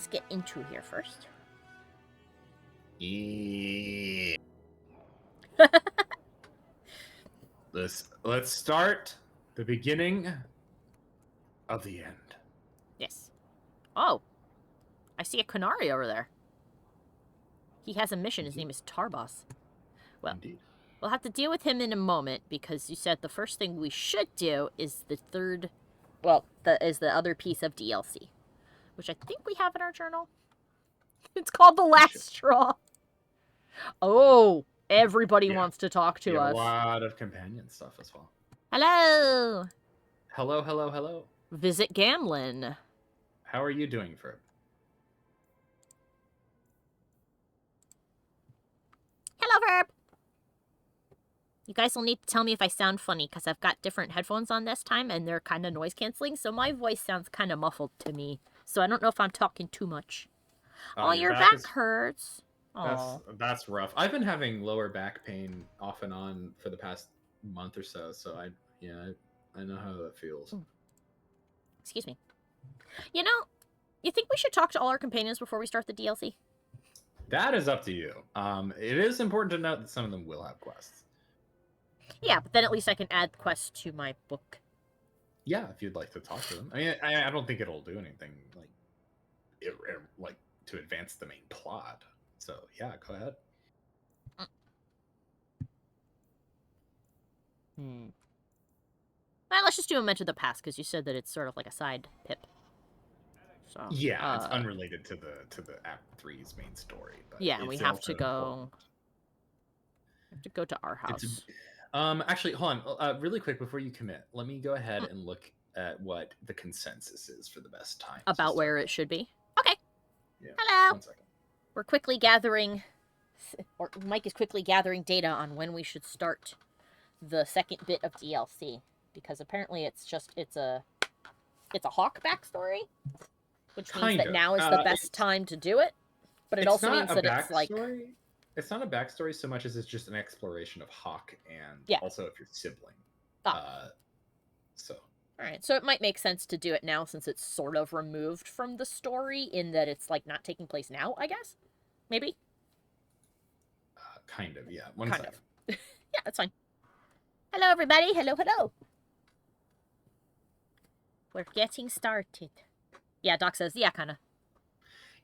let's get into here first. Yeah. Let's start the beginning of the end. Yes. Oh. I see a Canary over there. He has a mission. His name is Tarbos. Well, Indeed. we'll have to deal with him in a moment, because you said the first thing we should do is the third... Well, is the other piece of DLC, which I think we have in our journal. It's called The Last Straw. Oh, everybody wants to talk to us. A lot of companion stuff as well. Hello! Hello, hello, hello. Visit Gamlin. How are you doing, Ferb? Hello, Verb! You guys will need to tell me if I sound funny, because I've got different headphones on this time, and they're kind of noise-canceling, so my voice sounds kind of muffled to me. So I don't know if I'm talking too much. Oh, your back hurts. That's rough. I've been having lower back pain off and on for the past month or so, so I know how that feels. Excuse me. You know, you think we should talk to all our companions before we start the DLC? That is up to you. It is important to note that some of them will have quests. Yeah, but then at least I can add quests to my book. Yeah, if you'd like to talk to them. I mean, I don't think it'll do anything like to advance the main plot. So yeah, go ahead. Well, let's just do a mention of the past, because you said that it's sort of like a side pip. So yeah, it's unrelated to the Act 3's main story. But yeah, we have to go. We have to go to our house. Actually, hold on, really quick before you commit. Let me go ahead and look at what the consensus is for the best time. About where it should be. Okay. Yeah. Hello. 1 second. We're quickly gathering, or Mike is quickly gathering data on when we should start the second bit of DLC, because apparently it's a Hawke backstory, which means that now is the best time to do it. But it also means that it's like it's not a backstory so much as it's just an exploration of Hawke and also of your sibling. So. All right, so it might make sense to do it now since it's sort of removed from the story in that it's like not taking place now, I guess. Maybe. Kind of, yeah. One second. Yeah, that's fine. Hello, everybody. Hello, hello. We're getting started. Yeah, Doc says, yeah, kind of.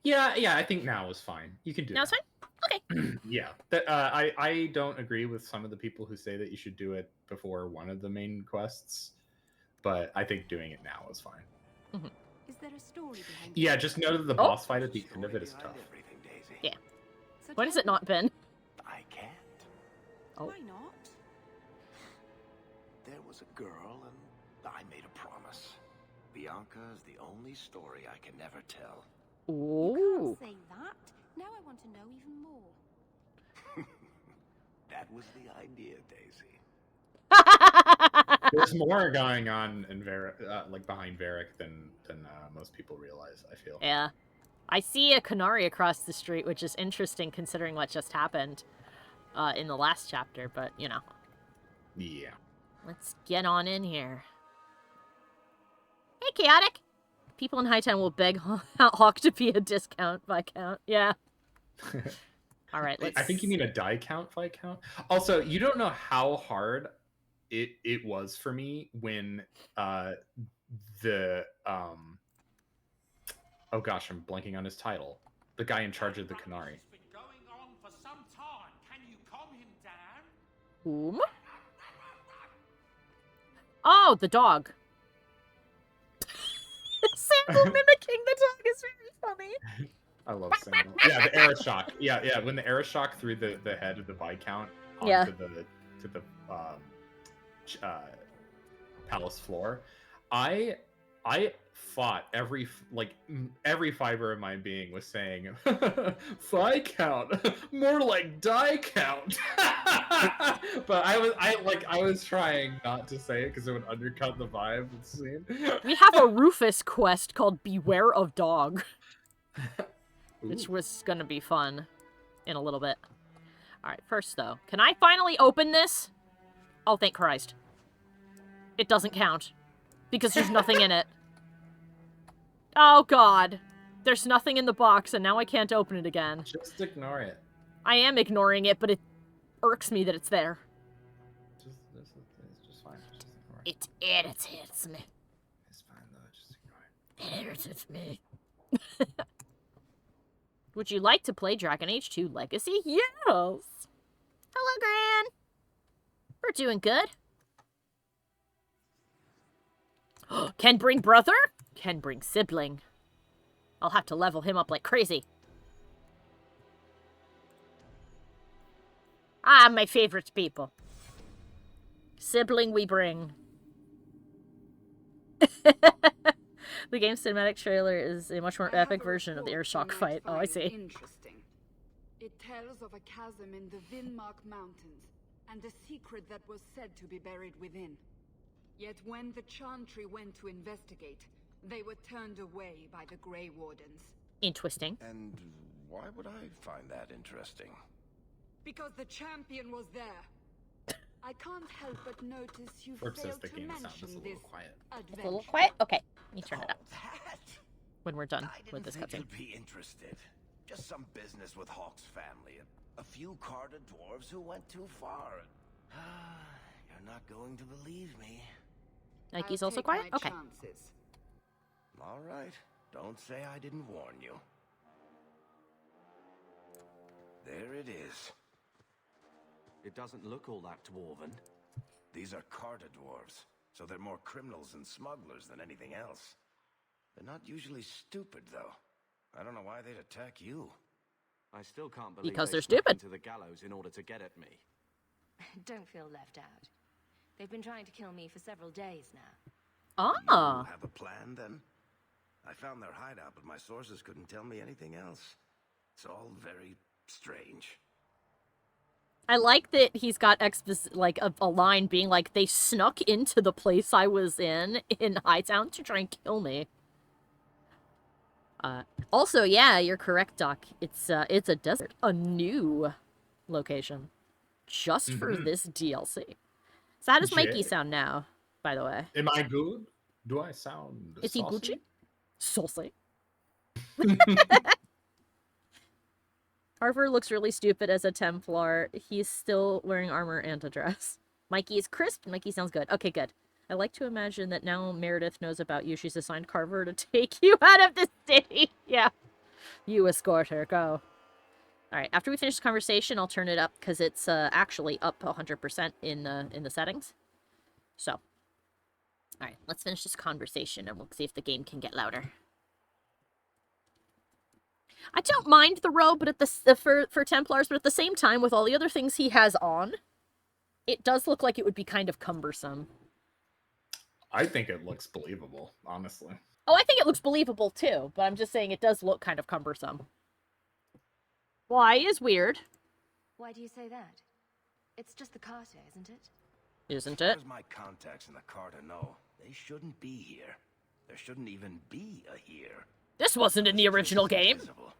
Yeah, I think now is fine. You can do it. Now it's fine? Okay. Yeah. I don't agree with some of the people who say that you should do it before one of the main quests, but I think doing it now is fine. Mm-hmm. Is there a story behind Yeah, just know that the boss fight at the end of it is tough. Yeah. What has it not been? I can't. Oh. Why not? There was a girl, and I made a promise. Bianca is the only story I can never tell. Ooh. You can't say that. Now I want to know even more. That was the idea, Daisy. There's more going on in behind Varric than most people realize, I feel. Yeah. I see a Canary across the street, which is interesting considering what just happened in the last chapter, but, you know. Yeah. Let's get on in here. Hey, Chaotic! People in Hightown will beg Hawke to be a discount Viscount. Yeah. All right, let's... I think you mean a die count, Viscount. Also, you don't know how hard it was for me when oh gosh, I'm blanking on his title. The guy in charge of the Canary. It's been going on for some time. Can you calm him down? Whom? Oh, the dog. Sandal mimicking the dog is very funny. I love Sandal. Yeah, the Aeroshock. Yeah. When the Aeroshock threw the head of the Viscount onto the palace floor, I fought every fiber of my being was saying, Viscount, more like die count. But I was trying not to say it because it would undercut the vibe of the scene. We have a Rufus quest called Beware of Dog, which was gonna be fun in a little bit. All right, first though, can I finally open this? Oh, thank Christ. It doesn't count because there's nothing in it. Oh God, there's nothing in the box, and now I can't open it again. Just ignore it. I am ignoring it, but it irks me that it's there. It's just fine. Just ignore it. It irritates me. It's fine though. Just ignore it. It irritates me. Would you like to play Dragon Age 2 Legacy? Yes! Hello, Gran! We're doing good. Can bring brother? Can bring sibling. I'll have to level him up like crazy. Ah, my favorite people. Sibling we bring. The game's cinematic trailer is a much more epic version of the Airshock fight. Oh, I see. Interesting. It tells of a chasm in the Vinmark Mountains, and a secret that was said to be buried within. Yet when the Chantry went to investigate, they were turned away by the Grey Wardens. Interesting. And why would I find that interesting? Because the champion was there. I can't help but notice you Flip says failed the to game sound mention is a this little quiet. It's a little adventure. quiet? Okay, let me turn it up That? when we're done I with didn't this think cutscene. you'd be interested. Just some business with Hawke's family. A few carded dwarves who went too far. You're not going to believe me. Nike's I'll also take quiet? my Okay. chances. All right. Don't say I didn't warn you. There it is. It doesn't look all that dwarven. These are carded dwarves, so they're more criminals and smugglers than anything else. They're not usually stupid, though. I don't know why they'd attack you. I still can't believe Because they they're snuck stupid. into the gallows in order to get at me. Don't feel left out. They've been trying to kill me for several days now. Ah, You have a plan, then? I found their hideout, but my sources couldn't tell me anything else. It's all very strange. I like that he's got like a line being like, they snuck into the place I was in Hightown to try and kill me. Also, yeah, you're correct, Doc. It's a desert, a new location, just for this DLC. So how does Mikey Jay. sound now, by the way? Am I good? Do I sound Is he saucy? Gucci? Saucy. Harper looks really stupid as a Templar. He's still wearing armor and a dress. Mikey is crisp. Mikey sounds good. Okay, good. I like to imagine that now Meredith knows about you. She's assigned Carver to take you out of the city. Yeah. You escort her. Go. Alright, after we finish the conversation, I'll turn it up, because it's actually up 100% in the settings. So. Alright, let's finish this conversation, and we'll see if the game can get louder. I don't mind the robe, but at the for Templars, but at the same time, with all the other things he has on, it does look like it would be kind of cumbersome. I think it looks believable, honestly. Oh, I think it looks believable too, but I'm just saying it does look kind of cumbersome. Why is weird, Why do you say that? It's just the Carter, isn't it? isn't As it? far as my contacts in the Carter know, they shouldn't be here. There shouldn't even be a here. This wasn't in the original This is game. invisible.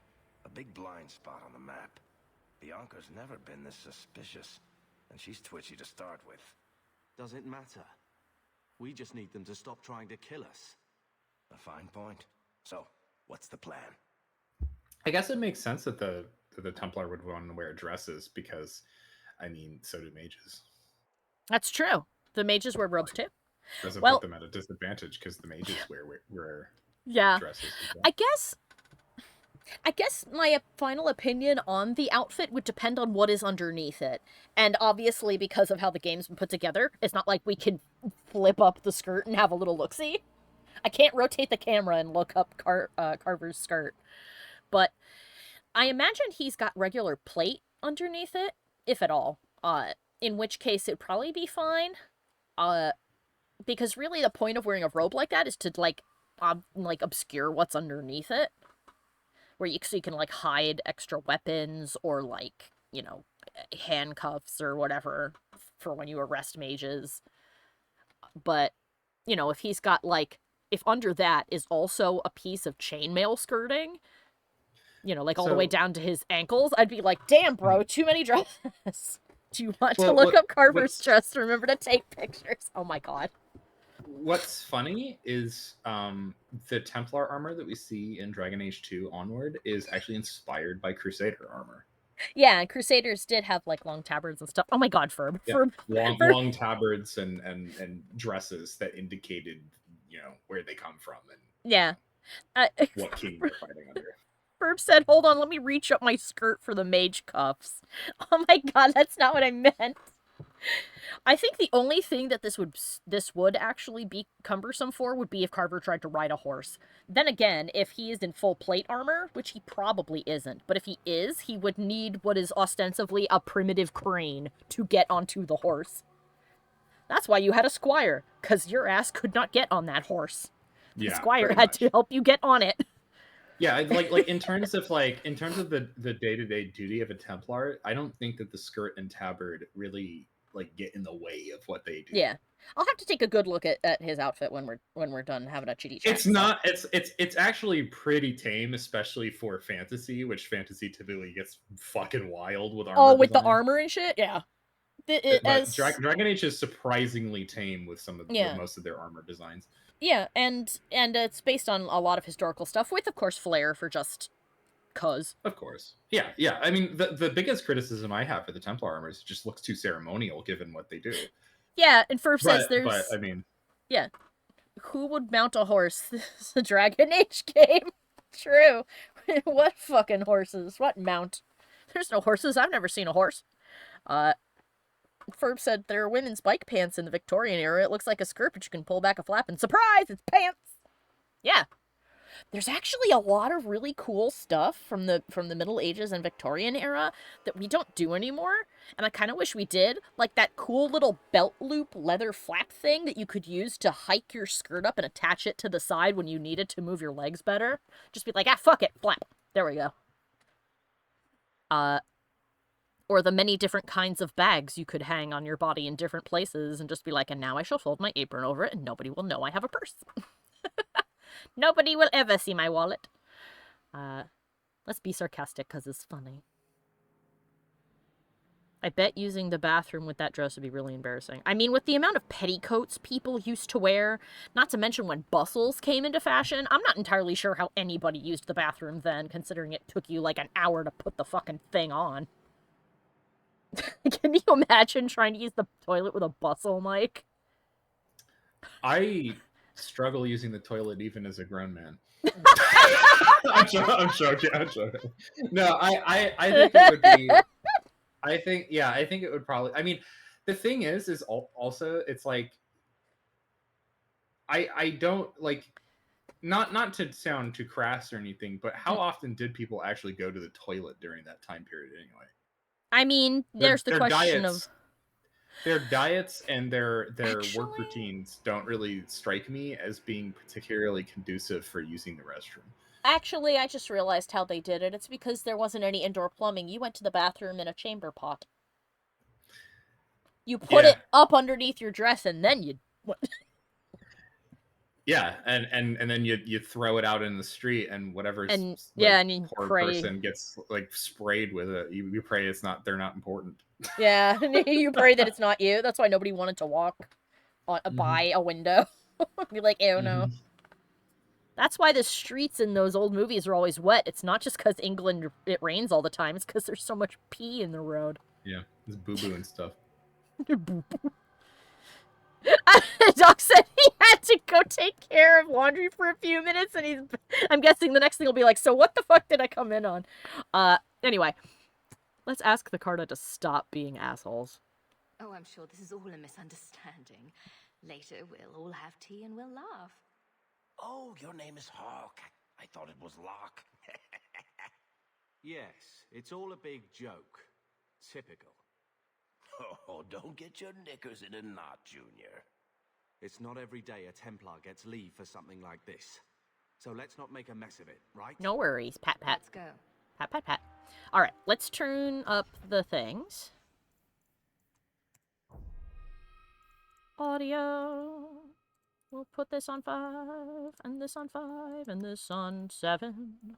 A big blind spot on the map. Bianca's never been this suspicious, and she's twitchy to start with. Does it matter? We just need them to stop trying to kill us. A fine point. So, what's the plan? I guess it makes sense that the Templar would want to wear dresses because, I mean, so do mages. That's true. The mages wear robes too. Doesn't Well- put them at a disadvantage because the mages wear Yeah. dresses. as well. I guess my final opinion on the outfit would depend on what is underneath it. And obviously, because of how the game's been put together, it's not like we can flip up the skirt and have a little look-see. I can't rotate the camera and look up Carver's skirt. But I imagine he's got regular plate underneath it, if at all. In which case, it'd probably be fine. Because really the point of wearing a robe like that is to, like obscure what's underneath it. So you can, like, hide extra weapons or, like, you know, handcuffs or whatever for when you arrest mages. But, you know, if he's got, like, if under that is also a piece of chainmail skirting, you know, like all the way So- down to his ankles, I'd be like, damn, bro, too many dresses. Do you want to Well, look what- up Carver's what's- dress? Remember to take pictures. Oh my god. what's funny is the Templar armor that we see in Dragon Age 2 onward is actually inspired by Crusader armor. Yeah, Crusaders did have like long tabards and stuff. Oh my god, Ferb. Yeah. Ferb. Long tabards and dresses that indicated, where they come from and Yeah. what king they're fighting under. Ferb said, hold on, let me reach up my skirt for the mage cuffs. Oh my god, that's not what I meant. I think the only thing that this would actually be cumbersome for would be if Carver tried to ride a horse. Then again, if he is in full plate armor, which he probably isn't, but if he is, he would need what is ostensibly a primitive crane to get onto the horse. That's why you had a squire, because your ass could not get on that horse. The squire had to help you get on it. Yeah, like in terms of the day-to-day duty of a Templar, I don't think that the skirt and tabard really get in the way of what they do. Yeah. I'll have to take a good look at his outfit when we're done having a chitty chat. It's actually pretty tame, especially for fantasy, which fantasy typically gets fucking wild with armor. Oh, with the armor and shit? Yeah. Dragon Age is surprisingly tame with most of their armor designs. Yeah, and it's based on a lot of historical stuff, with of course flair for just cause. Of course. Yeah. I mean, the biggest criticism I have for the Templar armor is it just looks too ceremonial given what they do. Yeah, and Ferb says there's... But, I mean... Yeah. Who would mount a horse? This is a Dragon Age game. True. What fucking horses? What mount? There's no horses. I've never seen a horse. Ferb said there are women's bike pants in the Victorian era. It looks like a skirt, but you can pull back a flap and surprise, it's pants! Yeah. There's actually a lot of really cool stuff from the Middle Ages and Victorian era that we don't do anymore, and I kind of wish we did. Like that cool little belt loop leather flap thing that you could use to hike your skirt up and attach it to the side when you needed to move your legs better. Just be like, fuck it, flap. There we go. Or the many different kinds of bags you could hang on your body in different places and just be like, and now I shall fold my apron over it and nobody will know I have a purse. Nobody will ever see my wallet. Let's be sarcastic because it's funny. I bet using the bathroom with that dress would be really embarrassing. I mean, with the amount of petticoats people used to wear, not to mention when bustles came into fashion, I'm not entirely sure how anybody used the bathroom then, considering it took you like an hour to put the fucking thing on. Can you imagine trying to use the toilet with a bustle, Mike? I struggle using the toilet even as a grown man. I'm joking. No, I think it would be... I think it would probably... I mean, the thing is also, it's like... I don't, like... Not to sound too crass or anything, but how often did people actually go to the toilet during that time period anyway? I mean, there's the question of... Their diets and their work routines don't really strike me as being particularly conducive for using the restroom. Actually, I just realized how they did it. It's because there wasn't any indoor plumbing. You went to the bathroom in a chamber pot. You put it up underneath your dress and then you... Yeah, and then you throw it out in the street, and whatever and you poor pray. person gets like sprayed with it. You pray they're not important. Yeah, you pray that it's not you. That's why nobody wanted to walk by a window. Be like, ew, no. That's why the streets in those old movies are always wet. It's not just because England it rains all the time. It's because there's so much pee in the road. Yeah, there's boo-boo and stuff. Doc said he had to go take care of laundry for a few minutes, and I'm guessing the next thing will be like, so what the fuck did I come in on? Anyway, let's ask the Carta to stop being assholes. Oh, I'm sure this is all a misunderstanding. Later, we'll all have tea and we'll laugh. Oh, your name is Hawke. I thought it was Locke. Yes, it's all a big joke. Typical. Oh, don't get your knickers in a knot, Junior. It's not every day a Templar gets leave for something like this. So let's not make a mess of it, right? No worries. Pat, pat. Let's go. Pat, pat, pat. All right, let's turn up the things. Audio. We'll put this on 5, and this on 5, and this on 7.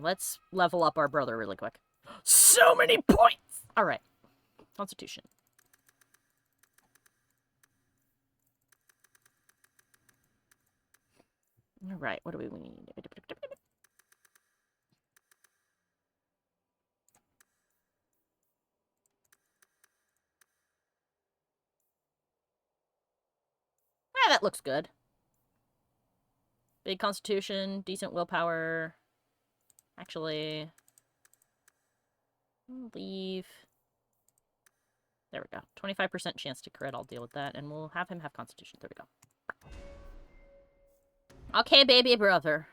Let's level up our brother really quick. So many points! Alright. Constitution. Alright, what do we need? Ah, that looks good. Big constitution, decent willpower. Actually, leave. There we go. 25% chance to crit. I'll deal with that. And we'll have him have constitution. There we go. Okay, baby brother.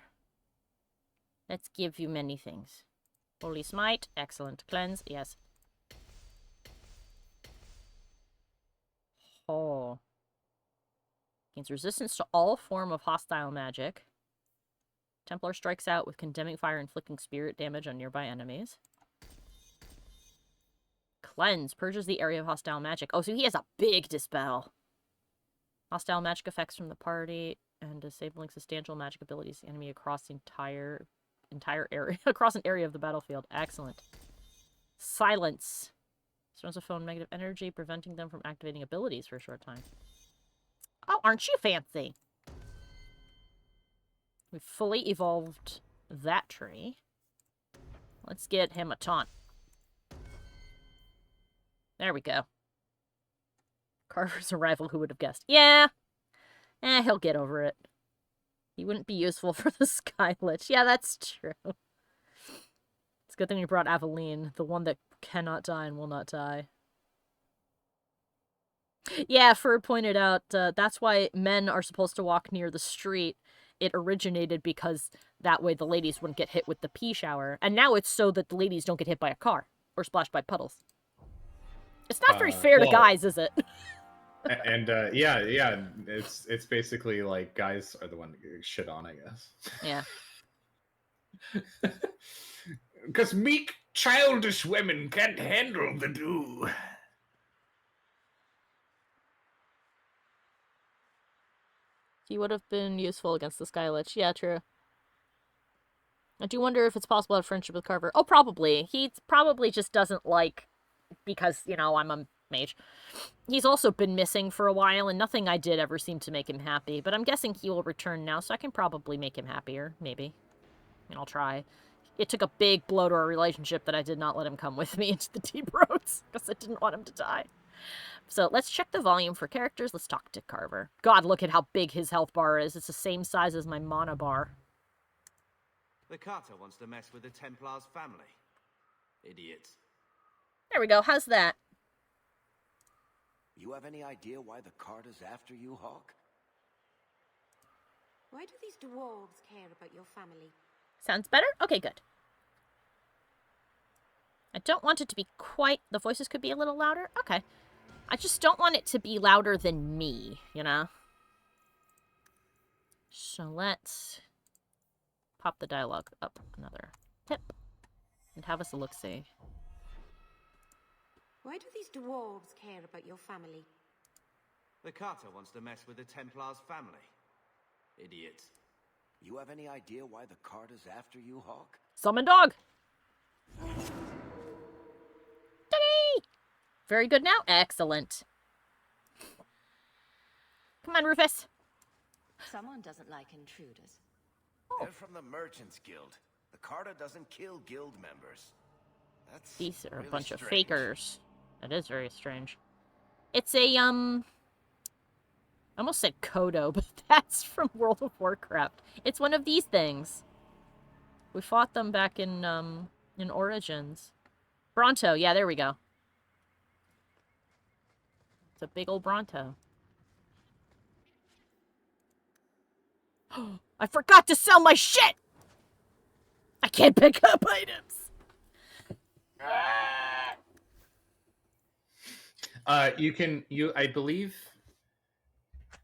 Let's give you many things. Holy smite. Excellent. Cleanse. Yes. Oh. Gains resistance to all form of hostile magic. Templar strikes out with condemning fire, inflicting spirit damage on nearby enemies. Cleanse. Purges the area of hostile magic. Oh, so he has a big dispel. Hostile magic effects from the party and disabling substantial magic abilities the enemy across the entire area across an area of the battlefield. Excellent. Silence. Surrounds a foe with negative energy, preventing them from activating abilities for a short time. Oh, aren't you fancy? We've fully evolved that tree. Let's get him a taunt. There we go. Carver's arrival, who would have guessed? Yeah. He'll get over it. He wouldn't be useful for the Skylich. Yeah, that's true. It's a good thing we brought Aveline, the one that cannot die and will not die. Yeah, Fur pointed out, that's why men are supposed to walk near the street. It originated because that way the ladies wouldn't get hit with the pea shower. And now it's so that the ladies don't get hit by a car or splashed by puddles. It's not very fair to guys, is it? And yeah, it's basically like guys are the one that get shit on, I guess. Yeah. Because meek, childish women can't handle the dew. He would have been useful against the Skylich. Yeah, true. I do wonder if it's possible to have friendship with Carver. Oh, probably. He probably just doesn't like... Because, you know, I'm a mage. He's also been missing for a while, and nothing I did ever seemed to make him happy. But I'm guessing he will return now, so I can probably make him happier. Maybe. I mean, I'll try. It took a big blow to our relationship that I did not let him come with me into the deep roads, because I didn't want him to die. So let's check the volume for characters. Let's talk to Carver. God, look at how big his health bar is. It's the same size as my mana bar. The Carter wants to mess with the Templar's family. Idiots. There we go. How's that? You have any idea why the Carter's after you, Hawke? Why do these dwarves care about your family? Sounds better? Okay, good. I don't want it to be quite... The voices could be a little louder? Okay. I just don't want it to be louder than me, you know? So let's pop the dialogue up another tip and have us a look-see. Why do these dwarves care about your family? The Carter wants to mess with the Templar's family. Idiots. You have any idea why the Carter's after you, Hawke? Summon dog! Doggy! Very good now? Excellent. Come on, Rufus. Someone doesn't like intruders. They're from the Merchants Guild. The Carter doesn't kill guild members. That's These are really a bunch of strange. fakers. That is very strange. It's a, I almost said Kodo, but that's from World of Warcraft. It's one of these things. We fought them back in Origins. Bronto, yeah, there we go. It's a big old Bronto. I forgot to sell my shit! I can't pick up items! I believe,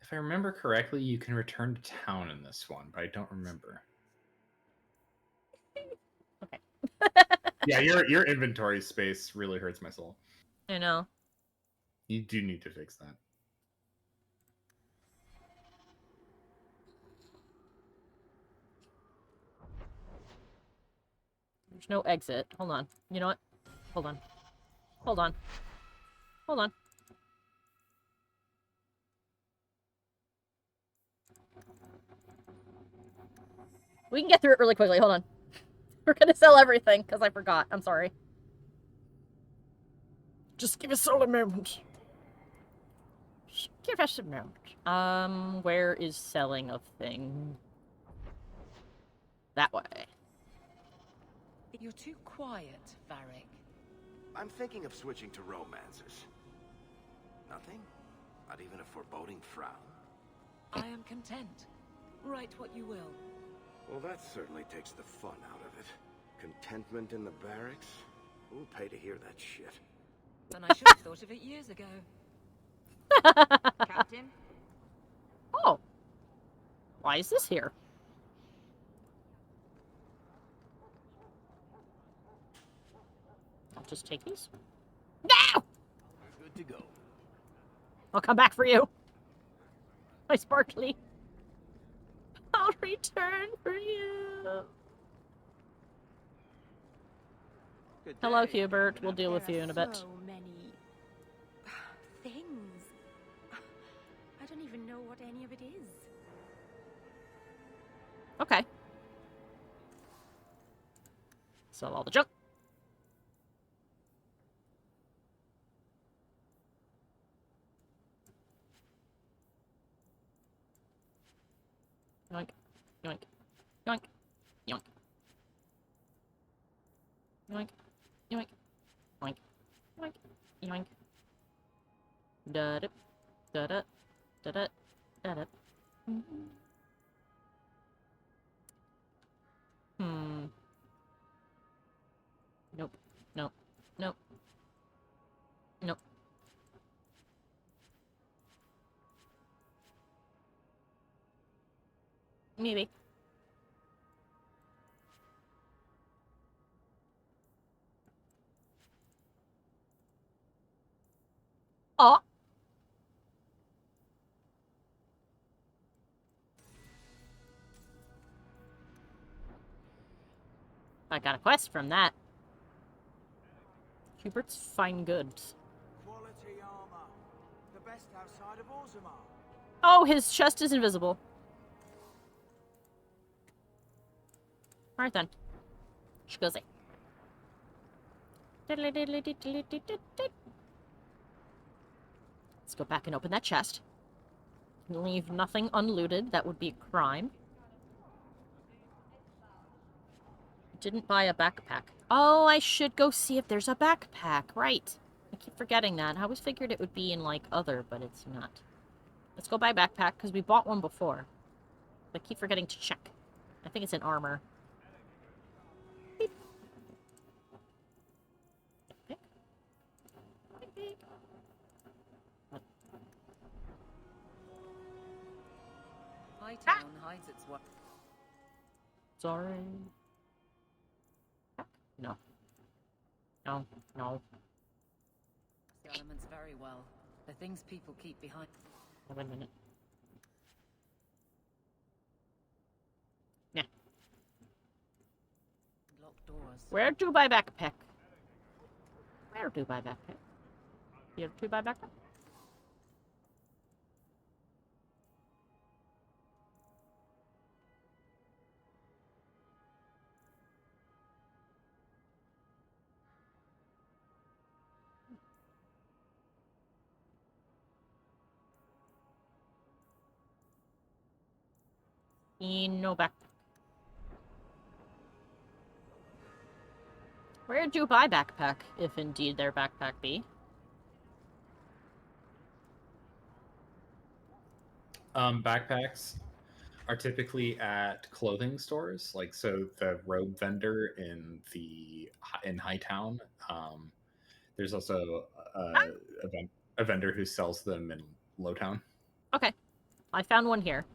if I remember correctly, you can return to town in this one, but I don't remember. Okay. Yeah, your inventory space really hurts my soul. I know. You do need to fix that. There's no exit. Hold on. You know what? Hold on. Hold on. Hold on. We can get through it really quickly. Hold on. We're gonna sell everything, because I forgot. I'm sorry. Just give us all a moment. Just give us a moment. Where is selling a thing? That way. You're too quiet, Varric. I'm thinking of switching to romances. Nothing? Not even a foreboding frown? I am content. Write what you will. Well, that certainly takes the fun out of it. Contentment in the barracks? Who'll pay to hear that shit? And I should have thought of it years ago. Captain? Oh. Why is this here? I'll just take these. No! We're good to go. I'll come back for you. My sparkly. I'll return for you. Good Hello, day. Hubert. We'll deal with There you are in a bit. so many things. I don't even know what any of it is. Okay. Sell all the junk. Yoink. Yoink. Yoink. Yoink. Yoink. Yoink. Yoink. Yoink. Yoink. Da-da. Da-da. Da-da. Da-da. Nope. Nope. Nope. Nope. Maybe. Oh! I got a quest from that. Hubert's fine goods. Quality armor. The best outside of Orzammar. Oh, his chest is invisible. Alright then. Schuzzy. Let's go back and open that chest. Leave nothing unlooted. That would be a crime. Didn't buy a backpack. Oh, I should go see if there's a backpack. Right. I keep forgetting that. I always figured it would be in, like, other, but it's not. Let's go buy a backpack, because we bought one before. I keep forgetting to check. I think it's in armor. Beep. Beep. Beep, beep. Hightown hides its what? Sorry. No. No. No. The elements very well. The things people keep behind. Wait a minute. Yeah. Locked doors. Where do buy backpack? Where do buy backpack? Here to buy backpack? No backpack. Where do buy backpack, if indeed their backpack be? Backpacks are typically at clothing stores, like so the robe vendor in Hightown. There's also a vendor who sells them in Lowtown. Okay. I found one here.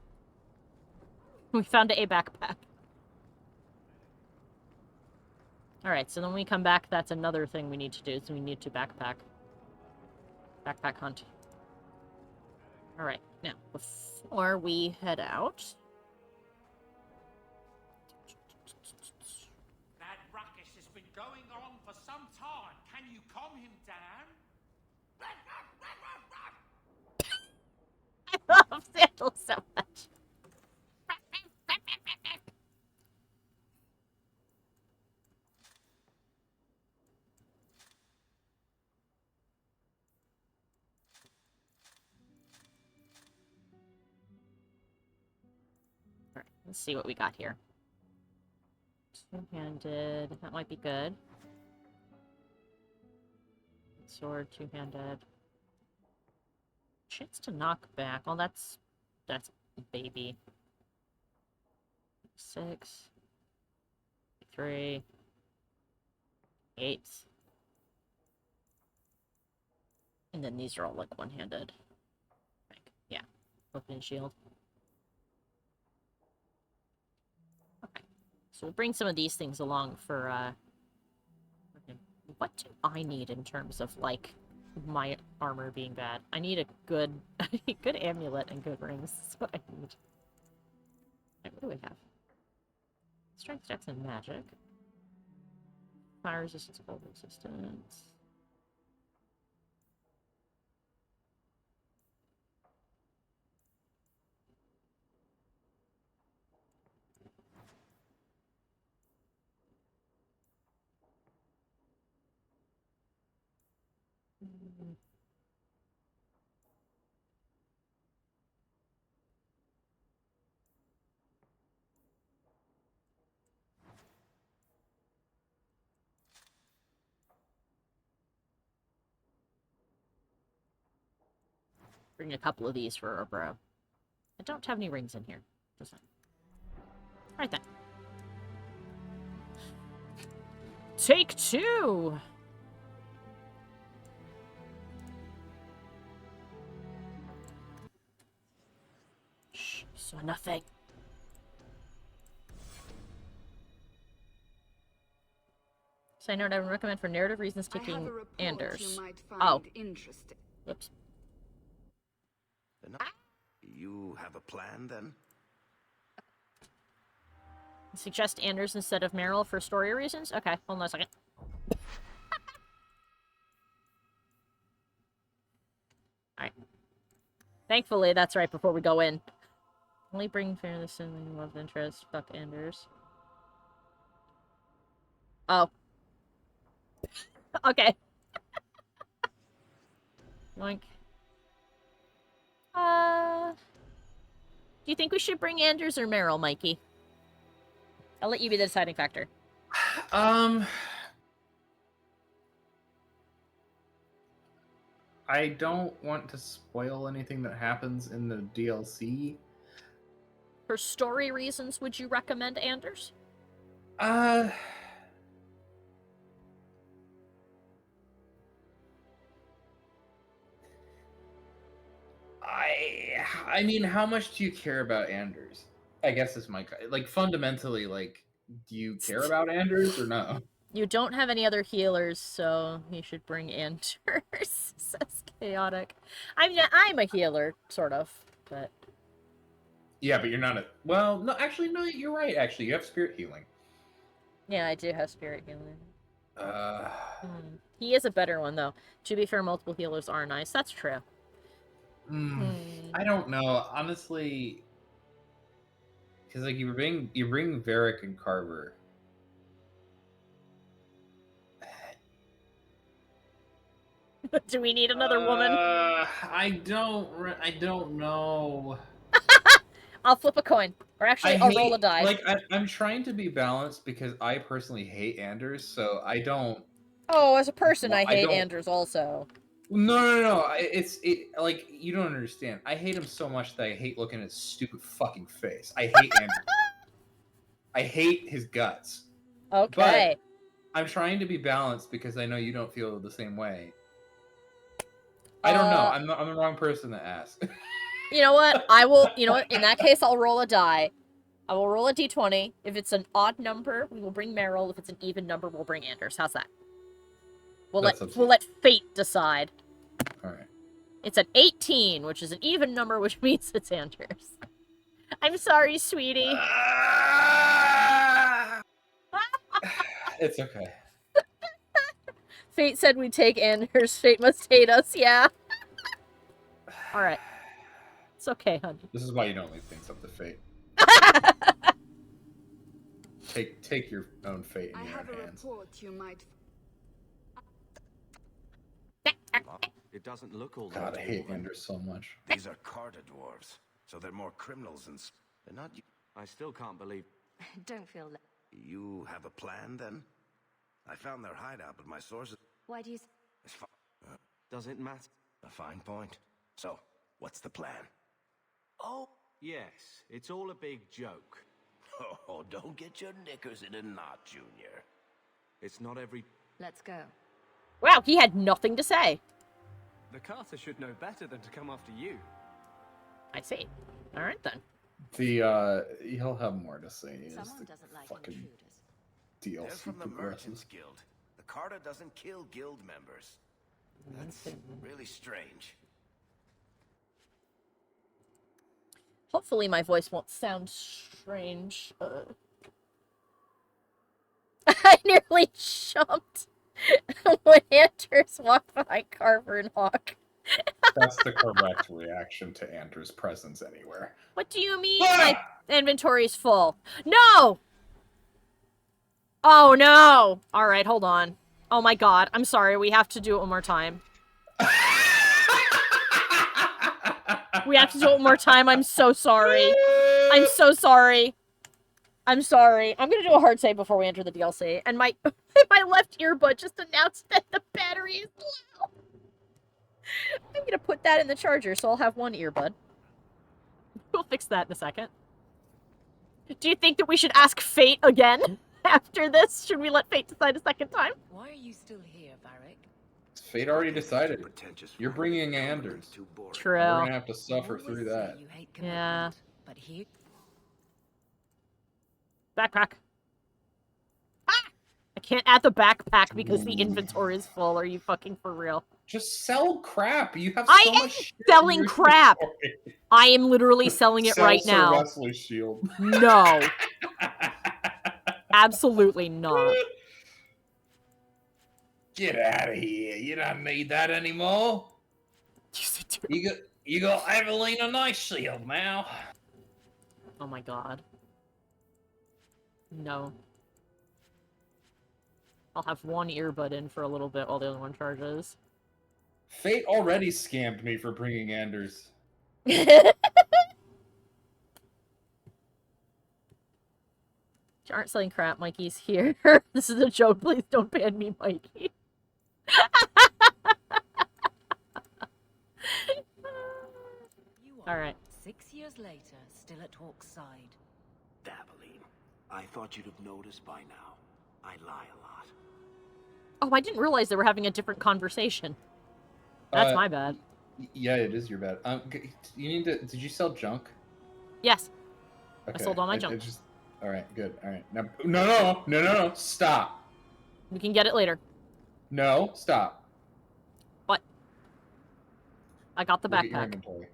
We found a backpack. Alright, so then when we come back, that's another thing we need to do, so we need to backpack. Backpack hunt. Alright, now, before we head out... That ruckus is going on for some time. Can you calm him down? I love Sandal so much. Alright, let's see what we got here. Two-handed. That might be good. Sword, two-handed. Chance to knock back. Well, that's baby. 6, 3, 8. And then these are all like one-handed. Yeah. Open shield. Okay. So we'll bring some of these things along for him. What do I need in terms of like my armor being bad? I need a good good amulet and good rings. That's what I need. Right, what do we have? Strength, dex, and magic. Fire resistance, cold resistance. Bring a couple of these for our bro. I don't have any rings in here. Just like... Alright then. Take 2! Shh, saw nothing. So I know what I would recommend for narrative reasons taking Anders. Oh. Interesting. Whoops. You have a plan, then? Suggest Anders instead of Meryl for story reasons? Okay, hold on a second. Alright. Thankfully, that's right before we go in. Only bring fairness and love interest. Fuck Anders. Oh. Okay. Yoink. Do you think we should bring Anders or Meryl, Mikey? I'll let you be the deciding factor. I don't want to spoil anything that happens in the DLC. For story reasons, would you recommend Anders? I mean, how much do you care about Anders? I guess is my like fundamentally, like, do you care about Anders or no? You don't have any other healers, so you should bring Anders. Says chaotic. I'm a healer, sort of, but Yeah, but you're not a. Well, no, actually, no. You're right. Actually, you have spirit healing. yeah, I do have spirit healing. He is a better one, though. To be fair, multiple healers are nice. That's true. I don't know, honestly, because like you bring Varric and Carver. Do we need another woman? I don't know. I'll flip a coin, or actually, I'll roll a die. Like I'm trying to be balanced because I personally hate Anders, so I don't. Oh, as a person, I hate Anders also. No. It's like you don't understand. I hate him so much that I hate looking at his stupid fucking face. I hate Anders. I hate his guts. Okay. But I'm trying to be balanced because I know you don't feel the same way. I don't know. I'm the wrong person to ask. You know what? I will. You know what? In that case, I'll roll a die. I will roll a d20. If it's an odd number, we will bring Meryl. If it's an even number, we'll bring Anders. How's that? We'll let fate decide. All right. It's an 18, which is an even number, which means it's Anders. I'm sorry, sweetie. It's okay. Fate said we take Anders. Fate must hate us, yeah. Alright. It's okay, honey. This is why you don't leave things up to fate. Take your own fate in I your have own a hands. report you might. It doesn't look all God, that I hate evil. Anders so much. These are Carta dwarves, so they're more criminals than... They're not... I still can't believe... Don't feel You have a plan, then? I found their hideout, but my sources... Why do you... It's Does it matter? a fine point. So, what's the plan? Oh, yes. It's all a big joke. Oh, don't get your knickers in a knot, Junior. It's not every... Let's go. Wow, he had nothing to say. The Carter should know better than to come after you. I see. Alright then. He'll have more to say as Someone the doesn't like fucking intruders. They're DLC from the progresses. Merchants Guild. The Carta doesn't kill guild members. That's really strange. Hopefully my voice won't sound strange. I nearly jumped when Anders walked behind Carver and Hawke. That's the correct reaction to Anders' presence anywhere. What do you mean my inventory's full? No! Oh no! Alright, hold on. Oh my god, I'm sorry, we have to do it one more time. We have to do it one more time, I'm so sorry. I'm so sorry. I'm sorry. I'm gonna do a hard save before we enter the DLC. And my my left earbud just announced that the battery is low. I'm gonna put that in the charger, so I'll have one earbud. We'll fix that in a second. Do you think that we should ask Fate again after this? Should we let Fate decide a second time? Why are you still here, Varric? Fate already decided. You're bringing Anders. True. We're gonna have to suffer through that. You hate Yeah. but here... Backpack. Ah! I can't add the backpack because the inventory is full. Are you fucking for real? Just sell crap. You have I so am much shit in selling your crap. inventory. I am literally selling it Sell right Sir now. Wesley's shield. No. Absolutely not. Get out of here. You don't need that anymore. You got Evelina Nice shield now. Oh my god. No. I'll have one earbud in for a little bit while the other one charges. Fate already scammed me for bringing Anders. You aren't selling crap, Mikey's here. This is a joke, please don't ban me, Mikey. Alright. 6 years later, still at Hawke's side. Dabbling. I thought you'd have noticed by now. I lie a lot. Oh, I didn't realize they were having a different conversation. That's my bad. Yeah, it is your bad. You need to. Did you sell junk? Yes. Okay. I sold all my junk. All right, good. All right. Now, no. Stop. We can get it later. No, stop. What? I got the Look at your backpack. inventory.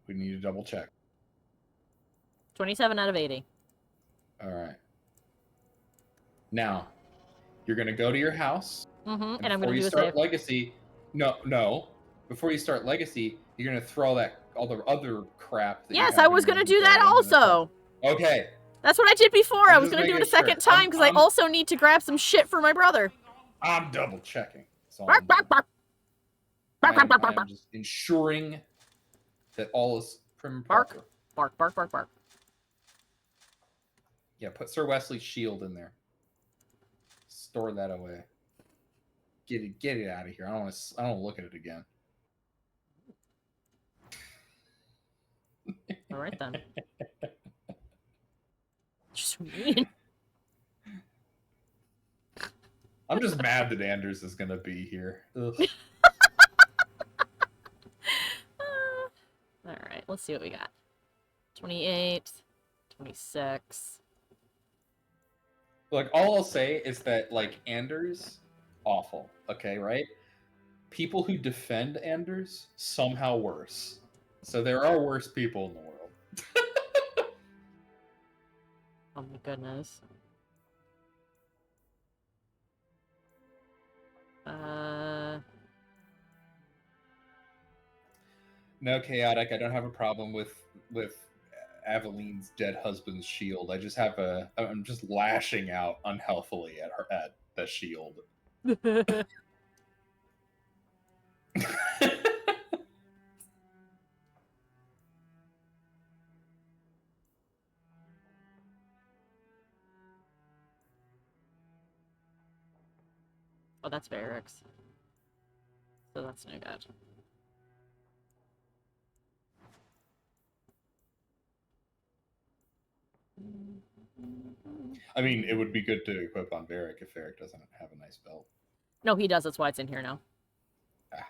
We need to double check. 27 out of 80. All right. Now, you're gonna go to your house. Mm-hmm. And I'm gonna do a start save. Legacy. No. Before you start Legacy, you're gonna throw all the other crap. That you Yes, have I in was your gonna do that inventory into the also. cart. Okay. That's what I did before. I'm I was just gonna do it a making second sure. time because I also need to grab some shit for my brother. I'm double checking. So Bark, bark, bark. Bark, bark, bark, bark, I'm bark. just ensuring that all is prim and Bark. proper. Bark, bark, bark, bark. Yeah, put Sir Wesley's shield in there. Store that away. Get it out of here. I don't want to look at it again. All right then. Just mean. I'm just mad that Anders is gonna be here. Ugh. All right, let's see what we got. 28, 26. Like, all I'll say is that, like, Anders, awful. Okay, right? People who defend Anders, somehow worse. So there are worse people in the world. Oh my goodness. No, chaotic. I don't have a problem with Aveline's dead husband's shield. I'm just lashing out unhealthily at the shield. Oh, that's Varric's. So that's no good. I mean, it would be good to equip on Varric if Varric doesn't have a nice belt. No, he does. That's why it's in here now. Ah.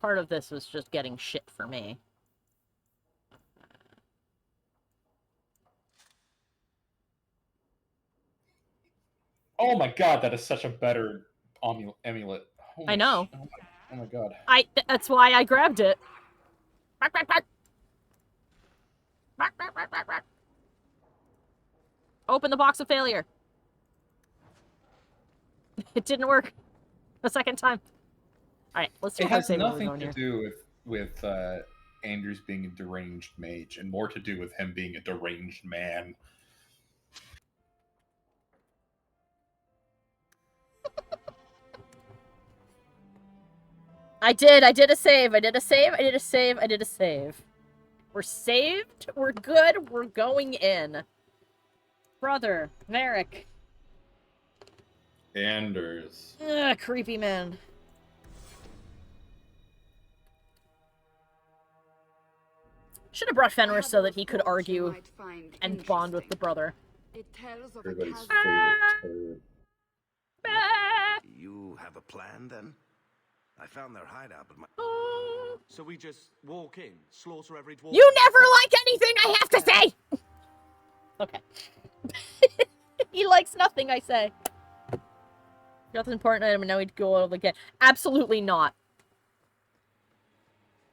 Part of this was just getting shit for me. Oh my god, that is such a better amulet. I know. Oh my god. That's why I grabbed it. Bark, bark, bark. Bark, bark, bark, bark, bark. Open the box of failure. It didn't work the second time. All right, let's do it has save nothing to do with Anders being a deranged mage, and more to do with him being a deranged man. I did a save. I did a save. We're saved. We're good. We're going in. Brother, Varric. Anders. Ugh, creepy man. Should have brought Fenris so that he could argue and bond with the brother. It tells of Everybody's a favorite turd. You have a plan, then? I found their hideout, but my... So we just walk in, slaughter every dwarf... You never like anything I have to say! Okay. He likes nothing I say. That's an important item, and now we'd go over again. Absolutely not.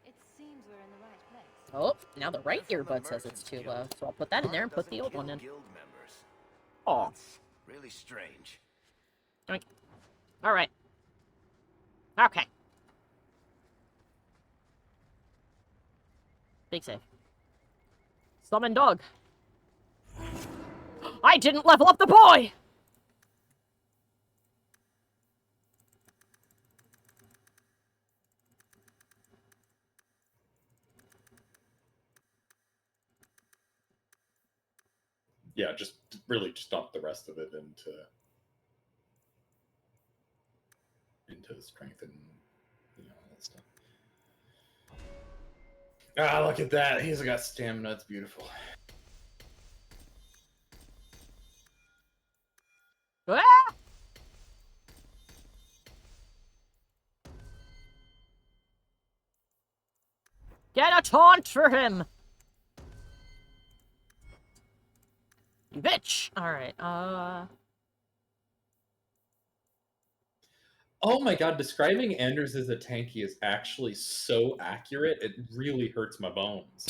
It seems we're in the right place. Oh, now the right earbud says it's too low, so I'll put that in there and put the old one in. Oh. Really strange. Alright. Okay. Big save. Summon dog. I didn't level up the boy! Yeah, just really just dump the rest of it into strength and all that stuff. Ah, look at that. He's got stamina. It's beautiful. Ah! Get a taunt for him! You bitch! Alright, Oh my god, describing Anders as a tanky is actually so accurate, it really hurts my bones.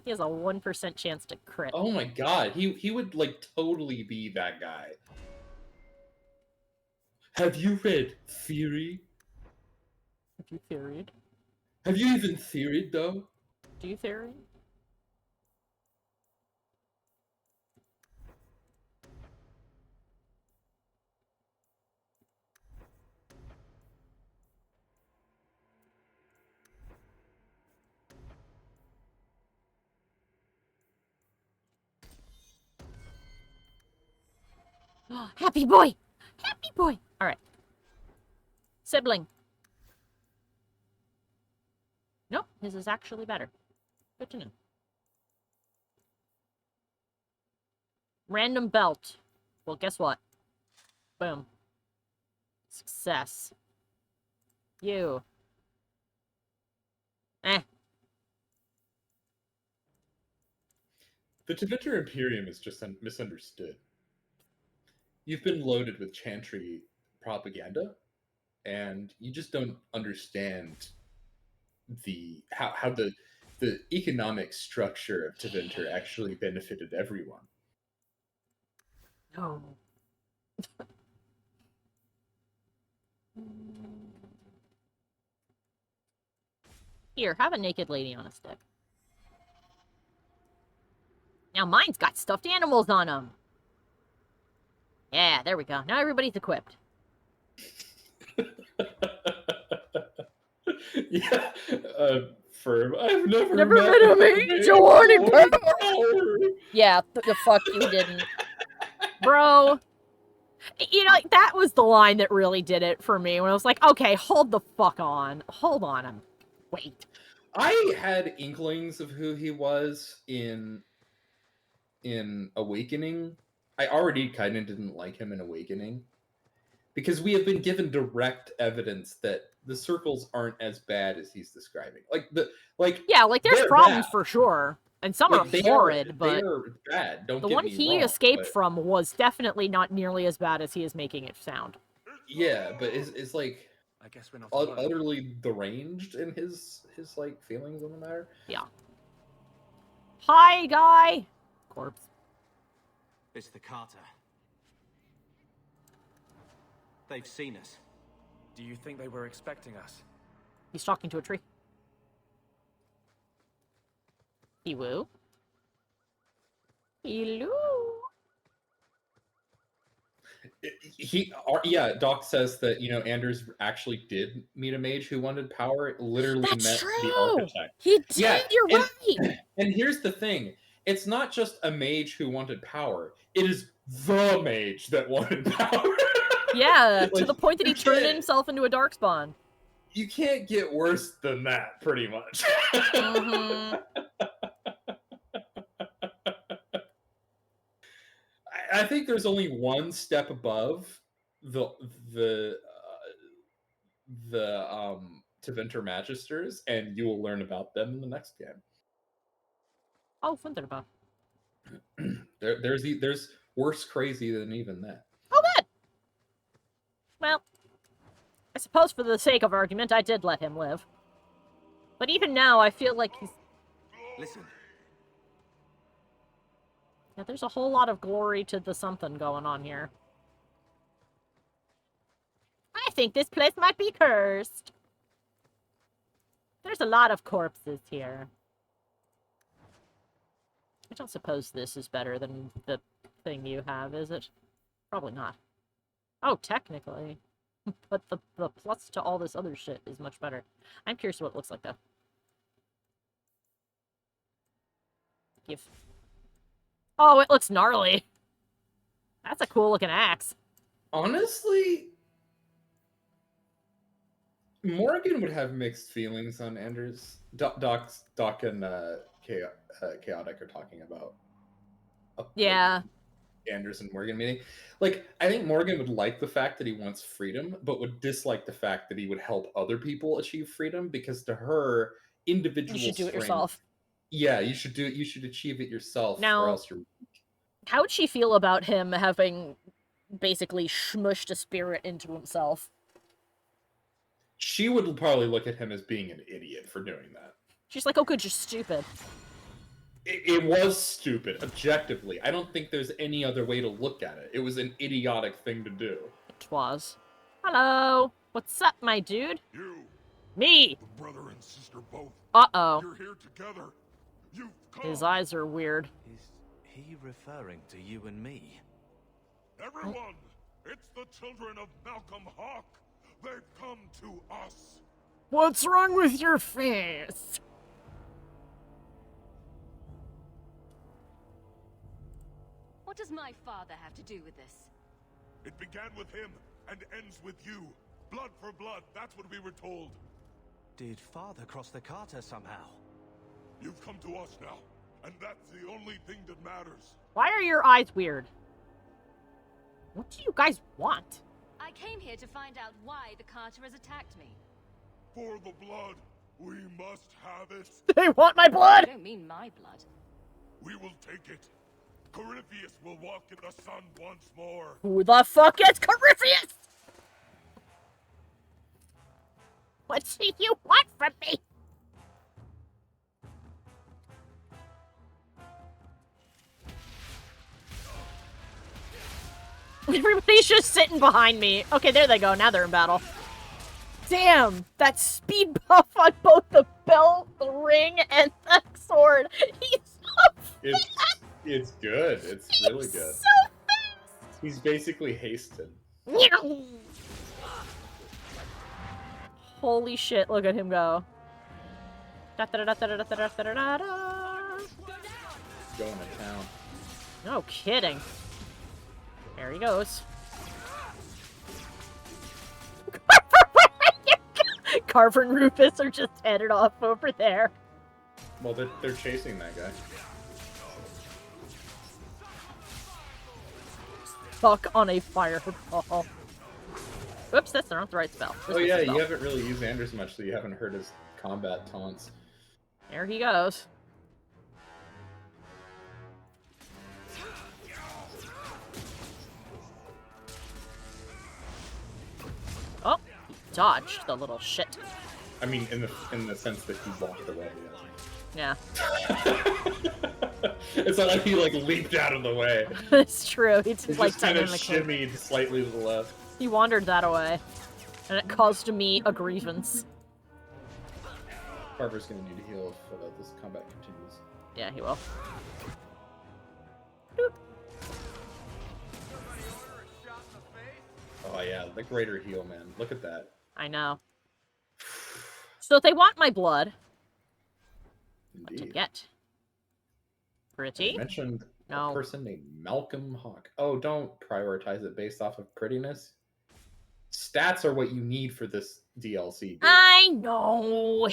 He has a 1% chance to crit. Oh my god, he would, like, totally be that guy. Have you read Theory? Have you theoried? Have you even theoried, though? Do you theory? Happy boy! Happy boy! Alright. Sibling. Nope, his is actually better. Good to know. Random belt. Well, guess what? Boom. Success. You. Eh. The Tevinter Imperium is just misunderstood. You've been loaded with Chantry propaganda, and you just don't understand how the economic structure of Tevinter actually benefited everyone. No. Here, have a naked lady on a stick. Now mine's got stuffed animals on them. Yeah, there we go. Now everybody's equipped. Yeah, Ferb, I've never met a mage wanting power. Yeah, the fuck you didn't. Bro. You know, like, that was the line that really did it for me, when I was like, okay, hold the fuck on. Hold on. Wait. I had inklings of who he was in Awakening. I already kind of didn't like him in Awakening. Because we have been given direct evidence that the circles aren't as bad as he's describing. Yeah, like there's problems bad. For sure. And some are horrid, but they are bad. Don't the get one me he wrong, escaped from was definitely not nearly as bad as he is making it sound. Yeah, but it's like I guess we're not utterly deranged in his like feelings on the matter. Yeah. Hi, guy. Corpse. It's the Carter. They've seen us. Do you think they were expecting us? He's talking to a tree. Hello. Hello. Yeah, Doc says that, you know, Anders actually did meet a mage who wanted power. It literally That's met true. The architect. He did, yeah, you're right. And here's the thing. It's not just a mage who wanted power. It is the mage that wanted power. Yeah, like, to the point that he turned himself into a darkspawn. You can't get worse than that, pretty much. Mm-hmm. I think there's only one step above the Tevinter Magisters, and you will learn about them in the next game. Oh, Thunderbuff. There's worse crazy than even that. Oh, good. Well, I suppose for the sake of argument, I did let him live. But even now, I feel like he's... Listen. Yeah, there's a whole lot of glory to the something going on here. I think this place might be cursed. There's a lot of corpses here. I don't suppose this is better than the thing you have, is it? Probably not. Oh, technically. But the plus to all this other shit is much better. I'm curious what it looks like, though. Oh, it looks gnarly. That's a cool looking axe. Honestly, Morgan would have mixed feelings on Anders. Doc and Chaotic are talking about. Yeah. Anders and Morgan meeting. Like, I think Morgan would like the fact that he wants freedom, but would dislike the fact that he would help other people achieve freedom, because to her, individual you should do it strength, yourself. Yeah, you should achieve it yourself, now, or else you're weak. How'd she feel about him having basically smushed a spirit into himself? She would probably look at him as being an idiot for doing that. She's like, oh good, you're stupid. It was stupid, objectively. I don't think there's any other way to look at it. It was an idiotic thing to do. It was. Hello. What's up, my dude? You. Me. The brother and sister both. Uh-oh. You're here together. You've come. His eyes are weird. Is he referring to you and me? Everyone, it's the children of Malcolm Hawke. They've come to us. What's wrong with your face? What does my father have to do with this? It began with him and ends with you. Blood for blood, that's what we were told. Did father cross the Carter somehow? You've come to us now, and that's the only thing that matters. Why are your eyes weird? What do you guys want? I came here to find out why the Carter has attacked me. For the blood, we must have it. They want my blood! I don't mean my blood. We will take it. Corypheus will walk in the sun once more. Who the fuck is Corypheus? What do you want from me? Everybody's just sitting behind me. Okay, there they go. Now they're in battle. Damn! That speed buff on both the belt, the ring, and the sword. He's so fast! It's good. It's really good. So fast! He's basically hasted. Holy shit, look at him go. Going to town. No kidding. There he goes. Carver and Rufus are just headed off over there. Well, they're chasing that guy. Stuck on a fireball. Oops, that's not the right spell. Oh yeah, you haven't really used Anders much, so you haven't heard his combat taunts. There he goes. Oh, he dodged the little shit. I mean, in the sense that he walked away. Yeah. It's not like he like leaped out of the way. It's true. He just like kind of shimmied slightly to the left. He wandered that away, and it caused me a grievance. Carver's gonna need to heal if this combat continues. Yeah, he will. Oh yeah, the greater heal, man. Look at that. I know. So they want my blood. Indeed. What to get? Pretty? I mentioned no. A person named Malcolm Hawke. Oh, don't prioritize it based off of prettiness. Stats are what you need for this DLC, dude. I know.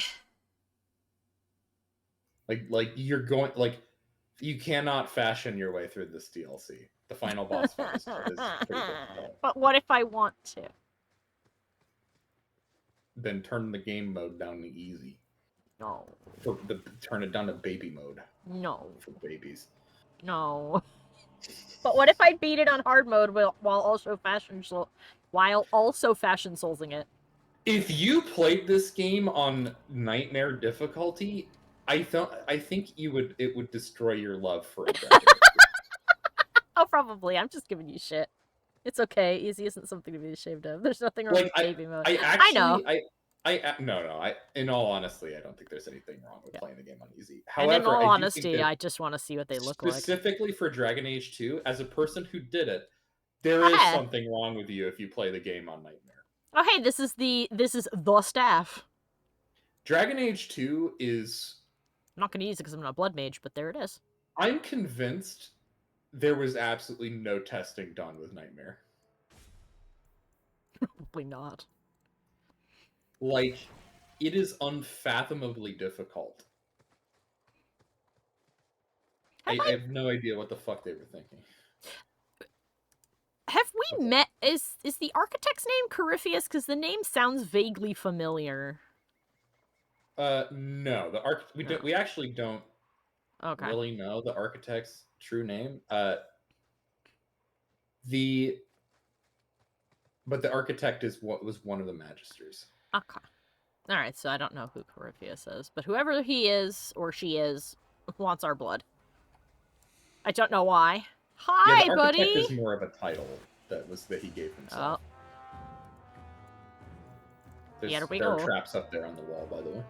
Like you're going like you cannot fashion your way through this DLC. The final boss fight is pretty difficult. But what if I want to? Then turn the game mode down to easy. No. Turn it down to baby mode. No. For babies. No. But what if I beat it on hard mode while also fashion soulsing it? If you played this game on nightmare difficulty, I think it would destroy your love for it. Oh, probably. I'm just giving you shit. It's okay. Easy isn't something to be ashamed of. There's nothing wrong with baby mode. I know. In all honesty, I don't think there's anything wrong with playing the game on easy. However, and in all honesty, I just want to see what they look like. Specifically for Dragon Age 2, as a person who did it, there is something wrong with you if you play the game on Nightmare. Oh, hey, this is the staff. Dragon Age 2 is... I'm not going to use it because I'm not a blood mage, but there it is. I'm convinced there was absolutely no testing done with Nightmare. Probably not. Like, it is unfathomably difficult. I have no idea what the fuck they were thinking. Have we met? Is the architect's name Corypheus? Because the name sounds vaguely familiar. No. We actually don't really know the architect's true name. But the architect was one of the magisters. Okay. Alright, so I don't know who Corypheus is, but whoever he is, or she is, wants our blood. I don't know why. Hi, the buddy! architect is more of a title that he gave himself. Oh. There are traps up there on the wall, by the way.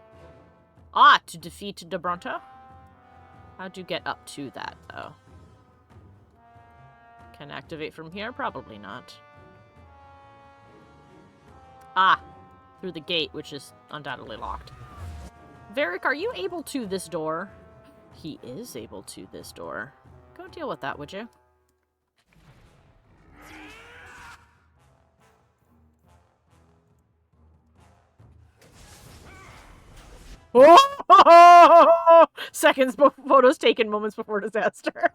Ah, to defeat Dobronto? How'd you get up to that, though? Can activate from here? Probably not. Ah! Through the gate, which is undoubtedly locked. Varric, are you able to this door? He is able to this door. Go deal with that, would you? Oh! Seconds, photos taken moments before disaster.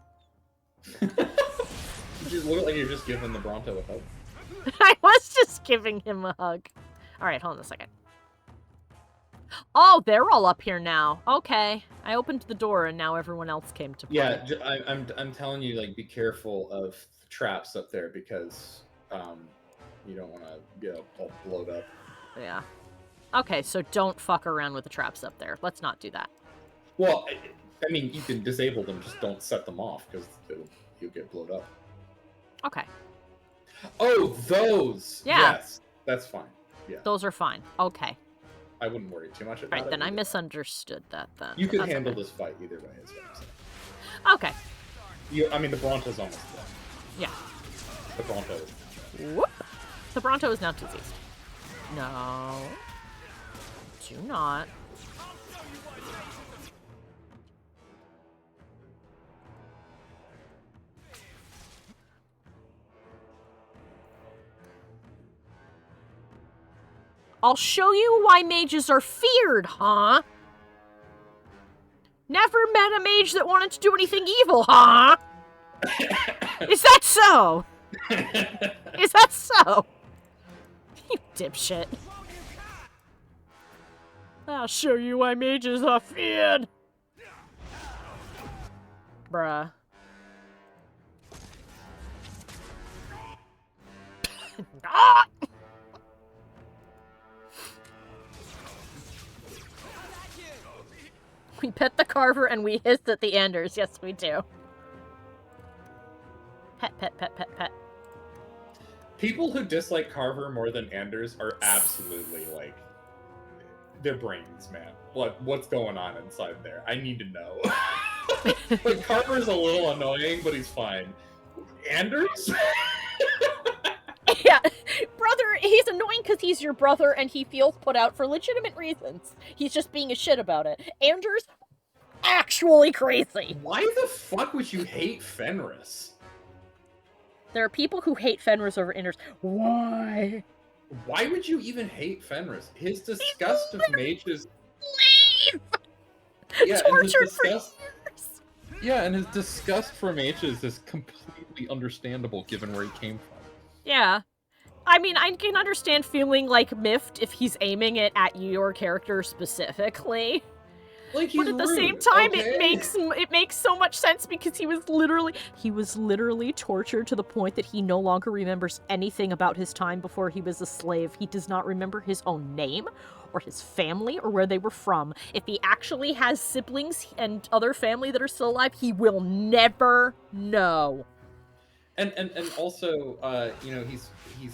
You look like you're just giving the Bronto a hug. I was just giving him a hug. Alright, hold on a second. Oh, they're all up here now. Okay. I opened the door and now everyone else came to play. Yeah, I'm telling you, like, be careful of traps up there because you don't want to get all blowed up. Yeah. Okay, so don't fuck around with the traps up there. Let's not do that. Well, I mean, you can disable them, just don't set them off because you'll get blowed up. Okay. Oh, those! Yeah. Yes, that's fine. Yeah. Those are fine. Okay. I wouldn't worry too much about it. Right, then I either. misunderstood that then. You could That's handle okay. this fight either way, is what I'm saying. Okay. I mean, the Bronto's almost dead. Yeah. The Bronto. Whoop. The Bronto is now diseased. No. Do not. I'll show you why mages are feared, huh? Never met a mage that wanted to do anything evil, huh? Is that so? Is that so? You dipshit. I'll show you why mages are feared. Bruh. Ah! We pet the carver and we hiss at the Anders. Yes, we do. Pet, pet, pet, pet, pet. People who dislike Carver more than Anders are absolutely, like, their brains, man. What's going on inside there? I need to know. Like, Carver's a little annoying, but he's fine. Anders? Yeah, brother, he's annoying because he's your brother and he feels put out for legitimate reasons. He's just being a shit about it. Anders, actually crazy. Why the fuck would you hate Fenris? There are people who hate Fenris over Anders. Why? Why would you even hate Fenris? His disgust of mages... Leave! Yeah, Tortured for years! Yeah, and his disgust for mages is completely understandable given where he came from. Yeah. I mean, I can understand feeling, like, miffed if he's aiming it at your character specifically. Like, but at the same time, okay? it makes so much sense because he was literally tortured to the point that he no longer remembers anything about his time before he was a slave. He does not remember his own name or his family or where they were from. If he actually has siblings and other family that are still alive, he will never know. And also, you know, he's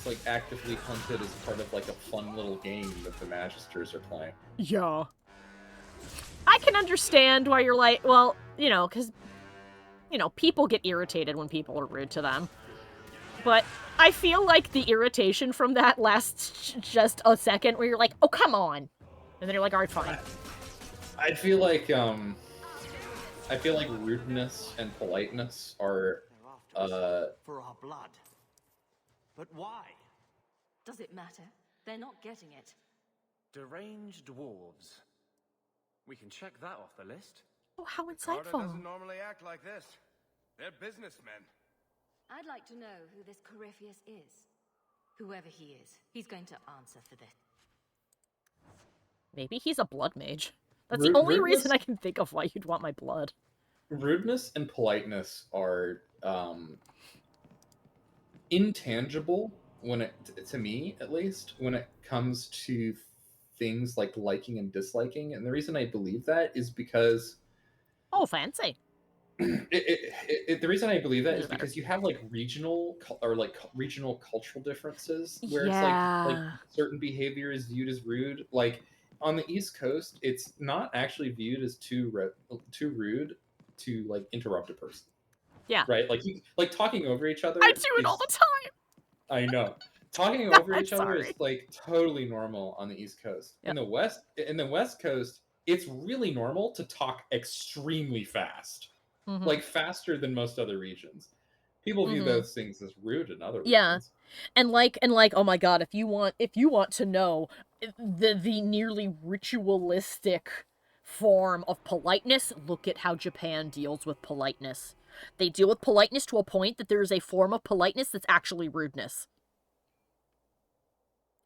like actively hunted as part of like a fun little game that the Magisters are playing. Yeah. I can understand why you're like, well, you know, because, you know, people get irritated when people are rude to them. But I feel like the irritation from that lasts just a second where you're like, oh, come on. And then you're like, all right, fine. I feel like rudeness and politeness are, for our blood. But why? Does it matter? They're not getting it. Deranged dwarves. We can check that off the list. Oh, how Carter insightful. doesn't normally act like this. They're businessmen. I'd like to know who this Corypheus is. Whoever he is, he's going to answer for this. Maybe he's a blood mage. That's the only reason I can think of why you'd want my blood. Rudeness and politeness are intangible when it, to me at least, when it comes to things like liking and disliking. And the reason I believe that is because oh, fancy. The reason I believe that is because you have like regional cultural differences where it's like certain behavior is viewed as rude. Like on the East Coast, it's not actually viewed as too rude to like interrupt a person. Yeah. Right. Like talking over each other. I do it all the time. I know. Talking over each other is like totally normal on the East Coast. Yep. In the West Coast, it's really normal to talk extremely fast. Mm-hmm. Like faster than most other regions. People view those things as rude in other regions. Yeah. And like, oh my god, if you want to know the nearly ritualistic form of politeness, look at how Japan deals with politeness. They deal with politeness to a point that there is a form of politeness that's actually rudeness.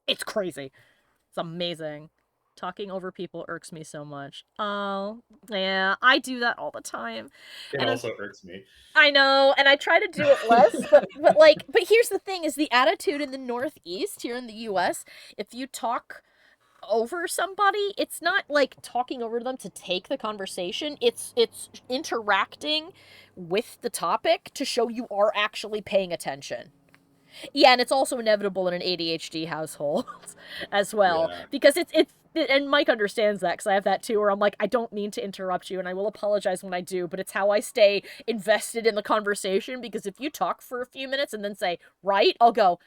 It's crazy. It's amazing. Talking over people irks me so much. Oh, yeah, I do that all the time. It also irks me. I know, and I try to do it less, but here's the thing, is the attitude in the Northeast, here in the US, if you talk over somebody, it's not like talking over them to take the conversation, it's interacting with the topic to show you are actually paying attention. Yeah, and it's also inevitable in an ADHD household as well. Yeah. Because and Mike understands that, because I have that too, where I'm like, I don't mean to interrupt you, and I will apologize when I do, but it's how I stay invested in the conversation, because if you talk for a few minutes and then say, right, I'll go,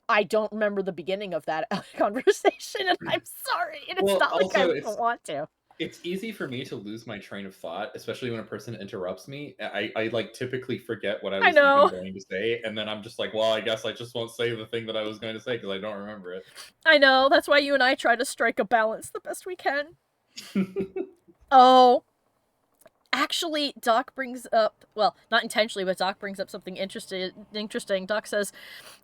I don't remember the beginning of that conversation, and I'm sorry, and it's not like I don't want to. It's easy for me to lose my train of thought, especially when a person interrupts me. I like typically forget what I was even going to say, and then I'm just like, well, I guess I just won't say the thing that I was going to say because I don't remember it. I know, that's why you and I try to strike a balance the best we can. Oh. Actually, Doc brings up, well, not intentionally, but Doc brings up something interesting. Doc says,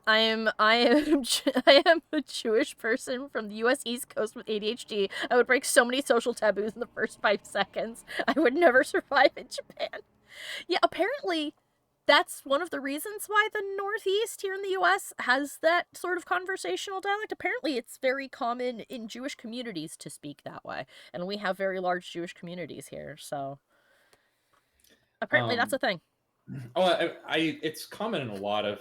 I am a Jewish person from the U.S. East Coast with ADHD. I would break so many social taboos in the first 5 seconds. I would never survive in Japan. Yeah, apparently, that's one of the reasons why the Northeast here in the U.S. has that sort of conversational dialect. Apparently, it's very common in Jewish communities to speak that way. And we have very large Jewish communities here, so... Apparently, that's a thing. Oh, it's common in a lot of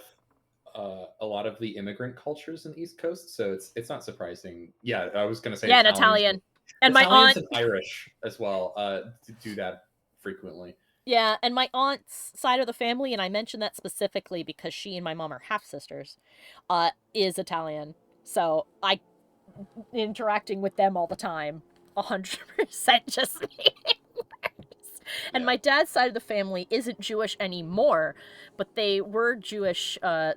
the immigrant cultures in the East Coast, so it's not surprising. Yeah, I was going to say. Yeah, Italian, and my Italians aunt and Irish as well do that frequently. Yeah, and my aunt's side of the family, and I mention that specifically because she and my mom are half sisters, is Italian. So I interacting with them all the time, 100% just me. And my dad's side of the family isn't Jewish anymore, but they were Jewish. A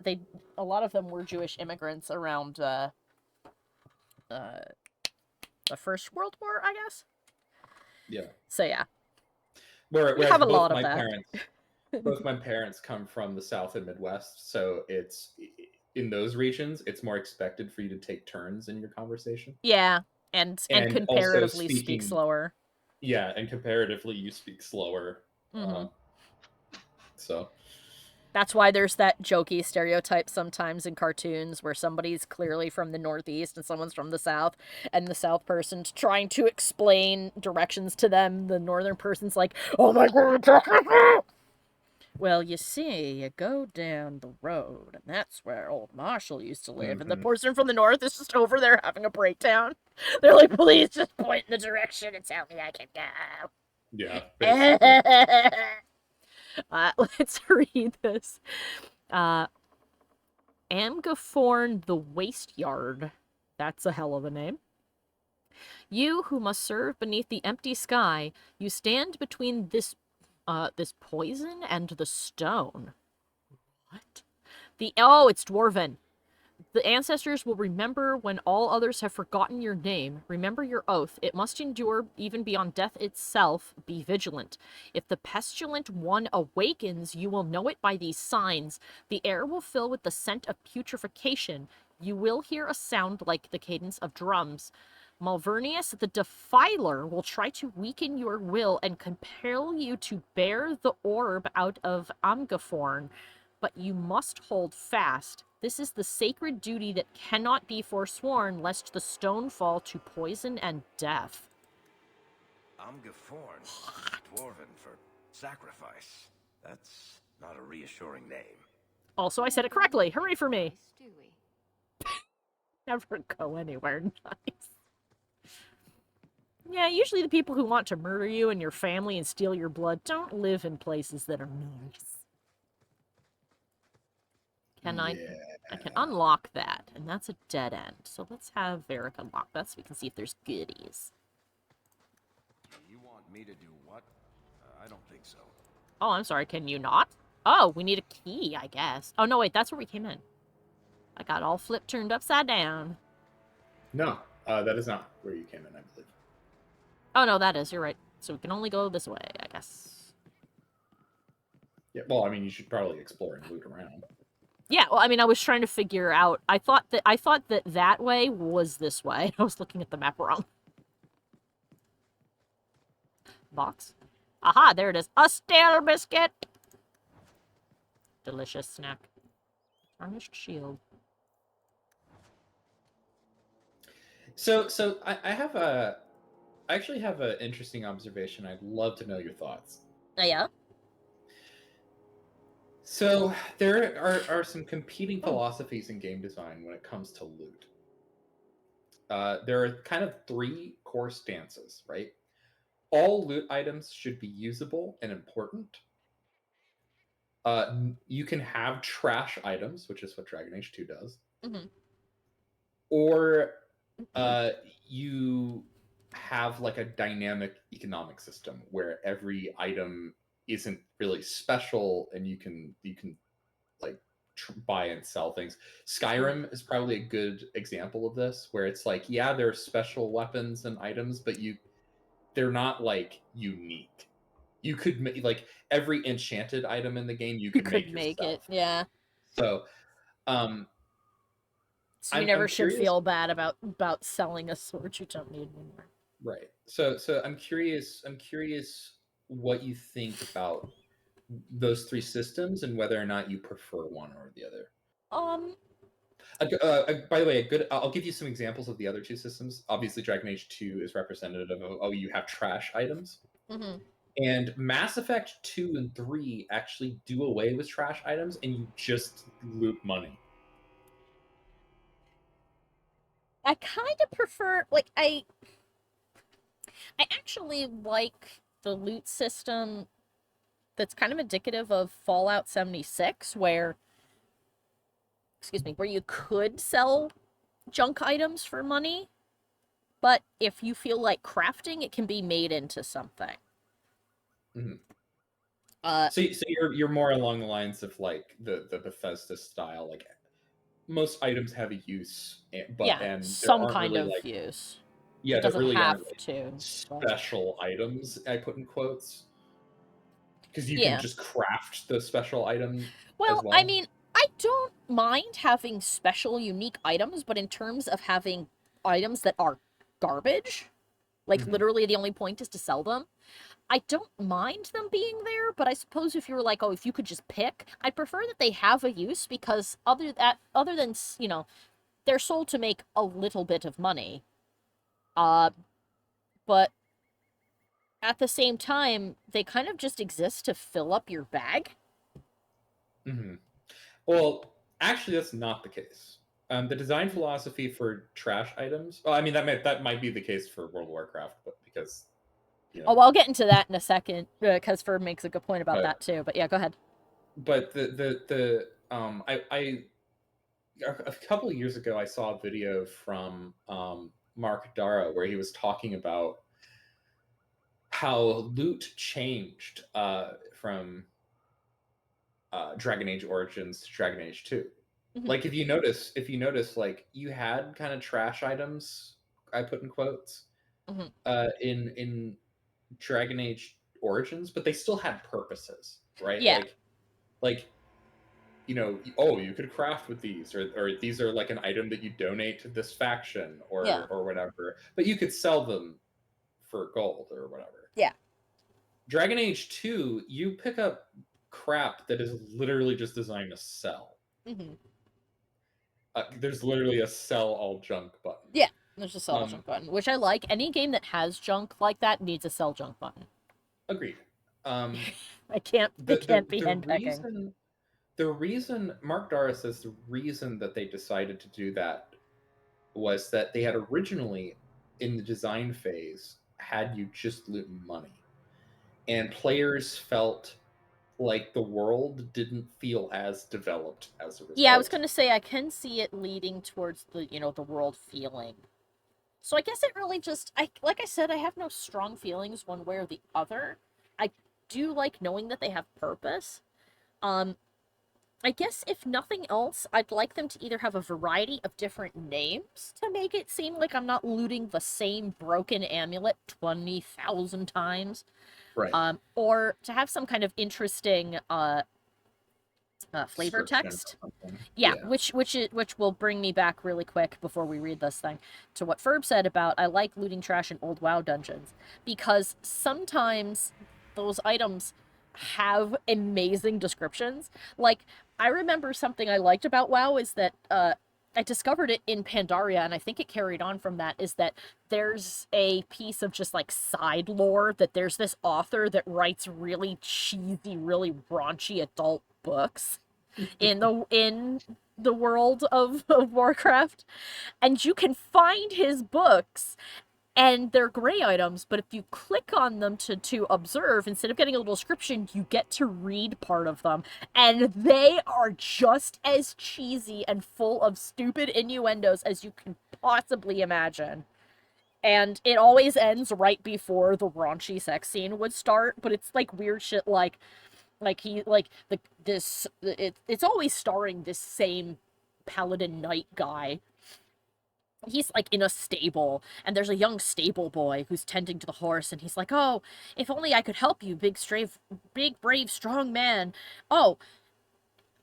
lot of them were Jewish immigrants around the First World War, I guess. Yeah. So yeah, we have a lot of that. Both my parents come from the South and Midwest, so it's in those regions. It's more expected for you to take turns in your conversation. Yeah, and comparatively speak slower. Yeah, and comparatively you speak slower. So that's why there's that jokey stereotype sometimes in cartoons where somebody's clearly from the Northeast and someone's from the South, and the South person's trying to explain directions to them. The Northern person's like, oh my god, well, you see, you go down the road, and that's where old Marshall used to live, and the person from the North is just over there having a breakdown. They're like, please just point in the direction and tell me I can go. Yeah. Let's read this. Amgaforn the Waste Yard. That's a hell of a name. You who must serve beneath the empty sky, you stand between this poison and the stone. What? It's Dwarven. The ancestors will remember when all others have forgotten your name. Remember your oath. It must endure even beyond death itself. Be vigilant. If the pestilent one awakens, you will know it by these signs. The air will fill with the scent of putrefaction. You will hear a sound like the cadence of drums. Malvernius the Defiler will try to weaken your will and compel you to bear the orb out of Amgaforn, but you must hold fast. This is the sacred duty that cannot be forsworn, lest the stone fall to poison and death. Amgaforn, Dwarven for sacrifice. That's not a reassuring name. Also, I said it correctly. Hooray for me. Never go anywhere nice. Yeah, usually the people who want to murder you and your family and steal your blood don't live in places that are nice. I can unlock that, and that's a dead end. So let's have Varric unlock that so we can see if there's goodies. You want me to do what? I don't think so. Oh, I'm sorry, can you not? Oh, we need a key, I guess. Oh, no, wait, that's where we came in. I got all flipped, turned upside down. No, that is not where you came in, I believe. Oh, no, that is. You're right. So we can only go this way, I guess. Yeah, well, I mean, you should probably explore and loot around. Yeah, well, I mean, I was trying to figure out... I thought that way was this way. I was looking at the map wrong. Box? Aha, there it is. A stale biscuit! Delicious snack. Tarnished shield. So I actually have an interesting observation. I'd love to know your thoughts. Oh, yeah? So there are some competing philosophies in game design when it comes to loot. There are kind of 3 core stances, right? All loot items should be usable and important. You can have trash items, which is what Dragon Age 2 does. Mm-hmm. Or you have like a dynamic economic system where every item isn't really special and you can like buy and sell things. Skyrim is probably a good example of this, where it's like, yeah, there are special weapons and items, but they're not like unique. You could make like every enchanted item in the game you You could could make make it, yourself. yeah. So So you I'm never should curious. feel bad about selling a sword you don't need anymore. Right. So I'm curious what you think about those 3 systems and whether or not you prefer one or the other. By the way, I'll give you some examples of the other 2 systems. Obviously, Dragon Age 2 is representative of, you have trash items. Mm-hmm. And Mass Effect 2 and 3 actually do away with trash items and you just loot money. I kind of prefer, like, I actually like the loot system that's kind of indicative of Fallout 76, where you could sell junk items for money, but if you feel like crafting, it can be made into something. Mm-hmm. So you're more along the lines of like the Bethesda style, like most items have a use, and some there aren't kind really of like use. yeah, It there doesn't really have aren't like to. special items. I put in quotes because you can Yeah. just craft the special item as Well, well. I mean, I don't mind having special, unique items, but in terms of having items that are garbage, like literally the only point is to sell them, I don't mind them being there, but I suppose if you were like, oh, if you could just pick, I'd prefer that they have a use, because other than, you know, they're sold to make a little bit of money. But at the same time, they kind of just exist to fill up your bag. Mm-hmm. Well, actually, that's not the case. The design philosophy for trash items. Well, I mean that might be the case for World of Warcraft, but because Oh, well, I'll get into that in a second, because Ferb makes a good point about that too. But yeah, go ahead. But I a couple of years ago I saw a video from Mark Dara where he was talking about how loot changed from Dragon Age Origins to Dragon Age 2. Mm-hmm. Like if you notice, like you had kind of trash items, I put in quotes, in Dragon Age Origins, but they still had purposes, right? Yeah. Like you know, oh, you could craft with these, or these are like an item that you donate to this faction or whatever, but you could sell them for gold or whatever. Yeah. Dragon Age 2, you pick up crap that is literally just designed to sell. Mm-hmm. There's literally a sell all junk button. Yeah, there's a sell all junk button, which I like. Any game that has junk like that needs a sell junk button. Agreed. It can't be henpecking. The reason Mark Dara says the reason that they decided to do that was that they had originally, in the design phase, had you just loot money, and players felt like the world didn't feel as developed as a result. Yeah, I was going to say I can see it leading towards the world feeling. So I guess it really just, like I said, I have no strong feelings one way or the other. I do like knowing that they have purpose. I guess if nothing else, I'd like them to either have a variety of different names to make it seem like I'm not looting the same broken amulet 20,000 times. Right. Or to have some kind of interesting flavor text. Yeah, which will bring me back really quick before we read this thing to what Ferb said about I like looting trash in old WoW dungeons, because sometimes those items have amazing descriptions. Like, I remember something I liked about WoW is that I discovered it in Pandaria, and I think it carried on from that, is that there's a piece of just, like, side lore that there's this author that writes really cheesy, really raunchy adult books in the world of Warcraft. And you can find his books, and they're gray items, but if you click on them to observe, instead of getting a little description, you get to read part of them. And they are just as cheesy and full of stupid innuendos as you can possibly imagine. And it always ends right before the raunchy sex scene would start, but it's like weird shit it's always starring this same paladin knight guy. He's like in a stable, and there's a young stable boy who's tending to the horse, and he's like, "Oh, if only I could help you, big brave strong man. Oh,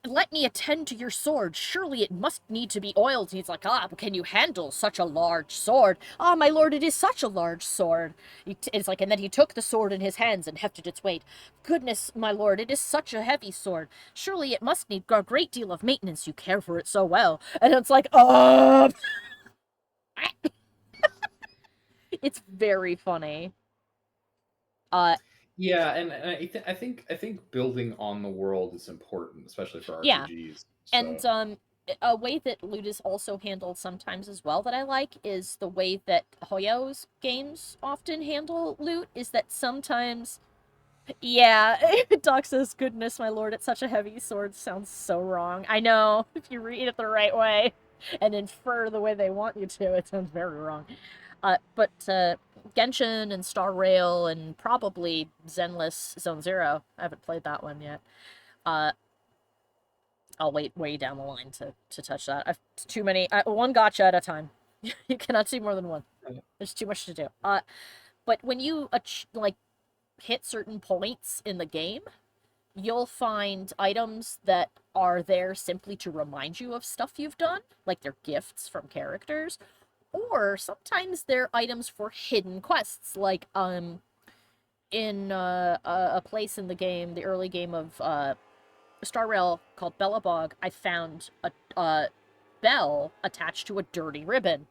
let me attend to your sword. Surely it must need to be oiled." And he's like, "Ah, but can you handle such a large sword?" "Ah, my lord, it is such a large sword." It's like, and then he took the sword in his hands and hefted its weight. "Goodness, my lord, it is such a heavy sword. Surely it must need a great deal of maintenance. You care for it so well." And it's like, oh. It's very funny. Yeah, and I think building on the world is important, especially for Yeah. RPGs. And a way that loot is also handled sometimes as well that I like is the way that Hoyo's games often handle loot, is that sometimes, yeah, Doc says, "Goodness, my lord, it's such a heavy sword." Sounds so wrong. I know, if you read it the right way and infer the way they want you to, it sounds very wrong. But Genshin and Star Rail and probably Zenless Zone Zero. I haven't played that one yet. I'll wait way down the line to touch that. I've too many. One gacha at a time. You cannot see more than one. There's too much to do. But when you like hit certain points in the game, you'll find items that are there simply to remind you of stuff you've done, like they're gifts from characters, or sometimes they're items for hidden quests, like in a place in the game, the early game of Star Rail called Bellabog, I found a bell attached to a dirty ribbon,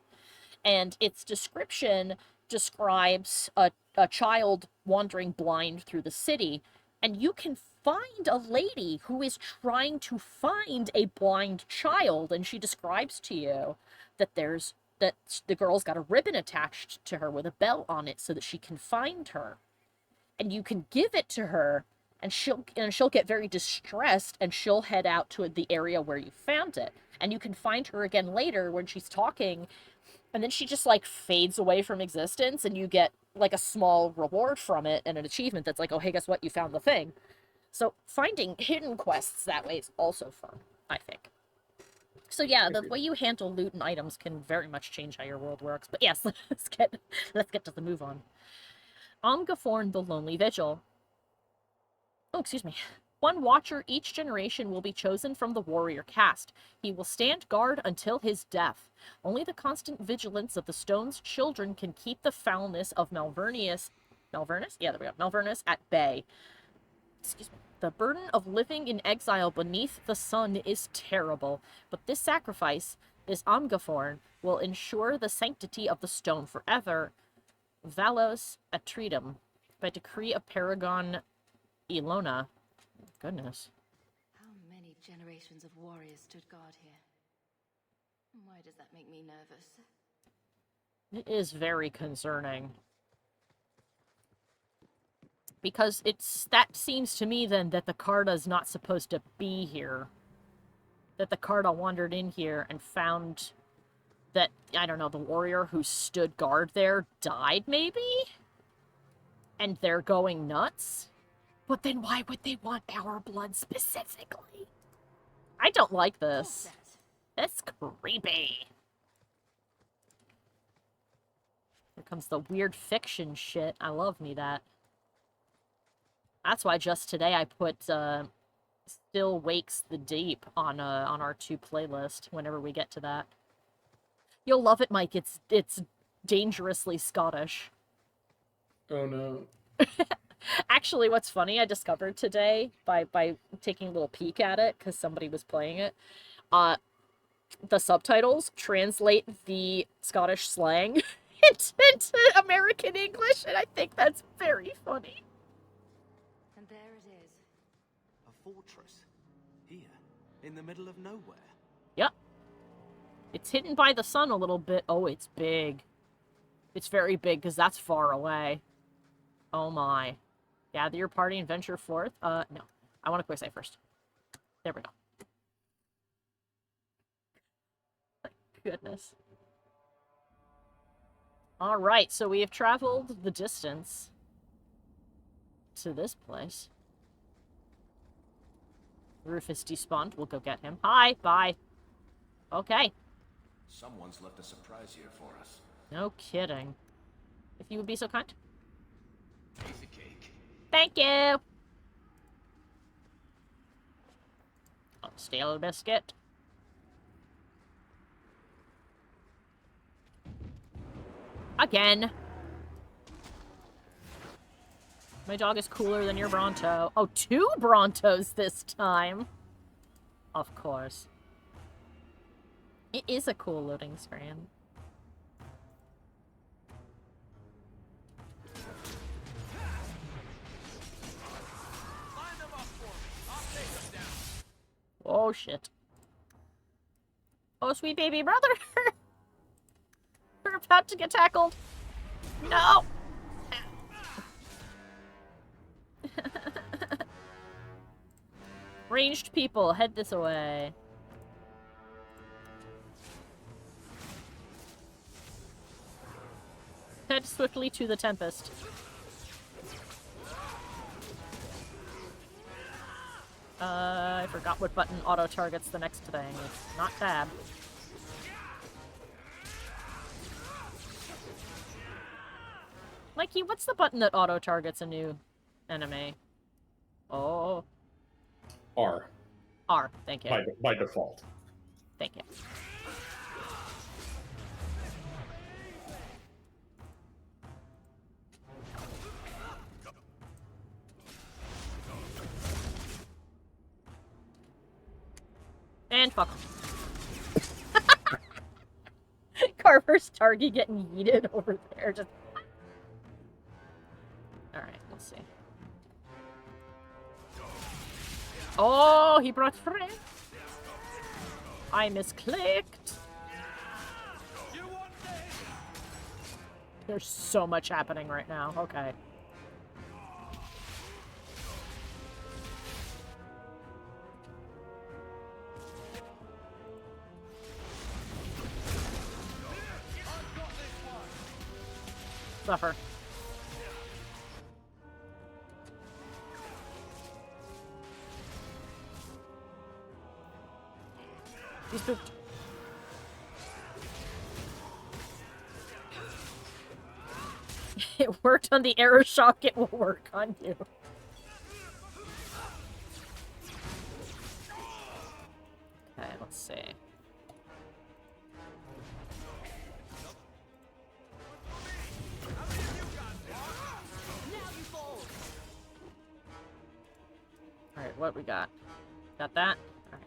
and its description describes a child wandering blind through the city, and you can find a lady who is trying to find a blind child, and she describes to you that the girl's got a ribbon attached to her with a bell on it so that she can find her. And you can give it to her, and she'll get very distressed, and she'll head out to the area where you found it. And you can find her again later when she's talking, and then she just, like, fades away from existence, and you get, like, a small reward from it and an achievement that's like, "Oh, hey, guess what? You found the thing." So finding hidden quests that way is also fun, I think. So yeah, the way you handle loot and items can very much change how your world works. But yes, let's get to the move on. Omgaforn the Lonely Vigil. Oh, excuse me. One watcher each generation will be chosen from the warrior caste. He will stand guard until his death. Only the constant vigilance of the Stone's children can keep the foulness of Malvernus? Yeah, there we go. Malvernus at bay. Excuse me. The burden of living in exile beneath the sun is terrible, but this sacrifice, this Omgaforn, will ensure the sanctity of the stone forever. Valos Atretum, by decree of Paragon Ilona. Goodness. How many generations of warriors stood guard here? Why does that make me nervous? It is very concerning. Because that seems to me then that the Carda's not supposed to be here. That the Carda wandered in here and found that, I don't know, the warrior who stood guard there died, maybe? And they're going nuts? But then why would they want our blood specifically? I don't like this. That's creepy. Here comes the weird fiction shit. I love me that. That's why just today I put Still Wakes the Deep on our 2 playlist whenever we get to that. You'll love it, Mike. It's dangerously Scottish. Oh no. Actually, what's funny, I discovered today by taking a little peek at it because somebody was playing it. the subtitles translate the Scottish slang into American English, and I think that's very funny. And there it is. A fortress? Here? In the middle of nowhere? Yep. It's hidden by the sun a little bit. Oh, it's big. It's very big, because that's far away. Oh my. Gather your party and venture forth. No. I want to quick save first. There we go. My goodness. Alright, so we have traveled the distance to this place. Rufus despawned. We'll go get him. Hi, bye. Okay. Someone's left a surprise here for us. No kidding. If you would be so kind. Piece of cake. Thank you! Oh, stale biscuit. Again. My dog is cooler than your Bronto. Oh, 2 Brontos this time. Of course. It is a cool loading screen. Oh, shit. Oh, sweet baby brother! We're about to get tackled. No! Ranged people, head this way. Head swiftly to the Tempest. I forgot what button auto-targets the next thing. It's not tab. Mikey, what's the button that auto-targets a new enemy? Oh. R. R, thank you. By default. Thank you. And fuck. Carver's target getting yeeted over there. Just. Alright, let's see. Oh, he brought friend. I misclicked. There's so much happening right now. Okay. Suffer. He's pooped. It worked on the arrow shock, it will work on you. Okay, let's see. Alright, what we got? Got that? Alright.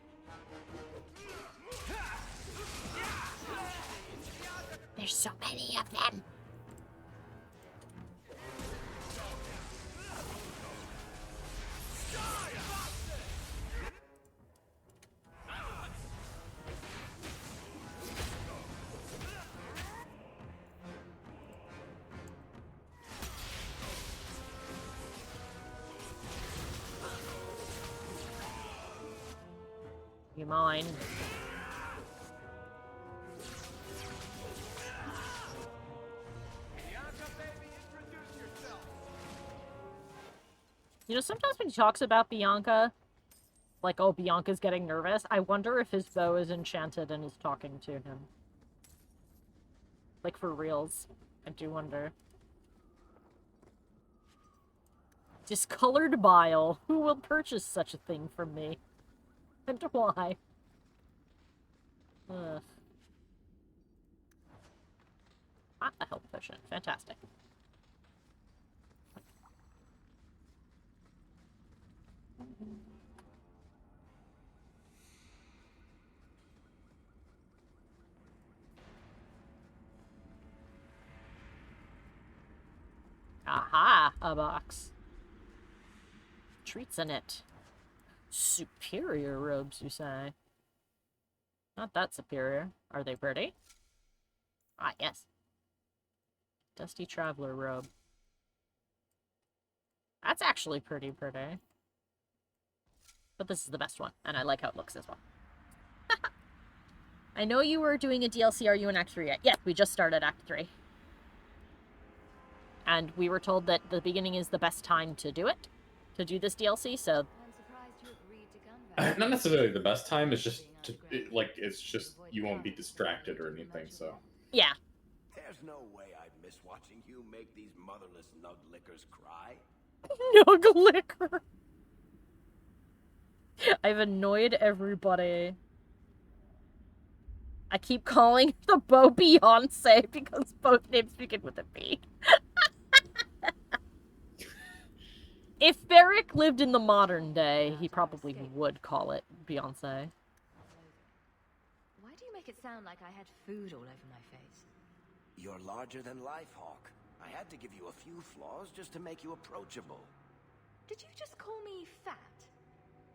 There's so many of them! You mind? You know, sometimes when he talks about Bianca, like, oh, Bianca's getting nervous, I wonder if his bow is enchanted and is talking to him. Like, for reals. I do wonder. Discolored bile. Who will purchase such a thing from me? And why? Ugh. Ah, a health potion. Fantastic. a box. Treats in it. Superior robes, you say? Not that superior. Are they pretty? Ah, yes. Dusty traveler robe. That's actually pretty. But this is the best one, and I like how it looks as well. I know you were doing a DLC. Are you in Act 3 yet? Yes, we just started Act 3. And we were told that the beginning is the best time to do it. To do this DLC, so... Not necessarily the best time, it's just, it's just, you won't be distracted or anything, so... Yeah. There's no way I'd miss watching you make these motherless nug-lickers cry. Nug-licker! I've annoyed everybody. I keep calling the Beau Beyonce because both names begin with a B. If Varric lived in the modern day, he probably would call it Beyonce. Why do you make it sound like I had food all over my face? You're larger than life, Hawke. I had to give you a few flaws just to make you approachable. Did you just call me fat?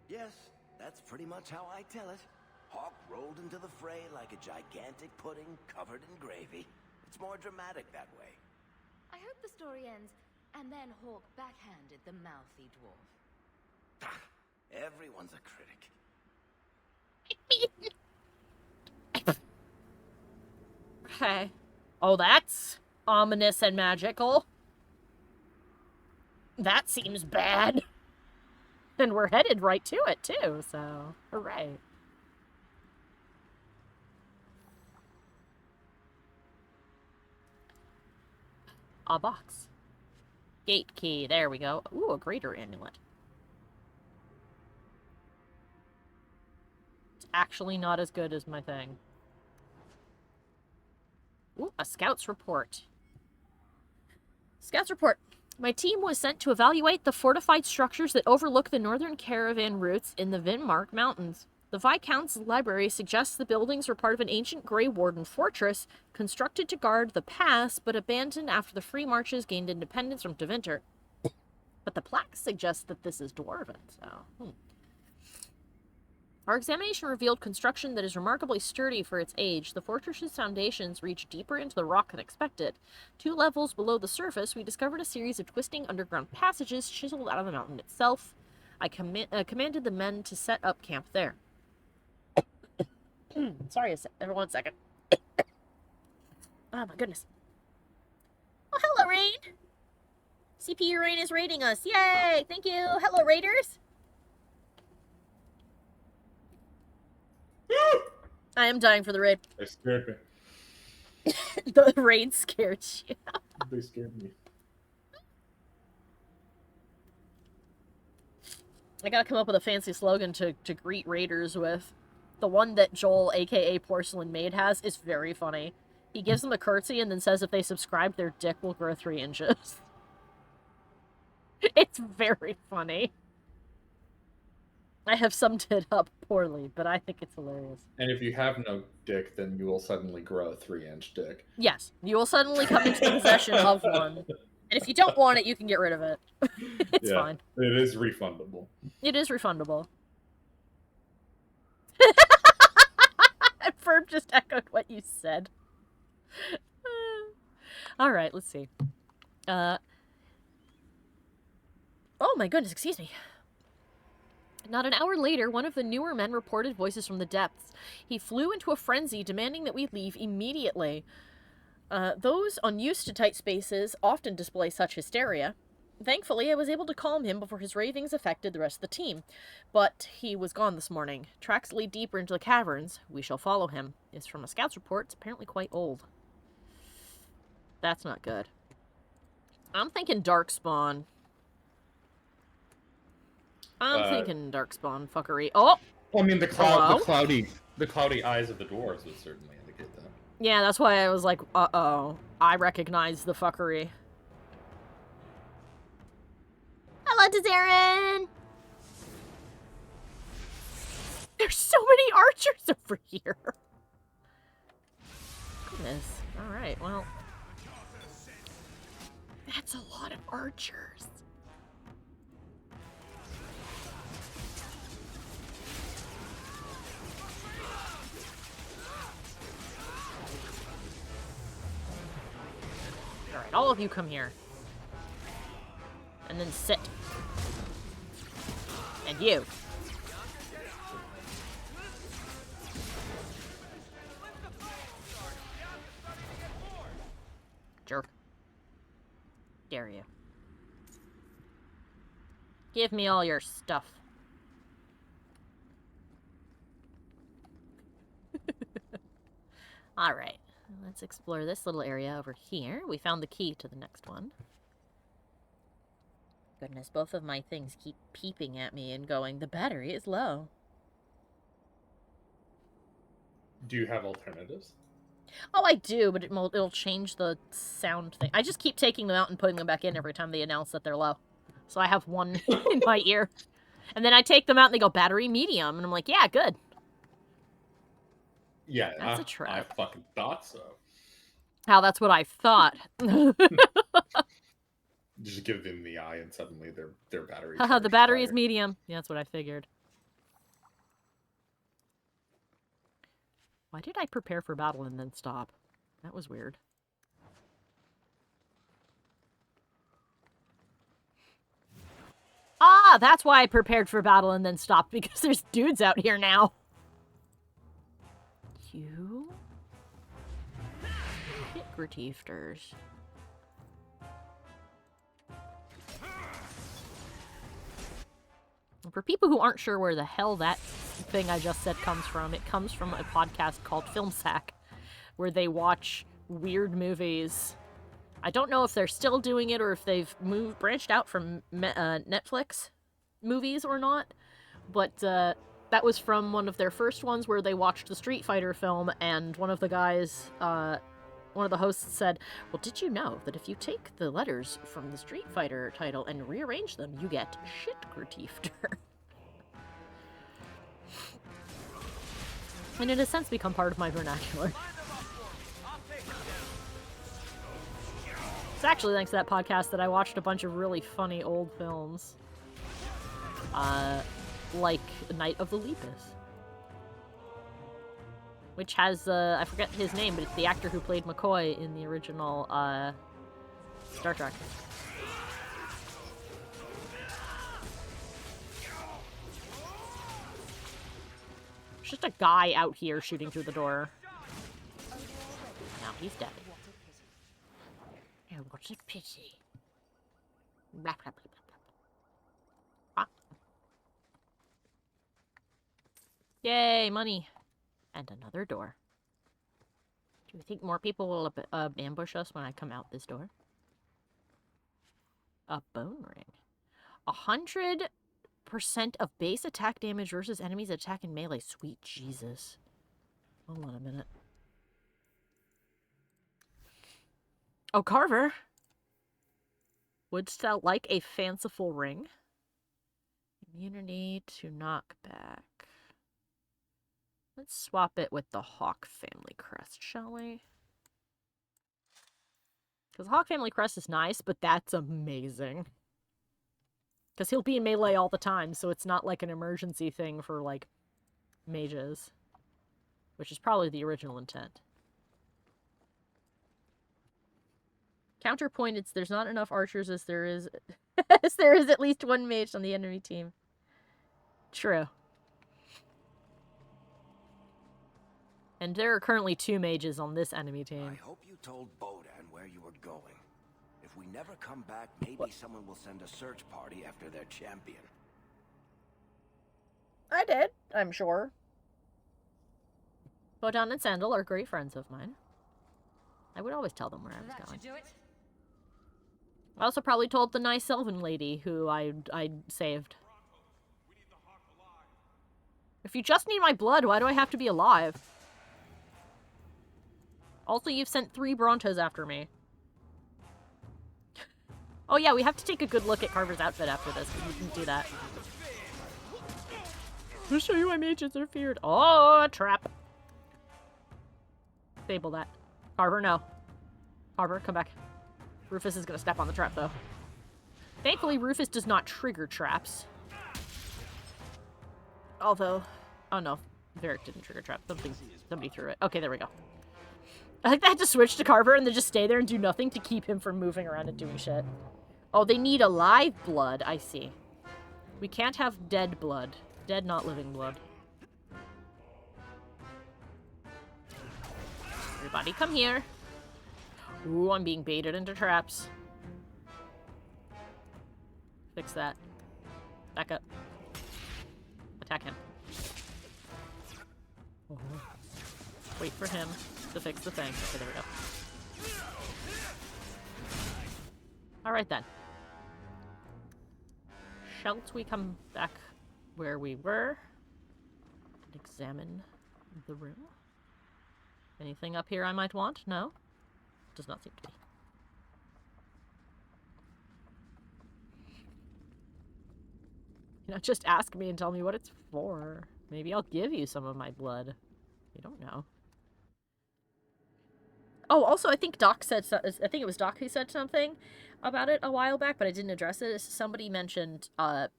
Yes, that's pretty much how I tell it. Hawke rolled into the fray like a gigantic pudding covered in gravy. It's more dramatic that way. I hope the story ends, and then Hawke backhanded the mouthy dwarf. Everyone's a critic. Okay. Oh, that's ominous and magical. That seems bad. And we're headed right to it, too, so hooray. A box. Gate key, there we go. Ooh, a greater amulet. It's actually not as good as my thing. Ooh, a scout's report. Scout's report. My team was sent to evaluate the fortified structures that overlook the northern caravan routes in the Vinmark Mountains. The Viscount's library suggests the buildings were part of an ancient Grey Warden fortress constructed to guard the pass, but abandoned after the Free Marches gained independence from Deventer. But the plaque suggests that this is Dwarven, so... Our examination revealed construction that is remarkably sturdy for its age. The fortress's foundations reach deeper into the rock than expected. 2 levels below the surface, we discovered a series of twisting underground passages chiseled out of the mountain itself. I commanded the men to set up camp there. Sorry, everyone, 1 second. Oh my goodness. Oh, hello, Rain! CPU Rain is raiding us. Yay! Thank you! Hello, Raiders! I am dying for the raid. They scared me. The raid scared you. They scared me. I gotta come up with a fancy slogan to greet raiders with. The one that Joel, aka Porcelain Maid, has is very funny. He gives them a curtsy and then says if they subscribe, their dick will grow 3 inches. It's very funny. I have summed it up poorly, but I think it's hilarious. And if you have no dick, then you will suddenly grow a 3-inch dick. Yes, you will suddenly come into the possession of one. And if you don't want it, you can get rid of it. It's fine. It is refundable. It is refundable. Ferb just echoed what you said. Alright, let's see. Oh my goodness, excuse me. Not an hour later, one of the newer men reported voices from the depths. He flew into a frenzy, demanding that we leave immediately. Those unused to tight spaces often display such hysteria. Thankfully, I was able to calm him before his ravings affected the rest of the team. But he was gone this morning. Tracks lead deeper into the caverns. We shall follow him. It's from a scout's report. It's apparently quite old. That's not good. I'm thinking Darkspawn. I'm thinking Darkspawn fuckery. Oh! Well, I mean, the cloudy eyes of the dwarves would certainly indicate that. Yeah, that's why I was like, uh-oh. I recognize the fuckery. Hello, Dazaren! There's so many archers over here. Goodness. Alright, well. That's a lot of archers. Alright, all of you come here. And then sit. And you. Jerk. Dare you. Give me all your stuff. Alright. Let's explore this little area over here. We found the key to the next one. Goodness, both of my things keep peeping at me and going, the battery is low. Do you have alternatives? Oh, I do, but it'll change the sound thing. I just keep taking them out and putting them back in every time they announce that they're low. So I have one in my ear. And then I take them out and they go, battery medium. And I'm like, yeah, good. Yeah, that's a trap. I fucking thought so. How that's what I thought. Just give them the eye and suddenly their battery. The battery is medium. Yeah, that's what I figured. Why did I prepare for battle and then stop? That was weird. Ah, that's why I prepared for battle and then stopped, because there's dudes out here now. You? Hit Gratifters. For people who aren't sure where the hell that thing I just said comes from, it comes from a podcast called Film Sack, where they watch weird movies. I don't know if they're still doing it or if they've branched out from Netflix movies or not, but that was from one of their first ones where they watched the Street Fighter film, and one of the guys, one of the hosts said, well, did you know that if you take the letters from the Street Fighter title and rearrange them, you get shit Gratifter? And in a sense become part of my vernacular. It's actually thanks to that podcast that I watched a bunch of really funny old films. Like Night of the Lepus. Which has, I forget his name, but it's the actor who played McCoy in the original, Star Trek. There's just a guy out here shooting through the door. Now he's dead. Oh, what a pity. Blah, blah, blah, blah, blah. Ah. Yay, money. And another door. Do you think more people will ambush us when I come out this door? A bone ring. 100% of base attack damage versus enemies attack in melee. Sweet Jesus. Hold on a minute. Oh, Carver. Wouldst thou like a fanciful ring? Immunity to knockback. Let's swap it with the Hawke family crest, shall we? Because Hawke family crest is nice, but that's amazing. Because he'll be in melee all the time, so it's not like an emergency thing for, like, mages. Which is probably the original intent. Counterpoint, there's not enough archers as there is as there is at least one mage on the enemy team. True. And there are currently 2 mages on this enemy team. I hope you told Bodan where you were going. If we never come back, maybe someone will send a search party after their champion. I did, I'm sure. Bodan and Sandal are great friends of mine. I would always tell them where I was going. I also probably told the nice elven lady who I saved. If you just need my blood, why do I have to be alive? Also, you've sent 3 Brontos after me. Oh yeah, we have to take a good look at Carver's outfit after this, because we didn't do that. I'll show you why mages are feared. Oh, a trap. Disable that. Carver, no. Carver, come back. Rufus is gonna step on the trap, though. Thankfully, Rufus does not trigger traps. Although... Oh, no. Varric didn't trigger trap. Somebody threw it. Okay, there we go. I think they had to switch to Carver and then just stay there and do nothing to keep him from moving around and doing shit. Oh, they need alive blood. I see. We can't have dead blood. Dead, not living blood. Everybody come here. Ooh, I'm being baited into traps. Fix that. Back up. Attack him. Oh. Wait for him to fix the thing. Okay, there we go. Alright then. Shall we come back where we were and examine the room? Anything up here I might want? No? Does not seem to be. You know, just ask me and tell me what it's for. Maybe I'll give you some of my blood. You don't know. Oh, also, I think Doc said... I think it was Doc who said something about it a while back, but I didn't address it. Somebody mentioned that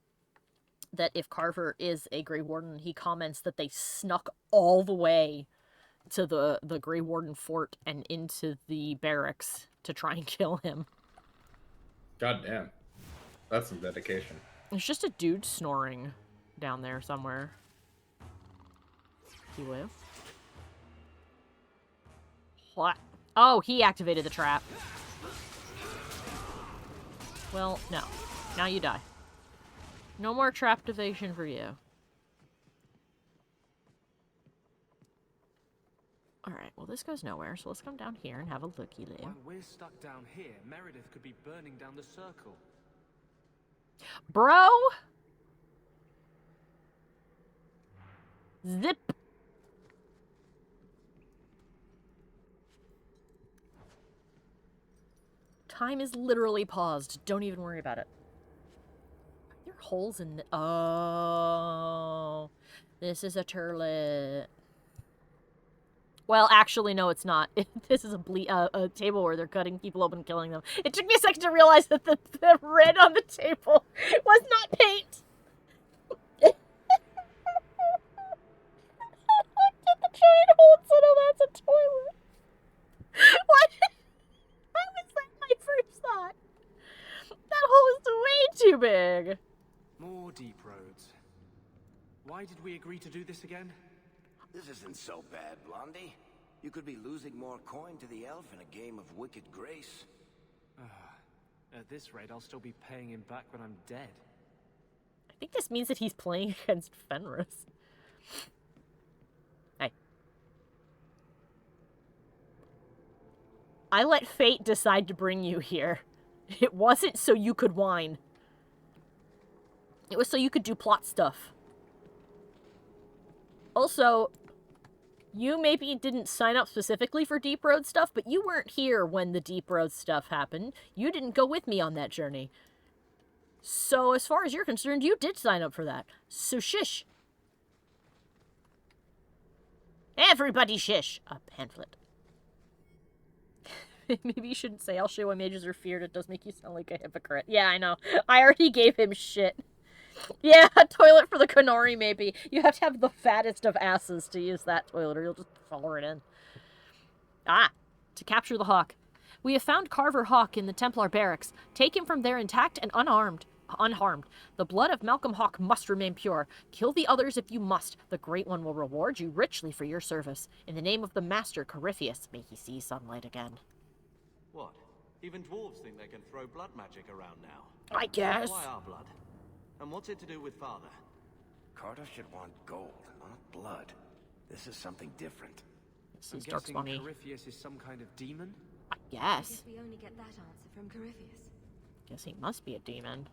if Carver is a Grey Warden, he comments that they snuck all the way to the Grey Warden fort and into the barracks to try and kill him. God damn. That's some dedication. There's just a dude snoring down there somewhere. He will. What? Oh, he activated the trap. Well, no. Now you die. No more trap activation for you. Alright, well this goes nowhere, so let's come down here and have a looky-loo. While we're stuck down here, Meredith could be burning down the circle. Bro! Zip! Time is literally paused. Don't even worry about it. Are there holes in the... Oh. This is a turlet. Well, actually, no, it's not. This is a table where they're cutting people open and killing them. It took me a second to realize that the red on the table was not paint. I looked at the giant hole and said, oh, that's a toilet. What? How was that my first thought? That hole is way too big. More deep roads. Why did we agree to do this again? This isn't so bad, Blondie. You could be losing more coin to the elf in a game of wicked grace. At this rate, I'll still be paying him back when I'm dead. I think this means that he's playing against Fenris. Hey. I let fate decide to bring you here. It wasn't so you could whine. It was so you could do plot stuff. Also, you maybe didn't sign up specifically for Deep Road stuff, but you weren't here when the Deep Road stuff happened. You didn't go with me on that journey. So, as far as you're concerned, you did sign up for that. So, shish. Everybody shish. A pamphlet. Maybe you shouldn't say, I'll show you why mages are feared. It does make you sound like a hypocrite. Yeah, I know. I already gave him shit. Yeah, a toilet for the Konori, maybe. You have to have the fattest of asses to use that toilet, or you'll just fall right in. Ah, to capture the Hawke. We have found Carver Hawke in the Templar barracks. Take him from there intact and unharmed. The blood of Malcolm Hawke must remain pure. Kill the others if you must. The Great One will reward you richly for your service. In the name of the Master, Corypheus, may he see sunlight again. What? Even dwarves think they can throw blood magic around now. I guess. Why our blood? And what's it to do with father? Carter should want gold, not blood. This is something different. This starts funny. Corypheus is some kind of demon? I guess. Guess we only get that answer from Corypheus. Guess he must be a demon.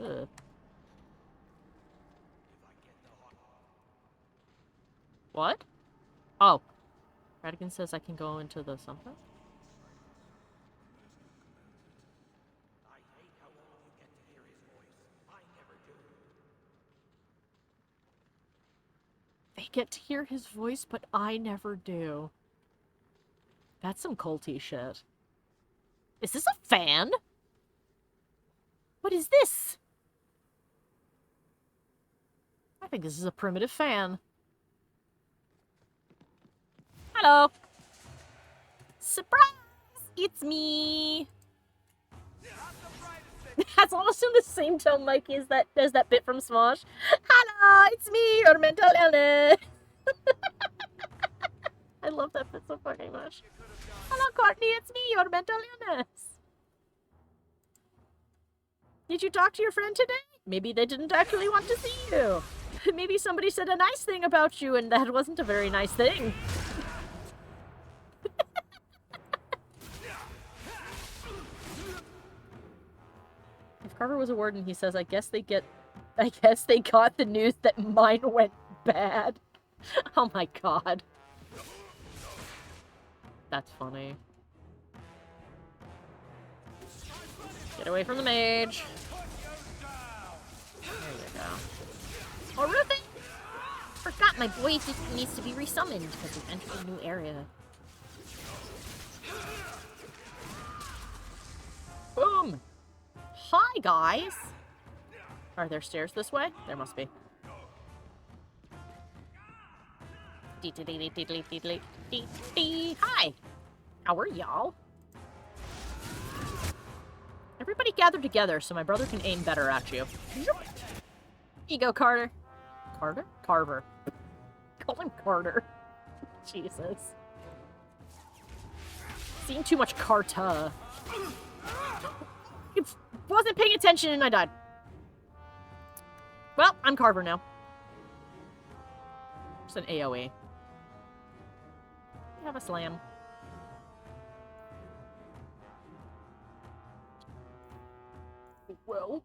Ugh. What? Oh. Radigan says I can go into the something? They get to hear his voice, but I never do. That's some culty shit. Is this a fan? What is this? I think this is a primitive fan. Hello. Surprise! It's me. That's almost in the same tone Mikey as that does that bit from Smosh. Hello, it's me, your mental illness. I love that bit so fucking much. Hello, Courtney, it's me, your mental illness. Did you talk to your friend today? Maybe they didn't actually want to see you. Maybe somebody said a nice thing about you and that wasn't a very nice thing. If Carver was a warden, he says, I guess they got the news that mine went bad. Oh my god. That's funny. Get away from the mage. There you go. Oh, Ruthie! Forgot my boy needs to be resummoned because we've entered a new area. Boom! Hi, guys! Are there stairs this way? There must be. Hi! How are y'all? Everybody gather together so my brother can aim better at you. Ego Carter. Carter? Carver. Call him Carter. Jesus. Seeing too much Carta. Wasn't paying attention and I died. Well, I'm Carver now. Just an AoE. Have a slam. Well.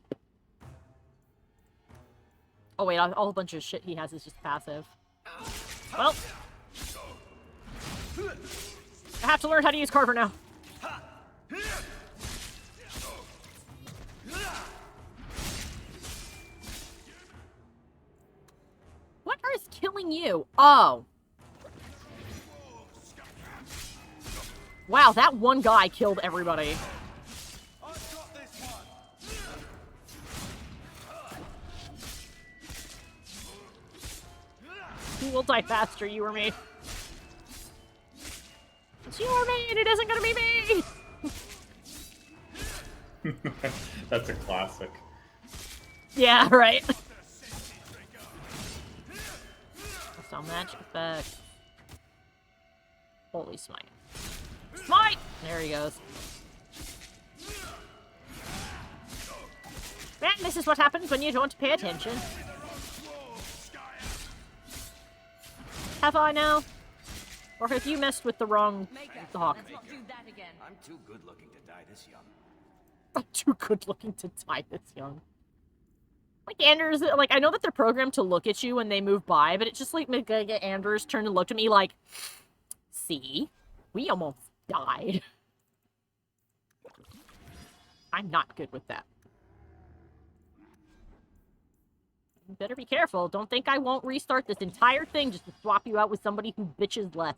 Oh wait, a whole bunch of shit he has is just passive. Well. I have to learn how to use Carver now. What is killing you? Oh. Wow, that one guy killed everybody. Who will die faster, you or me? It's you or me, and it isn't gonna be me! That's a classic. Yeah, right. Hostile magic effect. Holy smite. Smite! There he goes. Man, this is what happens when you don't pay attention. Have I now? Or have you messed with the wrong Hawke? I'm too good looking to die this young. I'm too good looking to die this young. Like Anders, like I know that they're programmed to look at you when they move by, but it's just like Anders turned and looked at me like, see? We almost died. I'm not good with that. You better be careful. Don't think I won't restart this entire thing just to swap you out with somebody who bitches less.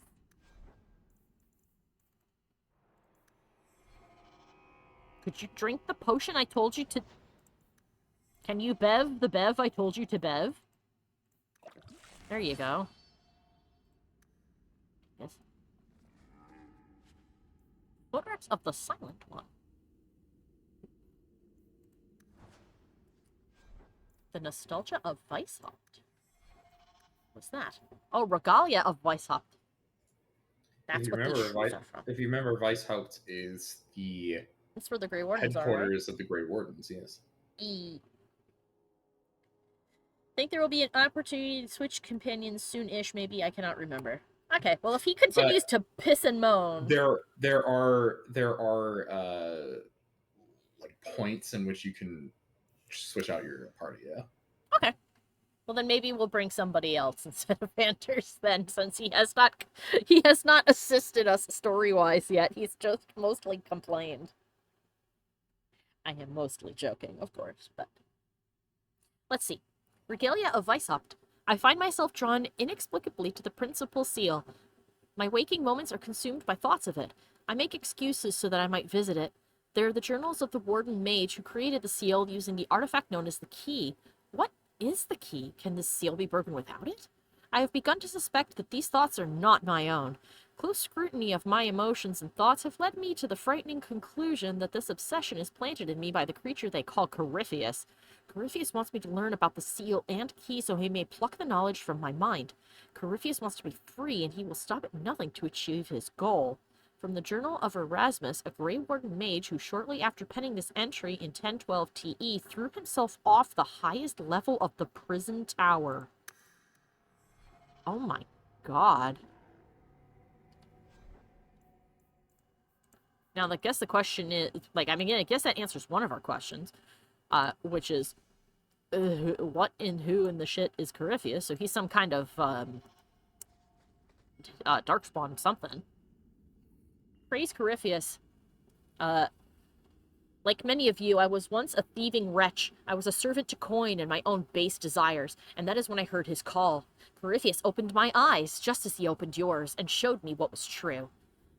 Could you drink the potion I told you to... Can you bev the bev I told you to bev? There you go. Yes. Photographs of the Silent One. The Nostalgia of Weishaupt. What's that? Oh, Regalia of Weishaupt. That's what these shoes are from. If you remember, Weishaupt is the That's where the Grey Wardens headquarters are, right? of the Grey Wardens, yes. Think there will be an opportunity to switch companions soon-ish, maybe? I cannot remember. Okay, well, if he continues to piss and moan... There are like points in which you can switch out your party, yeah. Okay. Well, then maybe we'll bring somebody else instead of Anders then, since he has not assisted us story-wise yet. He's just mostly complained. I am mostly joking, of course, but... Let's see. Regalia of Weishaupt. I find myself drawn inexplicably to the principal seal. My waking moments are consumed by thoughts of it. I make excuses so that I might visit it. There are the journals of the Warden Mage who created the seal using the artifact known as the key. What is the key? Can this seal be broken without it? I have begun to suspect that these thoughts are not my own. Close scrutiny of my emotions and thoughts have led me to the frightening conclusion that this obsession is planted in me by the creature they call Corypheus. Corypheus wants me to learn about the seal and key so he may pluck the knowledge from my mind. Corypheus wants to be free, and he will stop at nothing to achieve his goal. From the Journal of Erasmus, a Grey Warden mage who shortly after penning this entry in 1012 TE threw himself off the highest level of the prison tower. Oh my god. Now, I guess the question is, like, I mean, I guess that answers one of our questions, which is, what and who in the shit is Corypheus? So he's some kind of, darkspawn something. Praise Corypheus. Like many of you, I was once a thieving wretch. I was a servant to coin and my own base desires, and that is when I heard his call. Corypheus opened my eyes, just as he opened yours, and showed me what was true.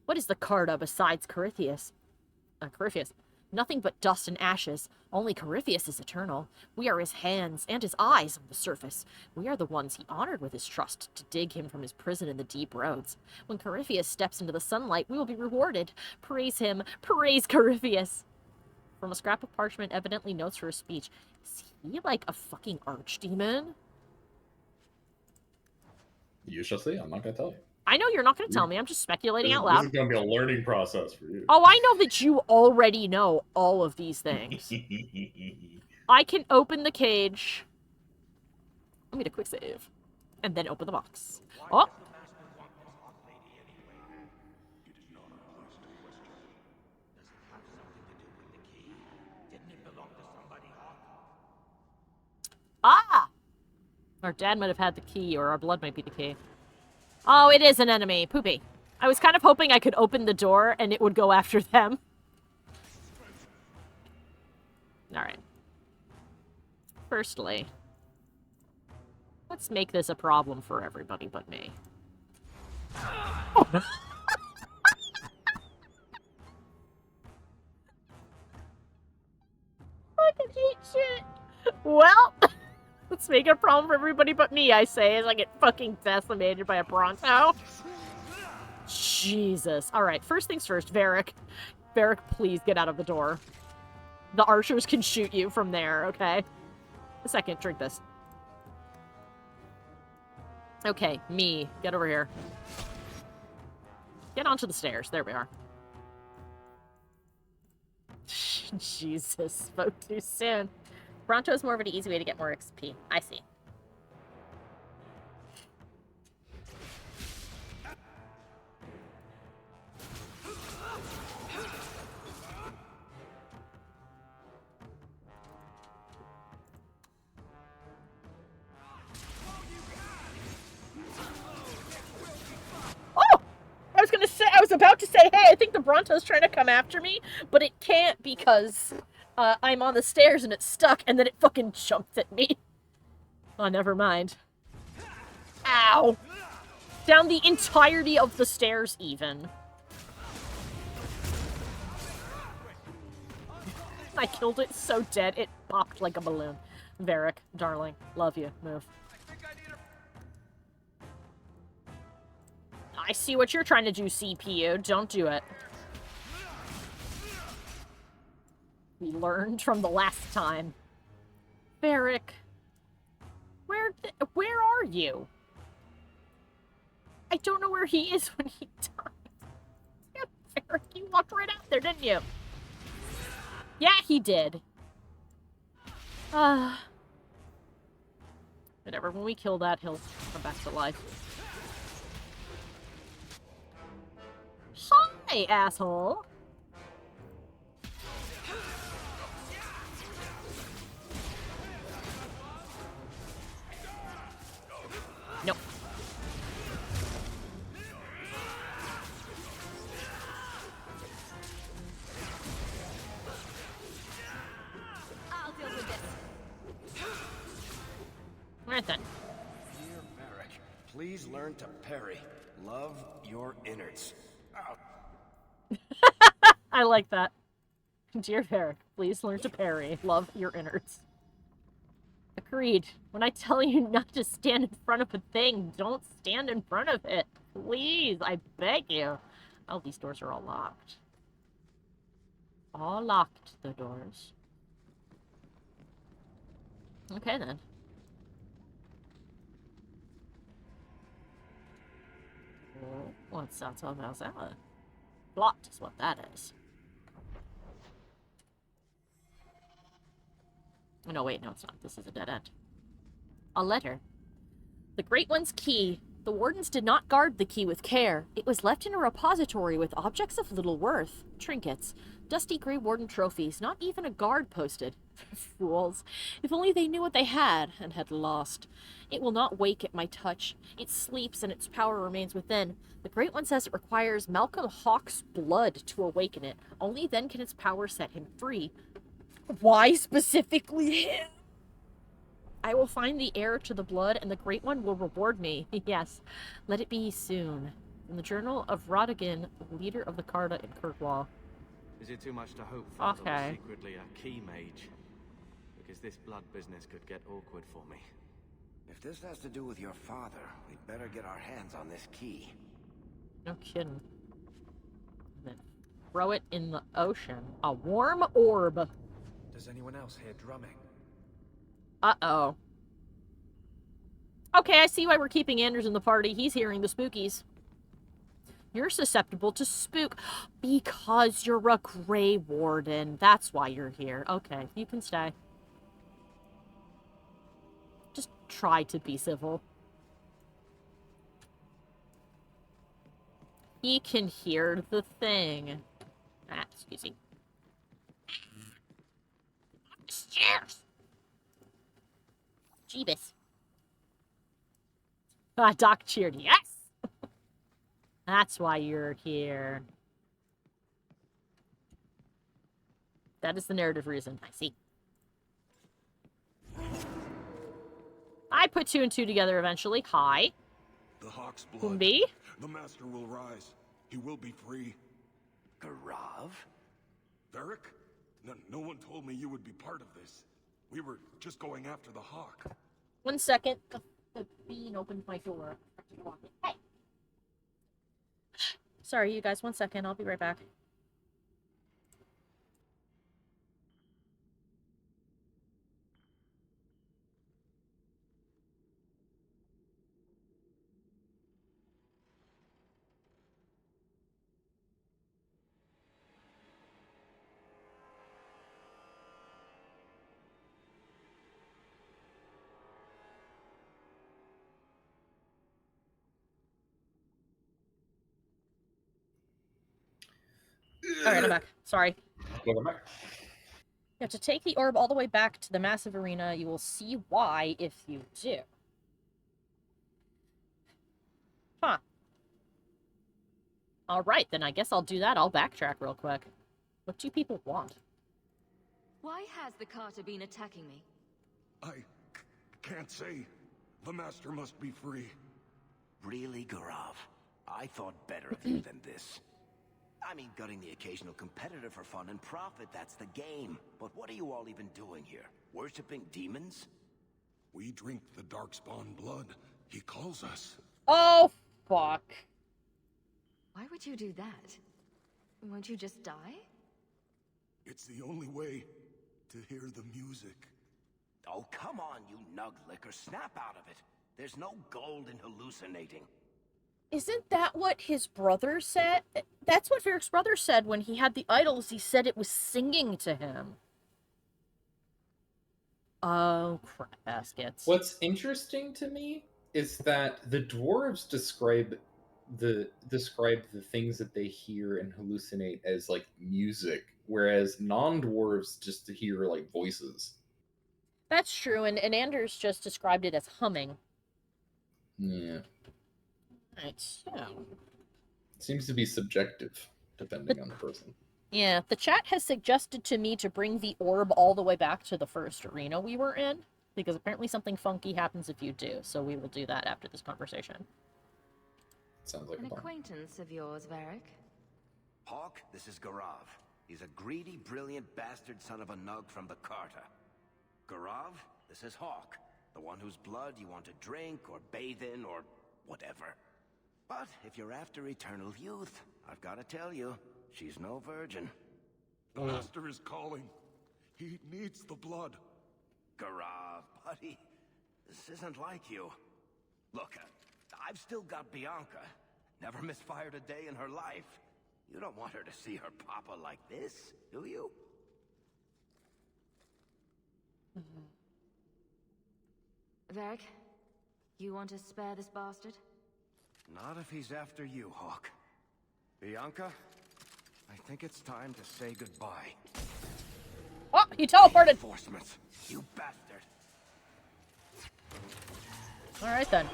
What is the Carta besides Corypheus? Corypheus. Nothing but dust and ashes. Only Corypheus is eternal. We are his hands and his eyes on the surface. We are the ones he honored with his trust to dig him from his prison in the deep roads. When Corypheus steps into the sunlight, we will be rewarded. Praise him. Praise Corypheus. From a scrap of parchment, evidently notes for a speech. Is he like a fucking archdemon? You shall see. I'm not going to tell you. I know you're not going to tell me. I'm just speculating out loud. This is going to be a learning process for you. Oh, I know that you already know all of these things. I can open the cage. Let me get a quick save. And then open the box. Oh! Ah! Our dad might have had the key, or our blood might be the key. Oh, it is an enemy. Poopy. I was kind of hoping I could open the door and it would go after them. Alright. Firstly, let's make this a problem for everybody but me. Oh. Fucking hate shit. Well... Let's make it a problem for everybody but me, I say, as I get fucking decimated by a Bronto. Jesus. Alright, first things first, Varric. Varric, please get out of the door. The archers can shoot you from there, okay? A second, drink this. Okay, me. Get over here. Get onto the stairs. There we are. Jesus, spoke too soon. Bronto is more of an easy way to get more XP. I see. Oh! I was about to say, hey, I think the Bronto's trying to come after me, but it can't because... I'm on the stairs and it's stuck, and then it fucking jumped at me. Oh, never mind. Ow! Down the entirety of the stairs, even. I killed it so dead, it popped like a balloon. Varric, darling, love you. Move. I see what you're trying to do, CPU. Don't do it. We learned from the last time. Varric. Where are you? I don't know where he is when he died. Yeah, Varric, you walked right out there, didn't you? Yeah, he did. Whatever, when we kill that, he'll come back to life. Hi, asshole! Nope. I'll deal with this. Alright then. Dear Varric, please learn to parry. Love your innards. I like that. Dear Varric, please learn to parry. Love your innards. Agreed. When I tell you not to stand in front of a thing, don't stand in front of it. Please, I beg you. Oh, these doors are all locked. All locked, the doors. Okay, then. What's that all about that? Plot is what that is. No, wait, no, it's not. This is a dead end. A letter. The Great One's key. The wardens did not guard the key with care. It was left in a repository with objects of little worth. Trinkets. Dusty Grey Warden trophies. Not even a guard posted. Fools. If only they knew what they had, and had lost. It will not wake at my touch. It sleeps, and its power remains within. The Great One says it requires Malcolm Hawke's blood to awaken it. Only then can its power set him free. Why specifically him? I will find the heir to the blood, and the Great One will reward me. Yes, let it be soon. In the Journal of Rodigan, leader of the Carta in Kirkwall. Is it too much to hope Father was Okay. secretly a key mage? Because this blood business could get awkward for me. If this has to do with your father, we'd better get our hands on this key. No kidding. And then throw it in the ocean. A warm orb. Does anyone else hear drumming? Uh-oh. Okay, I see why we're keeping Anders in the party. He's hearing the spookies. You're susceptible to spook because you're a Grey Warden. That's why you're here. Okay, you can stay. Just try to be civil. He can hear the thing. Ah, excuse me. Stairs. Jeebus. Ah, Doc cheered. Yes! That's why you're here. That is the narrative reason. I see. I put 2 and 2 together eventually. Hi. The Hawke's blood. Kumbi. The Master will rise. He will be free. Garav? Varric? No one told me you would be part of this. We were just going after the Hawke. 1 second. The bean opened my door. Hey. Sorry, you guys. 1 second. I'll be right back. Alright, I'm back. Sorry. Welcome back. You have to take the orb all the way back to the massive arena. You will see why if you do. Huh. Alright, then I guess I'll do that. I'll backtrack real quick. What do people want? Why has the Carter been attacking me? I can't say. The Master must be free. Really, Garav? I thought better of you than this. I mean, gutting the occasional competitor for fun and profit, that's the game. But what are you all even doing here? Worshipping demons? We drink the Darkspawn blood. He calls us. Oh, fuck. Why would you do that? Won't you just die? It's the only way to hear the music. Oh, come on, you nug licker. Snap out of it. There's no gold in hallucinating. Isn't that what his brother said? That's what Varric's brother said when he had the idols. He said it was singing to him. Oh, crap baskets. What's interesting to me is that the dwarves describe the things that they hear and hallucinate as like music, whereas non-dwarves just hear like voices. That's true, and Anders just described it as humming. Yeah. Right, so... It seems to be subjective, depending on the person. Yeah, the chat has suggested to me to bring the orb all the way back to the first arena we were in, because apparently something funky happens if you do, so we will do that after this conversation. Sounds like An a plan. acquaintance of yours, Varric? Hawke, this is Garav. He's a greedy, brilliant bastard son of a nug from the Carta. Garav, this is Hawke, the one whose blood you want to drink or bathe in or whatever. But if you're after eternal youth, I've got to tell you, she's no virgin. The Master is calling. He needs the blood. Garav, buddy, this isn't like you. Look, I've still got Bianca. Never misfired a day in her life. You don't want her to see her papa like this, do you? Varric, you want to spare this bastard? Not if he's after you, Hawke. Bianca, I think it's time to say goodbye. Oh, he teleported! Reinforcements, you bastard! Alright then.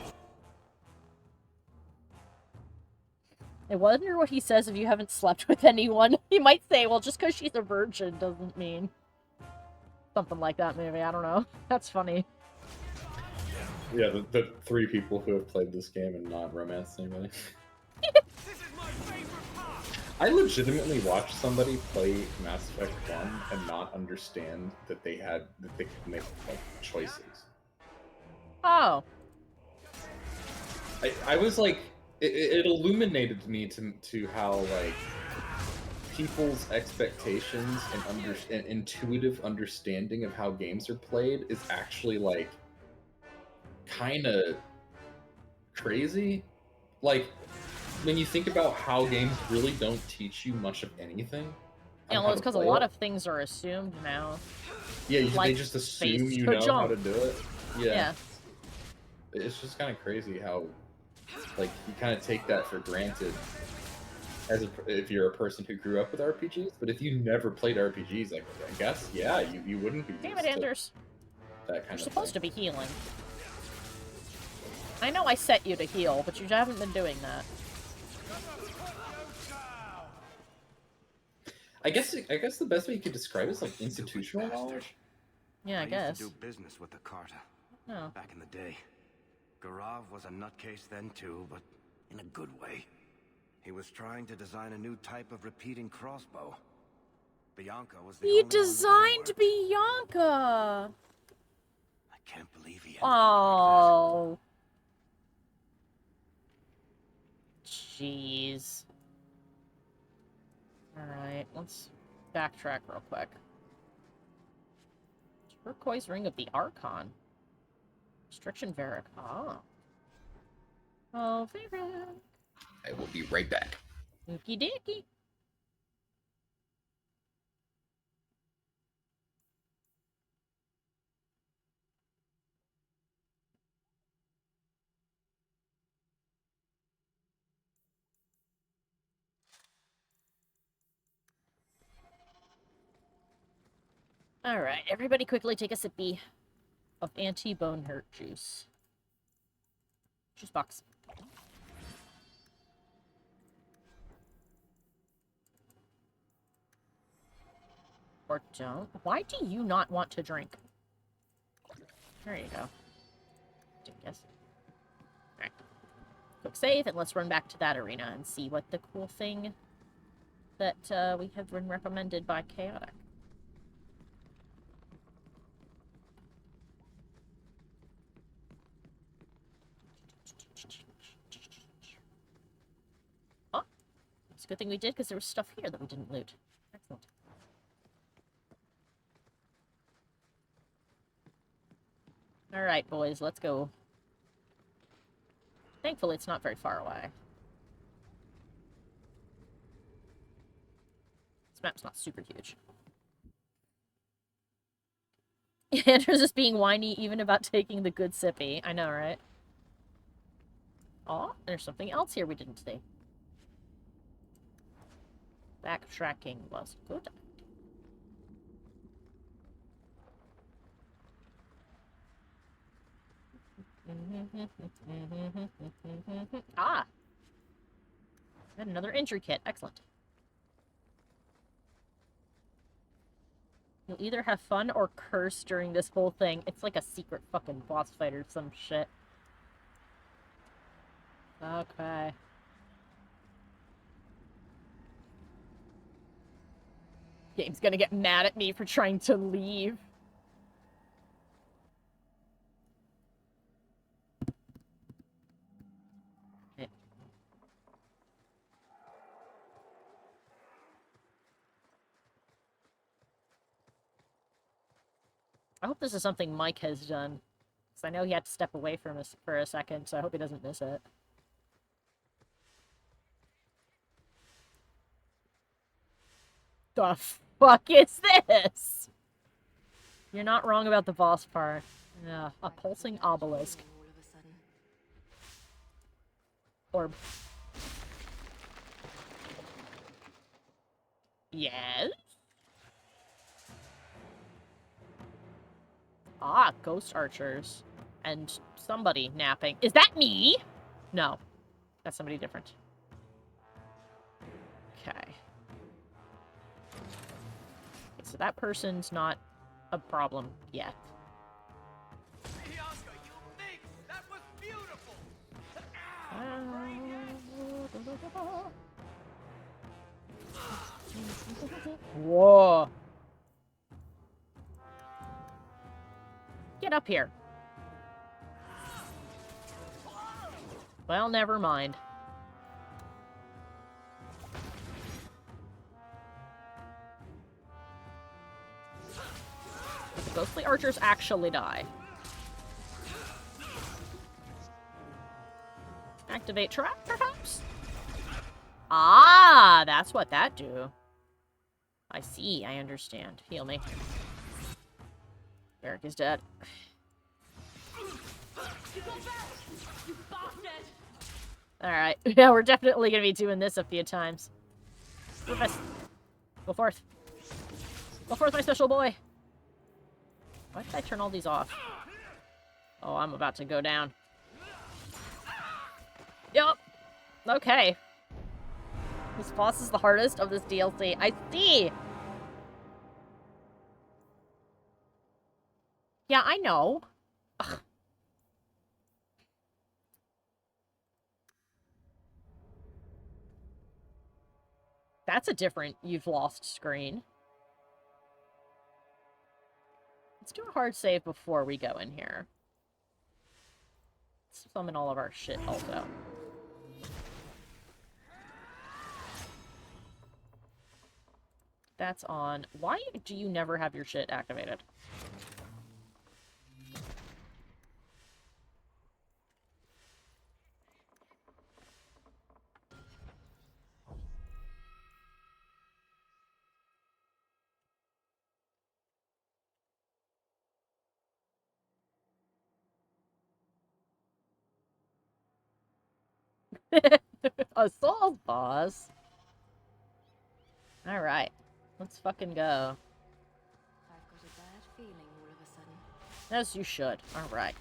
I wonder what he says if you haven't slept with anyone. He might say, well, just because she's a virgin doesn't mean... Something like that, maybe. I don't know. That's funny. Yeah, the 3 people who have played this game and not romanced anybody. I legitimately watched somebody play Mass Effect 1 and not understand that they could make like choices. Oh. I was like, it illuminated me to how like people's expectations and intuitive understanding of how games are played is actually like kind of crazy. Like when you think about how games really don't teach you much of anything. Yeah, well, it's because a lot of things are assumed now. Yeah, like they just assume you know how to do it. Yeah. It's just kind of crazy how, like, you kind of take that for granted if you're a person who grew up with RPGs. But if you never played RPGs, like, I guess, yeah, you wouldn't be. Damn it, Anders. That kind You're of supposed to be healing. I know I set you to heal, but you haven't been doing that. I guess the best way you could describe it is like institutional knowledge. Yeah, I guess. Used to do business with the Carta. Oh. Back in the day. Garav was a nutcase then too, but in a good way. He was trying to design a new type of repeating crossbow. Bianca was the He only designed Bianca! I can't believe he ended Oh. Jeez. Alright, let's backtrack real quick. Turquoise Ring of the Archon. Restriction Varric. Ah. Oh, Varric. I will be right back. Okie dokie. Alright, everybody quickly take a sippy of anti-bone hurt juice. Juice box. Or don't. Why do you not want to drink? There you go. Yes. Alright. Quick save, and let's run back to that arena and see what the cool thing that we have been recommended by Chaotic. Oh, it's a good thing we did because there was stuff here that we didn't loot. Excellent. Alright, boys, let's go. Thankfully, it's not very far away. This map's not super huge. Andrew's just being whiny even about taking the good sippy. I know, right? Oh, there's something else here we didn't see. Backtracking was good. Ah! And another injury kit. Excellent. You'll either have fun or curse during this whole thing. It's like a secret fucking boss fight or some shit. Okay. Game's gonna get mad at me for trying to leave. I hope this is something Mike has done. Because I know he had to step away from us for a second, so I hope he doesn't miss it. The fuck is this? You're not wrong about the boss part. Yeah, a pulsing obelisk. Orb. Yes? Ah, ghost archers. And somebody napping. Is that me? No. That's somebody different. Okay. So that person's not a problem yet. That was beautiful. Whoa. Get up here. Well, never mind. Did the ghostly archers actually die? Activate trap, perhaps? Ah, that's what that do. I see, I understand. Heal me. Varric is dead. Alright. Yeah, we're definitely gonna be doing this a few times. Go forth. Go forth, my special boy! Why did I turn all these off? Oh, I'm about to go down. Yup. Okay. This boss is the hardest of this DLC. I see! Yeah, I know. Ugh. That's a different you've lost screen. Let's do a hard save before we go in here. Let's summon all of our shit also. That's on. Why do you never have your shit activated? A soul boss? Alright. Let's fucking go. I've got a bad feeling all of a sudden. As you should. Alright.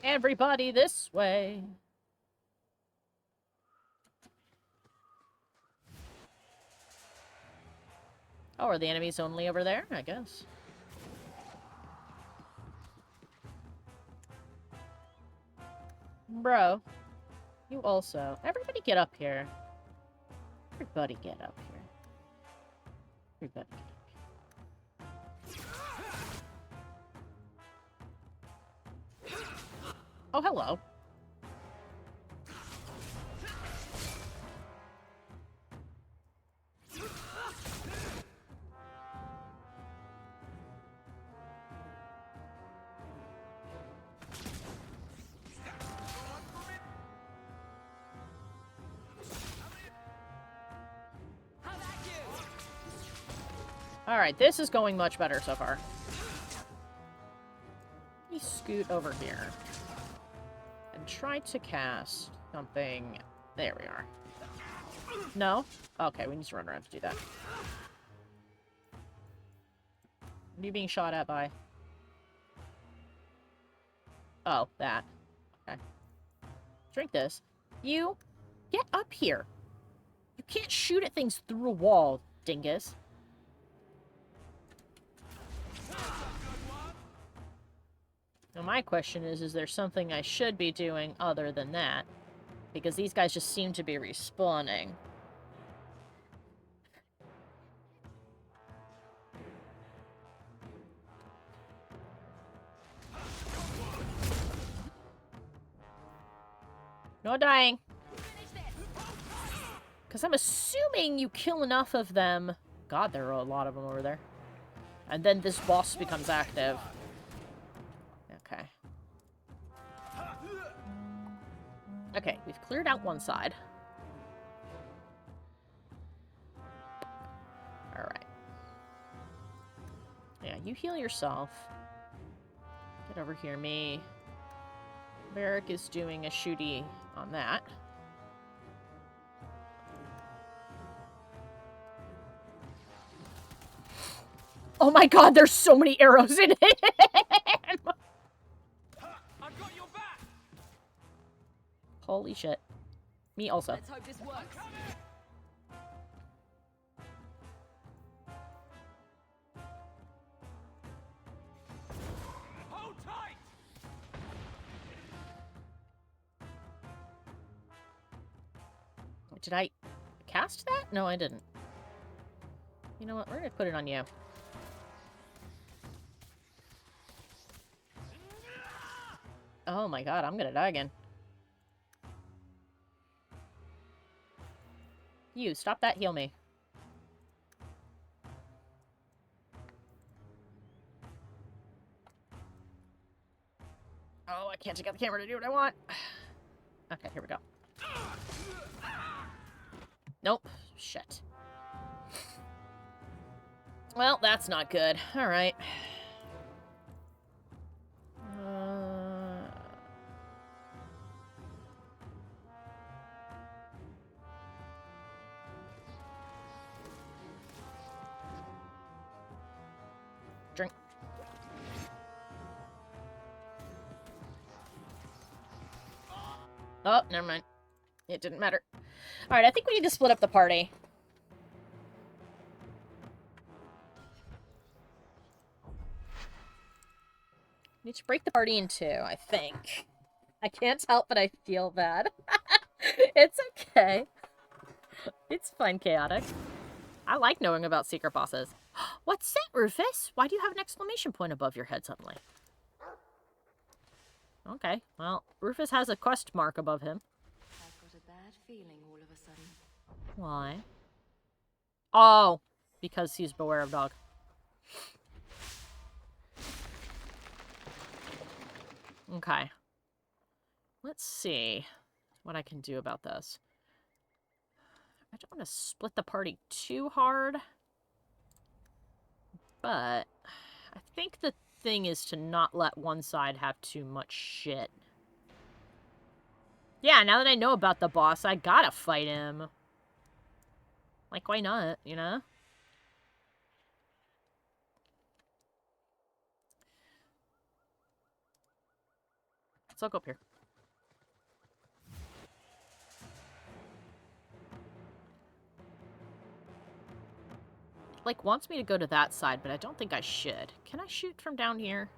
Everybody this way. Oh, are the enemies only over there? I guess. Bro. You also. Everybody get up here. Everybody get up here. Everybody get up here. Oh, hello. Alright, this is going much better so far. Let me scoot over here. And try to cast something... There we are. No? Okay, we need to run around to do that. What are you being shot at by? Oh, that. Okay. Drink this. You, get up here. You can't shoot at things through a wall, dingus. Now my question is there something I should be doing other than that? Because these guys just seem to be respawning. No dying. Because I'm assuming you kill enough of them. God, there are a lot of them over there. And then this boss becomes active. Okay. Okay, we've cleared out one side. Alright. Yeah, you heal yourself. Get over here, me. Varric is doing a shooty on that. Oh my god, there's so many arrows in it! I've got your back. Holy shit. Me also. Let's hope this works. Hold tight. Did I cast that? No, I didn't. You know what? We're gonna put it on you. Oh my god, I'm gonna die again. You, stop that, heal me. Oh, I can't take out the camera to do what I want. Okay, here we go. Nope. Shit. Well, that's not good. Alright. Drink. Oh, never mind. It didn't matter. Alright, I think we need to split up the party. Need to break the party in two, I think. I can't help but I feel bad. It's okay. It's fine, chaotic. I like knowing about secret bosses. What's that, Rufus? Why do you have an exclamation point above your head suddenly? Okay, well, Rufus has a quest mark above him. I've got a bad feeling all of a sudden. Why? Oh, because he's Beware of Dog. Okay. Let's see what I can do about this. I don't want to split the party too hard. But I think the thing is to not let one side have too much shit. Yeah, now that I know about the boss, I gotta fight him. Like, why not, you know? So I'll go up here. Like, wants me to go to that side, but I don't think I should. Can I shoot from down here?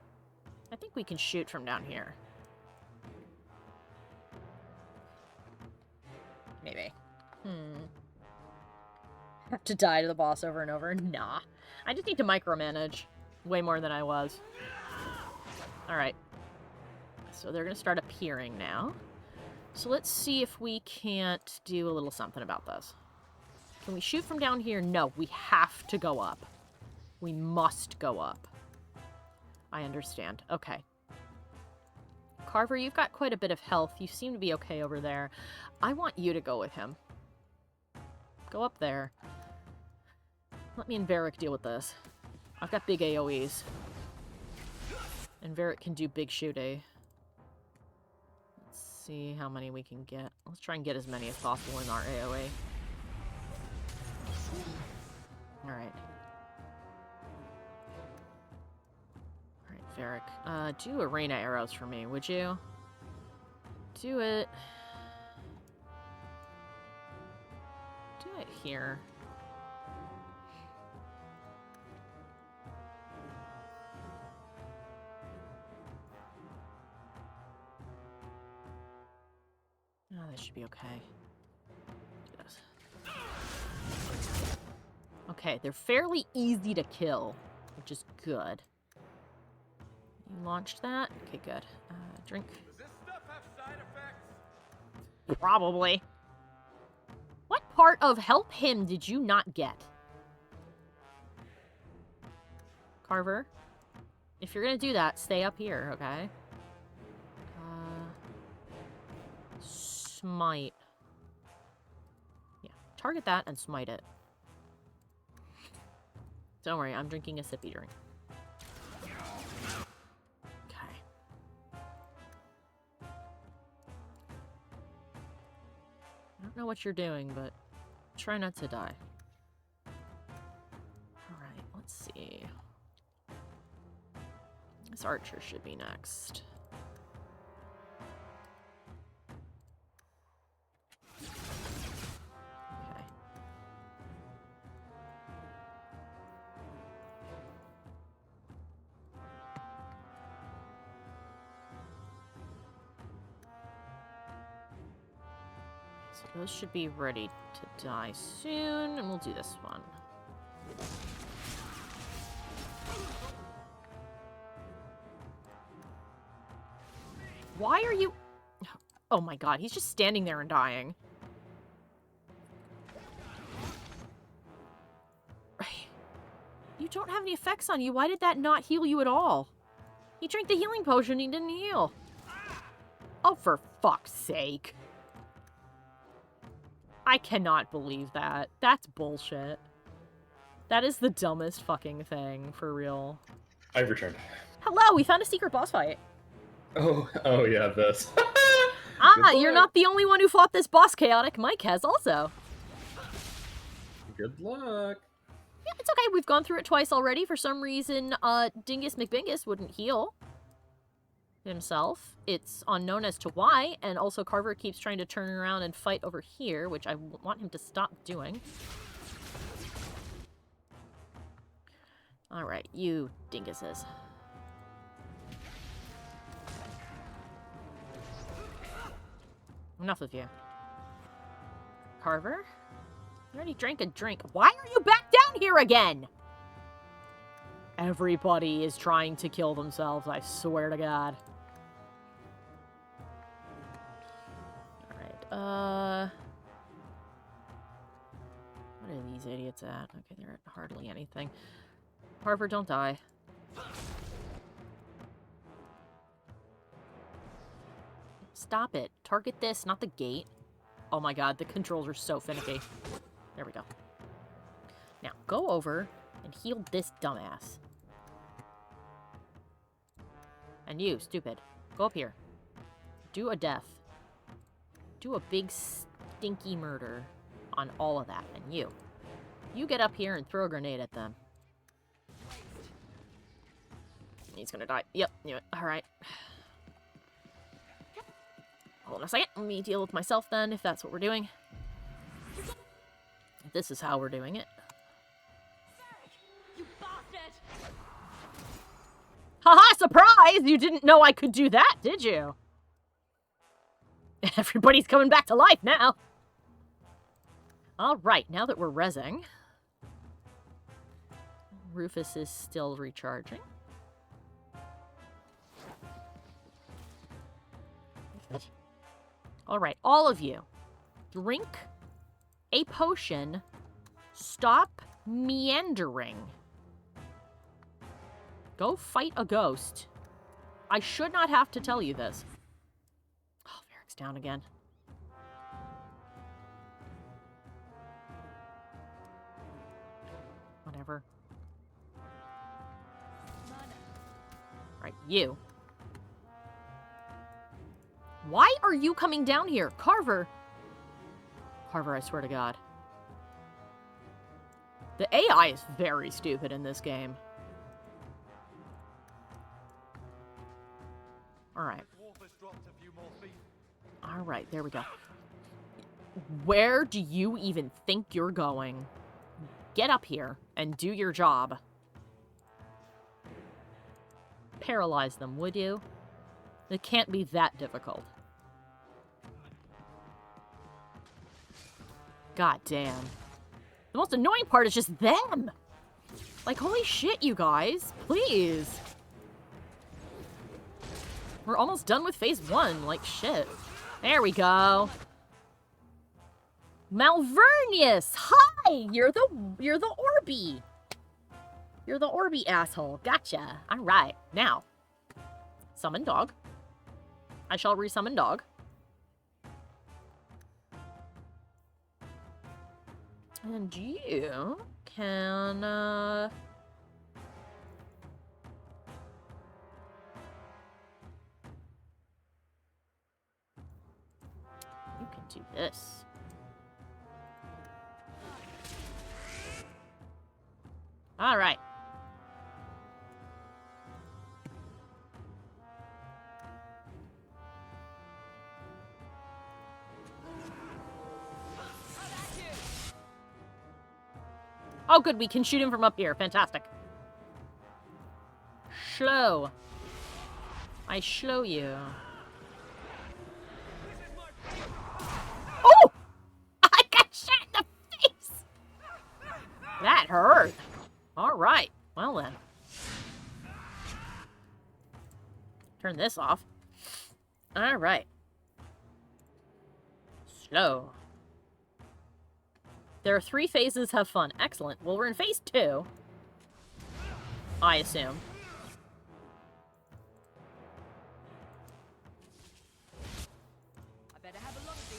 I think we can shoot from down here. Maybe. Have to die to the boss over and over? Nah. I just need to micromanage. Way more than I was. Alright. So they're going to start appearing now. So let's see if we can't do a little something about this. Can we shoot from down here? No, we have to go up. We must go up. I understand. Okay. Carver, you've got quite a bit of health. You seem to be okay over there. I want you to go with him. Go up there. Let me and Varric deal with this. I've got big AoEs. And Varric can do big shooty. Let's see how many we can get. Let's try and get as many as possible in our AoE. Alright. Alright, Varric. Do arena arrows for me, would you? Do it. Do it here. Oh, this should be okay. Do this. Okay, they're fairly easy to kill, which is good. You launched that? Okay, good. Drink. Does this stuff have side effects? Probably. What part of help him did you not get? Carver, if you're gonna do that, stay up here, okay? Smite. Yeah, target that and smite it. Don't worry, I'm drinking a sippy drink. Okay. I don't know what you're doing, but try not to die. Alright, let's see. This archer should be next. Okay. So those should be ready to die soon, and we'll do this one. Why are you... Oh my god, he's just standing there and dying. You don't have any effects on you. Why did that not heal you at all? He drank the healing potion, he didn't heal. Oh, for fuck's sake. I cannot believe that. That's bullshit. That is the dumbest fucking thing, for real. I've returned. Hello, we found a secret boss fight. Oh yeah, this. Ah, you're not the only one who fought this boss chaotic. Mike has also. Good luck. Yeah, it's okay. We've gone through it twice already. For some reason, Dingus McBingus wouldn't heal himself. It's unknown as to why, and also Carver keeps trying to turn around and fight over here, which I want him to stop doing. Alright, you dinguses. Enough of you. Carver? You already drank a drink. Why are you back down here again? Everybody is trying to kill themselves, I swear to God. Alright, what are these idiots at? Okay, they're at hardly anything. Carver, don't die. Stop it. Target this, not the gate. Oh my god, the controls are so finicky. There we go. Now, go over and heal this dumbass. And you, stupid. Go up here. Do a death. Do a big stinky murder on all of that. And you. You get up here and throw a grenade at them. He's gonna die. Yep, knew it. Alright. Hold on a second. Let me deal with myself then, if that's what we're doing. This is how we're doing it. You bastard! Haha, surprise! You didn't know I could do that, did you? Everybody's coming back to life now. Alright, now that we're rezzing. Rufus is still recharging. Alright, all of you. Drink a potion. Stop meandering. Go fight a ghost. I should not have to tell you this. Oh, Varric's down again. Whatever. Right, you. Why are you coming down here? Carver! Carver, I swear to God. The AI is very stupid in this game. Alright. Alright, there we go. Where do you even think you're going? Get up here and do your job. Paralyze them, would you? It can't be that difficult. God damn. The most annoying part is just them! Like, holy shit, you guys. Please. We're almost done with phase 1. Like, shit. There we go. Malvernius! Hi! You're the Orby. You're the Orby asshole. Gotcha. Alright. Now. Summon dog. I shall resummon dog. And you can, you can do this. All right. Oh, good. We can shoot him from up here. Fantastic. Slow. I slow you. Oh! I got shot in the face! That hurt. All right. Well, then. Turn this off. All right. Slow. There are 3 phases. Have fun. Excellent. Well, we're in phase 2. I assume. I better have a look at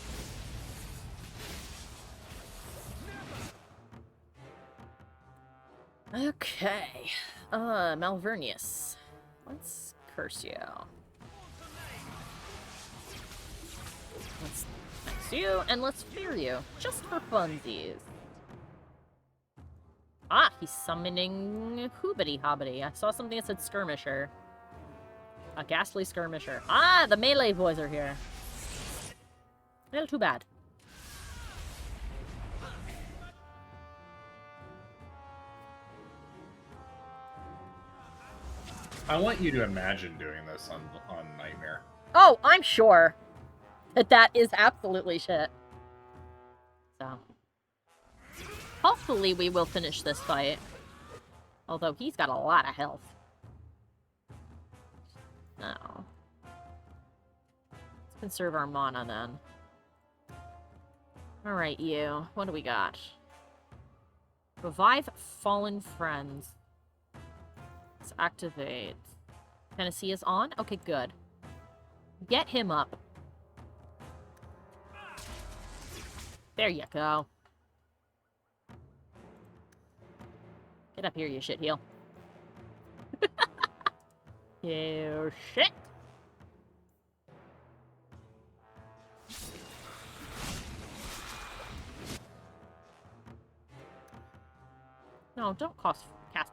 these. Okay. Malvernius. Let's curse you. Let's next you, and let's fear you. Just for funsies. Ah, he's summoning Hoobity Hobbity. I saw something that said Skirmisher. A ghastly Skirmisher. Ah, the melee boys are here. A little too bad. I want you to imagine doing this on Nightmare. Oh, I'm sure that is absolutely shit. So, hopefully we will finish this fight. Although he's got a lot of health. No. Let's conserve our mana then. Alright, you. What do we got? Revive fallen friends. Let's activate. Tennessee is on? Okay, good. Get him up. There you go. Get up here, you shitheel. You shit. No, don't cast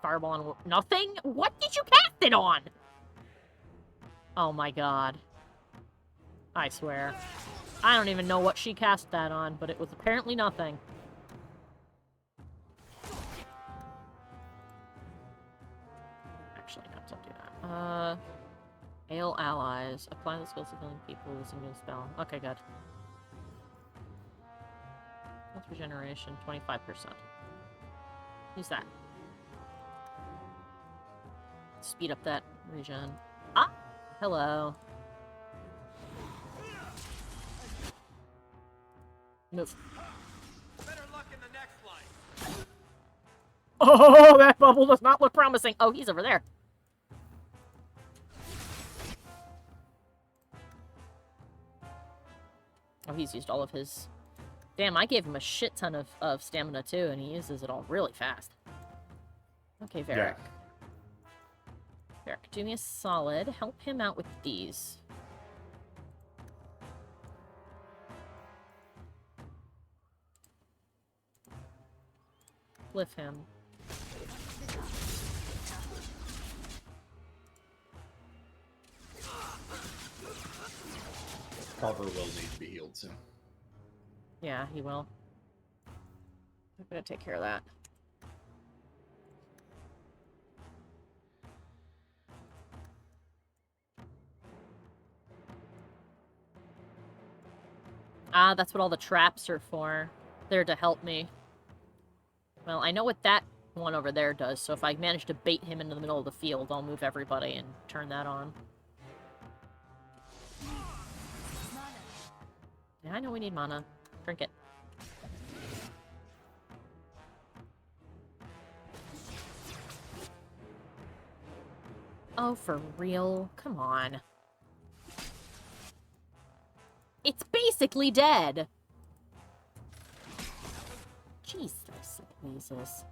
Fireball on nothing. What did you cast it on? Oh my god. I swear. I don't even know what she cast that on, but it was apparently nothing. Actually, no, don't do that. Ale allies. Apply the skills to healing people using new spell. Okay, good. Health regeneration, 25%. Use that. Speed up that regen. Ah! Hello. Move. Better luck in the next life. Oh, that bubble does not look promising. Oh, he's over there. Oh, he's used all of his... Damn, I gave him a shit ton of stamina too, and he uses it all really fast. Okay, Varric. Yeah. Varric, do me a solid. Help him out with these. Lift him. Carver will need to be healed soon. Yeah, he will. I'm gonna take care of that. Ah, that's what all the traps are for. They're to help me. Well, I know what that one over there does, so if I manage to bait him into the middle of the field, I'll move everybody and turn that on. Yeah, I know we need mana. Drink it. Oh, for real? Come on. It's basically dead. Jeez, Jesus.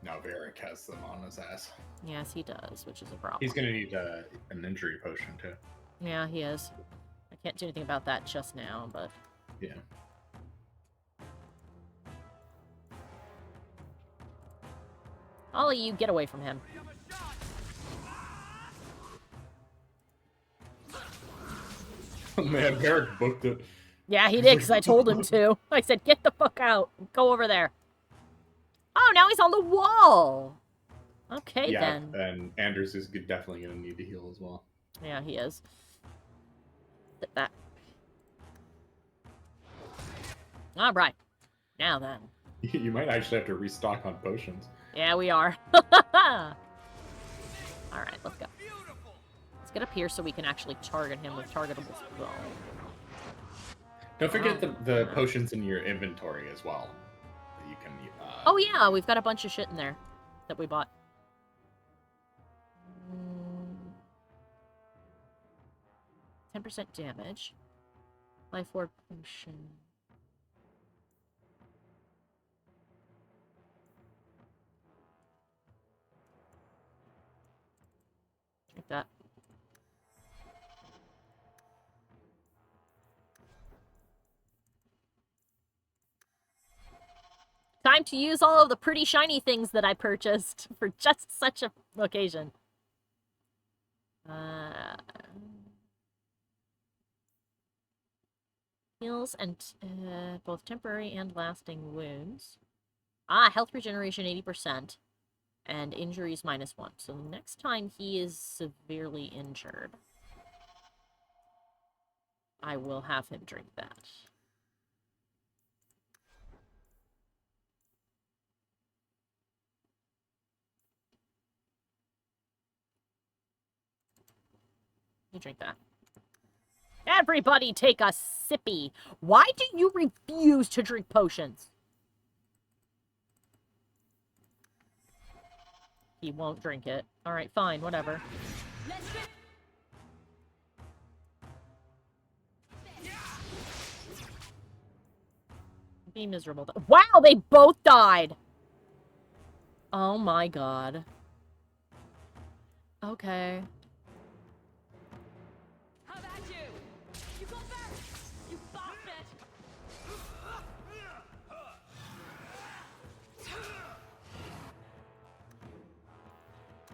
Now Varric has them on his ass. Yes, he does, which is a problem. He's gonna need an injury potion too. Yeah, he is. I can't do anything about that just now, but... Yeah. All of you, get away from him. Man, Varric booked it. Yeah, he did, because I told him to. I said, get the fuck out. Go over there. Oh, now he's on the wall. Okay, yeah, then. And Anders is definitely going to need to heal as well. Yeah, he is. Hit that. All right. Now then. You might actually have to restock on potions. Yeah, we are. All right, let's go. Let's get up here so we can actually target him with targetable spell. Don't forget the potions in your inventory as well. That you can. Oh yeah, we've got a bunch of shit in there that we bought. 10% damage. Life orb potion. Like that. Time to use all of the pretty shiny things that I purchased for just such a occasion. Heals and both temporary and lasting wounds. Health regeneration 80%. And injuries -1. So the next time he is severely injured, I will have him drink that. You drink that. Everybody take a sippy. Why do you refuse to drink potions? He won't drink it. Alright, fine, whatever. Be miserable. Wow, they both died! Oh my god. Okay. How about you? You go back! You bastard!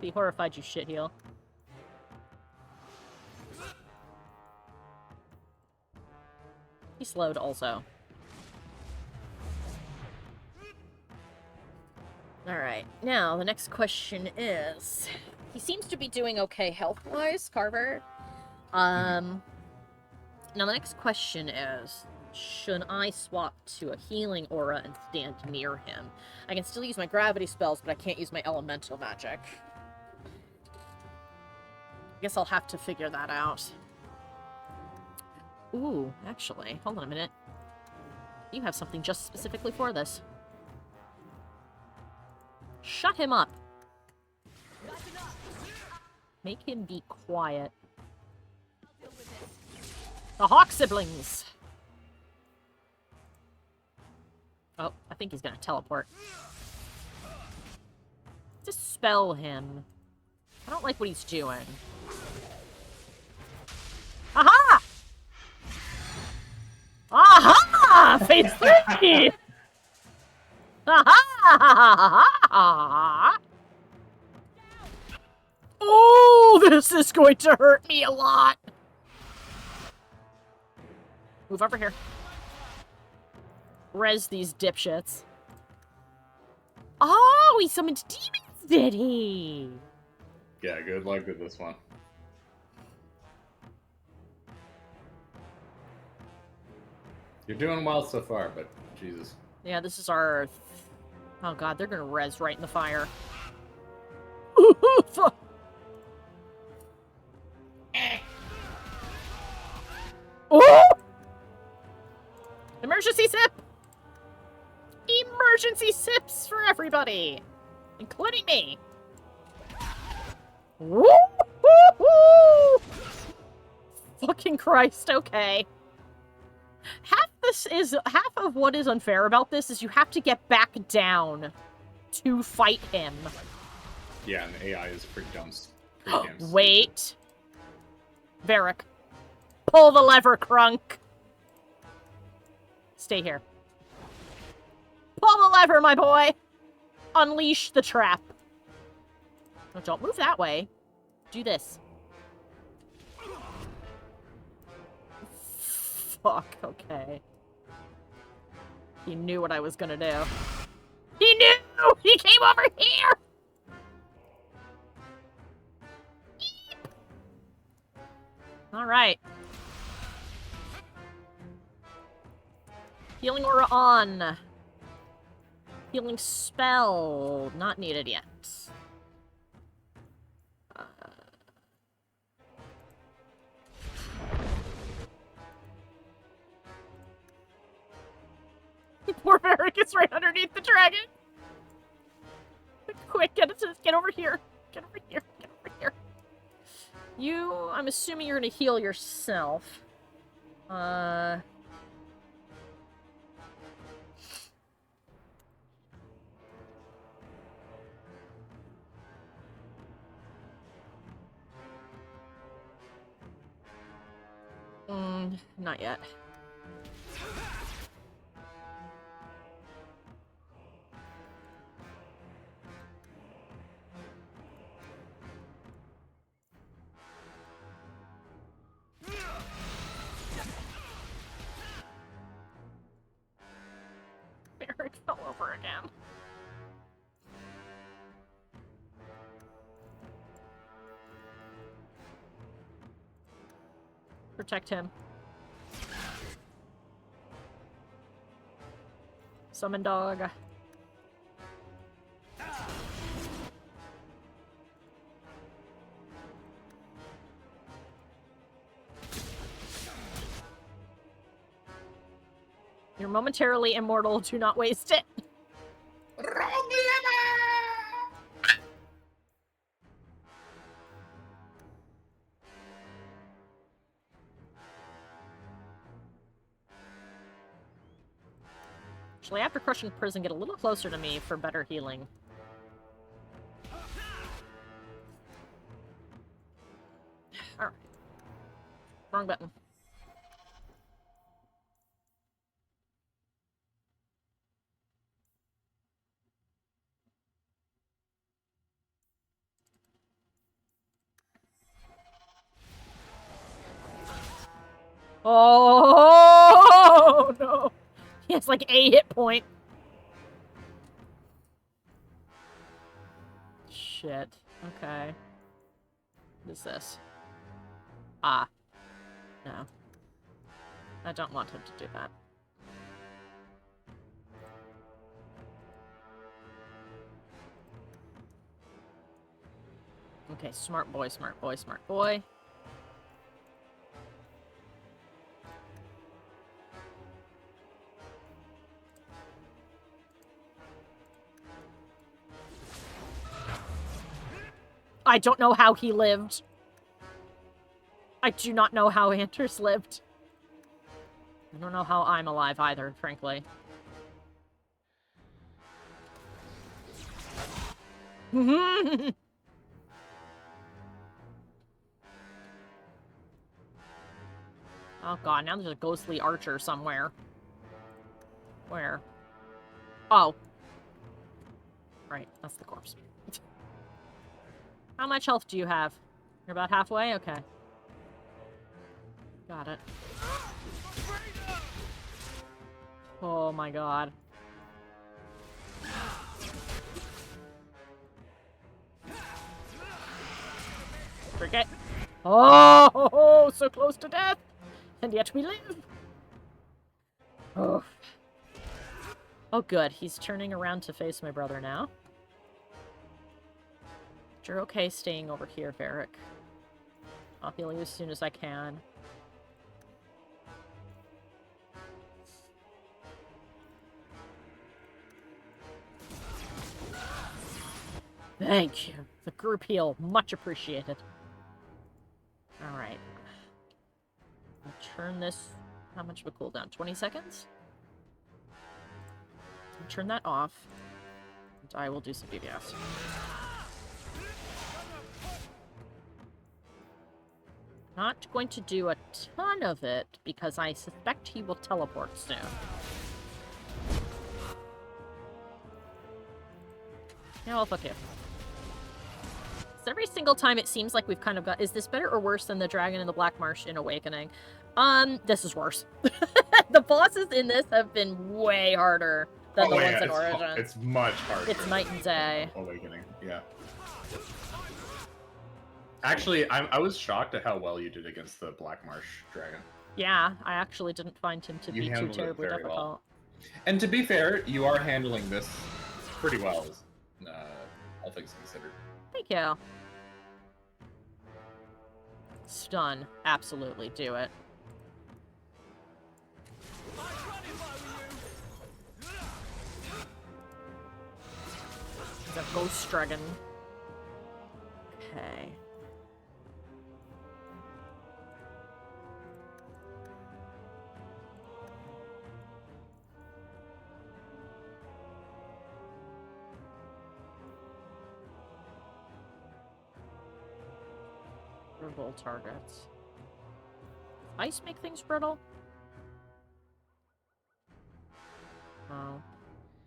Be horrified, you shitheel. He slowed also. Alright, now the next question is... He seems to be doing okay health-wise, Carver. Now the next question is... Should I swap to a healing aura and stand near him? I can still use my gravity spells, but I can't use my elemental magic. I guess I'll have to figure that out. Ooh, actually, hold on a minute. You have something just specifically for this. Shut him up. Make him be quiet. The Hawke siblings. Oh, I think he's gonna teleport. Dispel him. I don't like what he's doing. Aha! Aha! Phase 3! Aha! Oh, this is going to hurt me a lot. Move over here. Res these dipshits. Oh, he summoned demons, did he? Yeah, good luck with this one. You're doing well so far, but Jesus. Yeah, this is our... Oh god, they're gonna res right in the fire. Oh! Emergency sip! Emergency sips for everybody! Including me! Woo! Woo! Woo! Fucking Christ, okay. Half of what is unfair about this is you have to get back down to fight him. Yeah, and the AI is pretty damn stupid. Wait. Varric. Pull the lever, Crunk. Stay here. Pull the lever, my boy. Unleash the trap. No, don't move that way. Do this. Fuck, okay. He knew what I was gonna do. He knew! He came over here! Alright. Healing aura on. Healing spell. Not needed yet. Poor Varric is right underneath the dragon. Quick, get over here. Get over here. Get over here. You, I'm assuming you're gonna heal yourself. Not yet. Varric fell over again. Protect him. Summon dog. You're momentarily immortal. Do not waste it. Actually, after crushing prison, get a little closer to me for better healing. Alright. Wrong button. Oh no! He has like a hit point. Shit. Okay. What is this? Ah. No. I don't want him to do that. Okay, smart boy, smart boy, smart boy. I don't know how he lived. I do not know how Anders lived. I don't know how I'm alive either, frankly. Oh god, now there's a ghostly archer somewhere. Where? Oh. Right, that's the corpse. How much health do you have? You're about halfway? Okay. Got it. Oh my god. Forget. Oh, so close to death! And yet we live! Oh. Oh good, he's turning around to face my brother now. You're okay staying over here, Varric. I'll heal you as soon as I can. Thank you. The group heal. Much appreciated. Alright. I'll turn this... How much of a cooldown? 20 seconds? I'll turn that off. And I will do some DPS. Not going to do a ton of it, because I suspect he will teleport soon. Yeah, well, fuck you. So every single time it seems like we've kind of got... Is this better or worse than the Dragon in the Black Marsh in Awakening? This is worse. The bosses in this have been way harder than the ones in Origin. It's much harder. It's night and day. Awakening, yeah. Actually, I was shocked at how well you did against the Black Marsh Dragon. Yeah, I actually didn't find him to be too terribly difficult. Well. And to be fair, you are handling this pretty well, all things considered. Thank you. Stun. Absolutely. Do it. It's a ghost dragon. Okay. Brittle targets. Ice make things brittle? Oh.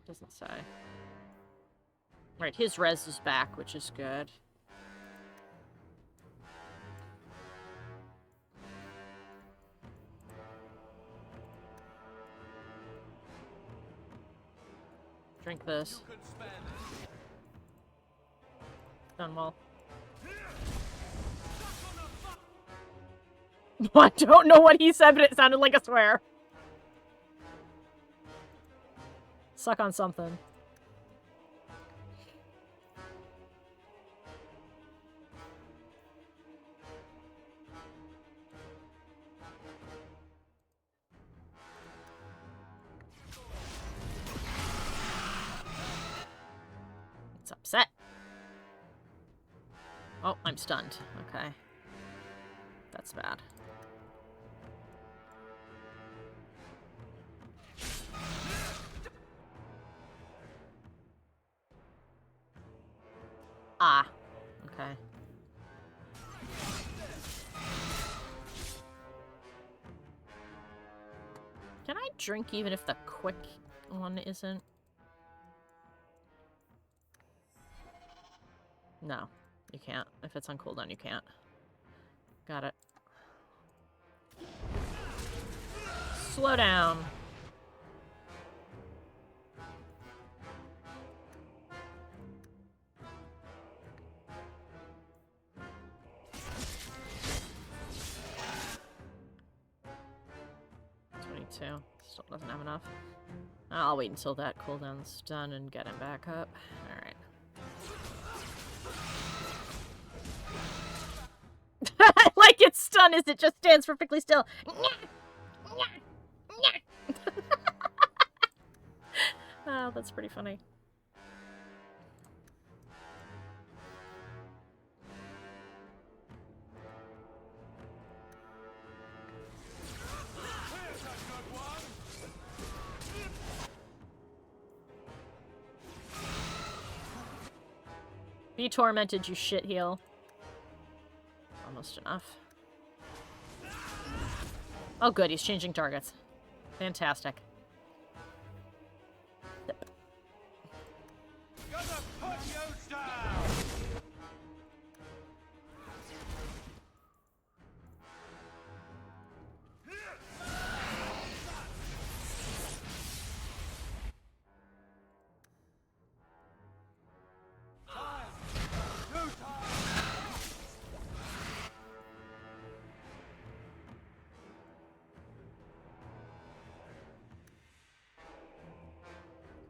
Doesn't say. Right, his res is back, which is good. Drink this. Done well. I don't know what he said, but it sounded like a swear. Suck on something. It's upset. Oh, I'm stunned. Okay. That's bad. Ah. Okay. Can I drink even if the quick one isn't? No, you can't. If it's on cooldown, you can't. Got it. Slow down. Still doesn't have enough. I'll wait until that cooldown's done and get him back up. Alright. I like its stun as it just stands perfectly still. Oh, that's pretty funny. Be tormented, you shitheel. Almost enough. Oh good, he's changing targets. Fantastic. Zip.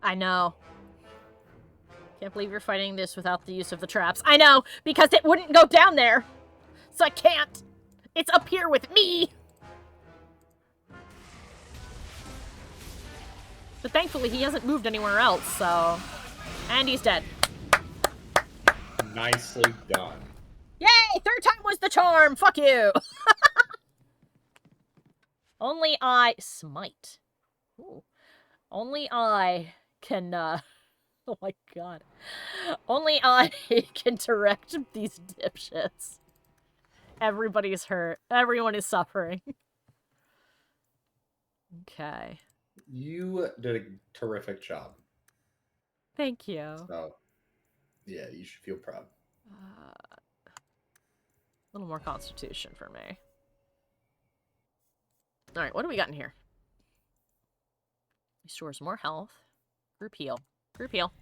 I know. Can't believe you're fighting this without the use of the traps. I know, because it wouldn't go down there. So I can't. It's up here with me. But thankfully he hasn't moved anywhere else, so... And he's dead. Nicely done. Yay! Third time was the charm! Fuck you! Only I... Smite. Ooh. Only I can, Oh my god. Only I can direct these dipshits. Everybody's hurt. Everyone is suffering. Okay. You did a terrific job. Thank you. So, yeah, you should feel proud. A little more constitution for me. Alright, what do we got in here? Restores more health. Group heal. Group heal.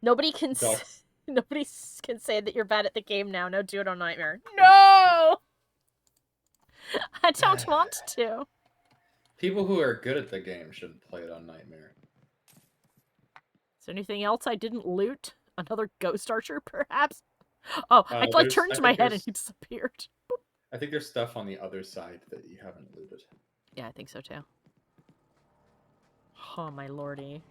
Nobody can nobody can say that you're bad at the game now. No, do it on Nightmare. No! I don't want to. People who are good at the game shouldn't play it on Nightmare. Is there anything else I didn't loot? Another ghost archer, perhaps? Oh, I like turned to my head and he disappeared. I think there's stuff on the other side that you haven't looted. Yeah, I think so too. Oh, my lordy.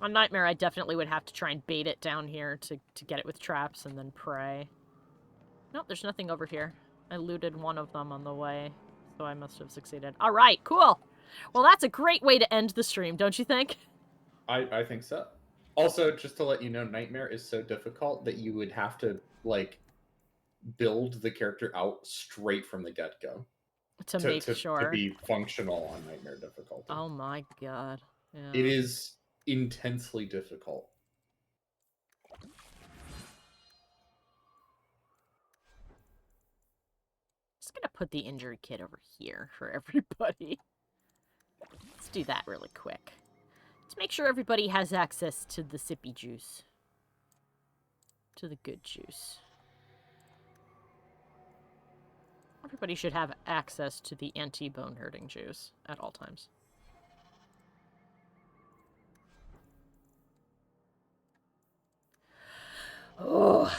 On Nightmare, I definitely would have to try and bait it down here to get it with traps and then pray. Nope, there's nothing over here. I looted one of them on the way, so I must have succeeded. Alright, cool! Well, that's a great way to end the stream, don't you think? I think so. Also, just to let you know, Nightmare is so difficult that you would have to, like, build the character out straight from the get-go. To make sure. To be functional on Nightmare difficulty. Oh my god. Yeah. It is intensely difficult. Just gonna put the injured kid over here for everybody. Let's do that really quick. Let's make sure everybody has access to the sippy juice. To the good juice. Everybody should have access to the anti-bone hurting juice at all times. Oh.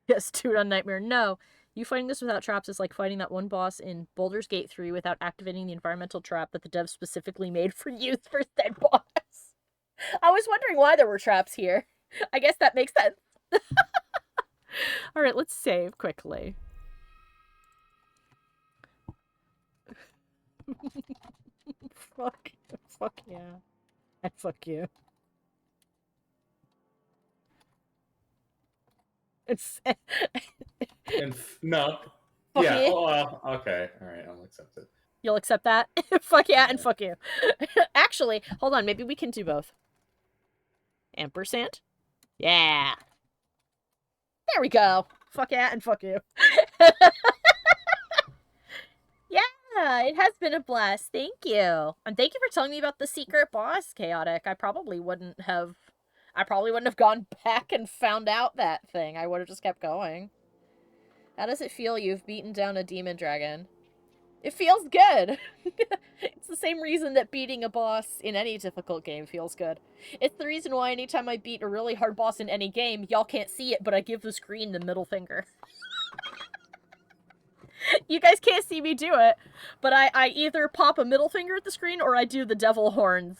Yes, dude on Nightmare. No. You fighting this without traps is like fighting that one boss in Baldur's Gate 3 without activating the environmental trap that the devs specifically made for use for said boss. I was wondering why there were traps here. I guess that makes sense. Alright, let's save quickly. Fuck yeah. And fuck you. It's... No. Fuck yeah, you. Okay. Alright, I'll accept it. You'll accept that? Fuck yeah and fuck you. Actually, hold on, maybe we can do both. Ampersand? Yeah. There we go. Fuck yeah and fuck you. Yeah, it has been a blast. Thank you. And thank you for telling me about the secret boss, Chaotic. I probably wouldn't have gone back and found out that thing. I would have just kept going. How does it feel you've beaten down a demon dragon? It feels good. It's the same reason that beating a boss in any difficult game feels good. It's the reason why anytime I beat a really hard boss in any game, y'all can't see it, but I give the screen the middle finger. You guys can't see me do it, but I either pop a middle finger at the screen or I do the devil horns,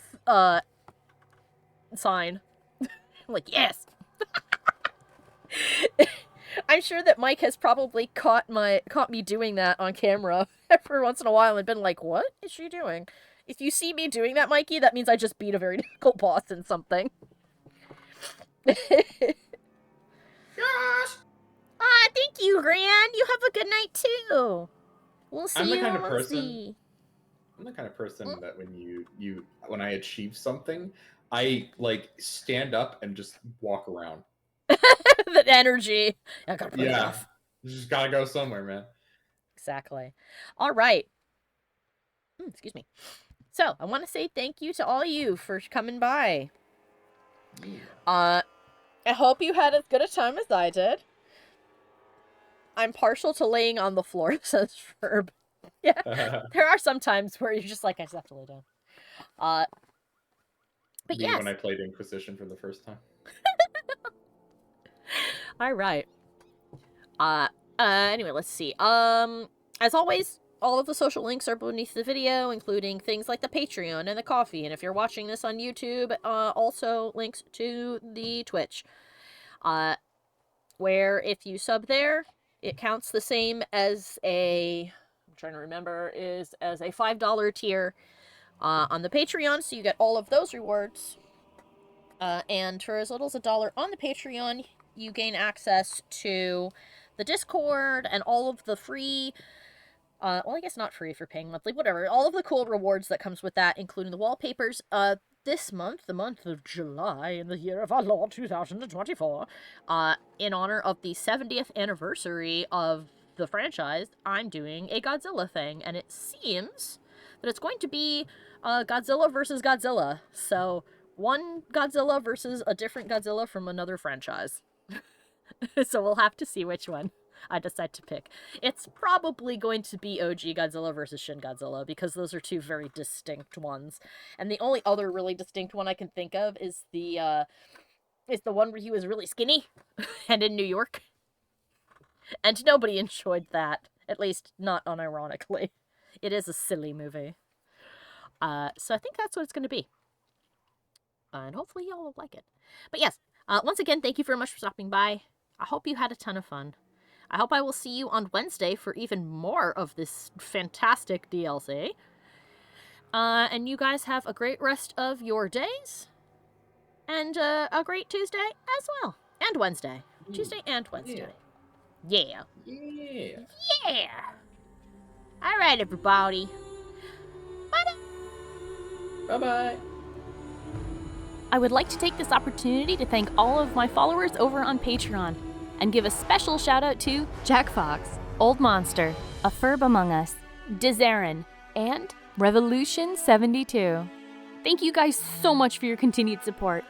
sign. I'm like, yes! I'm sure that Mike has probably caught me doing that on camera every once in a while and been like, what is she doing? If you see me doing that, Mikey, that means I just beat a very difficult boss in something. Yes! Ah, thank you, Gran! You have a good night, too! We'll see I'm the you kind of when person... we'll see. I'm the kind of person that when I achieve something, I, like, stand up and just walk around. That energy. I gotta put it off. You just gotta go somewhere, man. Exactly. All right. Excuse me. So, I want to say thank you to all you for coming by. I hope you had as good a time as I did. I'm partial to laying on the floor, says Ferb. Yeah, there are some times where you're just like, I just have to lay down. But Me yes. when I played Inquisition for the first time. All right. Anyway, let's see. As always, all of the social links are beneath the video, including things like the Patreon and the coffee. And if you're watching this on YouTube, also links to the Twitch. Where if you sub there, it counts the same as I'm trying to remember, as a $5 tier on the Patreon, so you get all of those rewards. And for as little as $1 on the Patreon, you gain access to the Discord and all of the free, well, I guess not free if you're paying monthly, whatever, all of the cool rewards that comes with that, including the wallpapers. This month, the month of July, in the year of our Lord 2024, in honor of the 70th anniversary of the franchise, I'm doing a Godzilla thing, and it seems that it's going to be Godzilla versus Godzilla. So, one Godzilla versus a different Godzilla from another franchise. So we'll have to see which one I decide to pick. It's probably going to be OG Godzilla versus Shin Godzilla, because those are two very distinct ones. And the only other really distinct one I can think of is the one where he was really skinny and in New York. And nobody enjoyed that. At least not unironically. It is a silly movie. So I think that's what it's going to be. And hopefully y'all will like it. But yes, once again, thank you very much for stopping by. I hope you had a ton of fun. I hope I will see you on Wednesday for even more of this fantastic DLC. And you guys have a great rest of your days. And a great Tuesday as well. And Wednesday. Tuesday and Wednesday. Yeah. Yeah. Yeah. All right, everybody. Bye-bye. Bye-bye. I would like to take this opportunity to thank all of my followers over on Patreon and give a special shout out to Jack Fox, Old Monster, A Furb Among Us, Dizarin, and Revolution 72. Thank you guys so much for your continued support.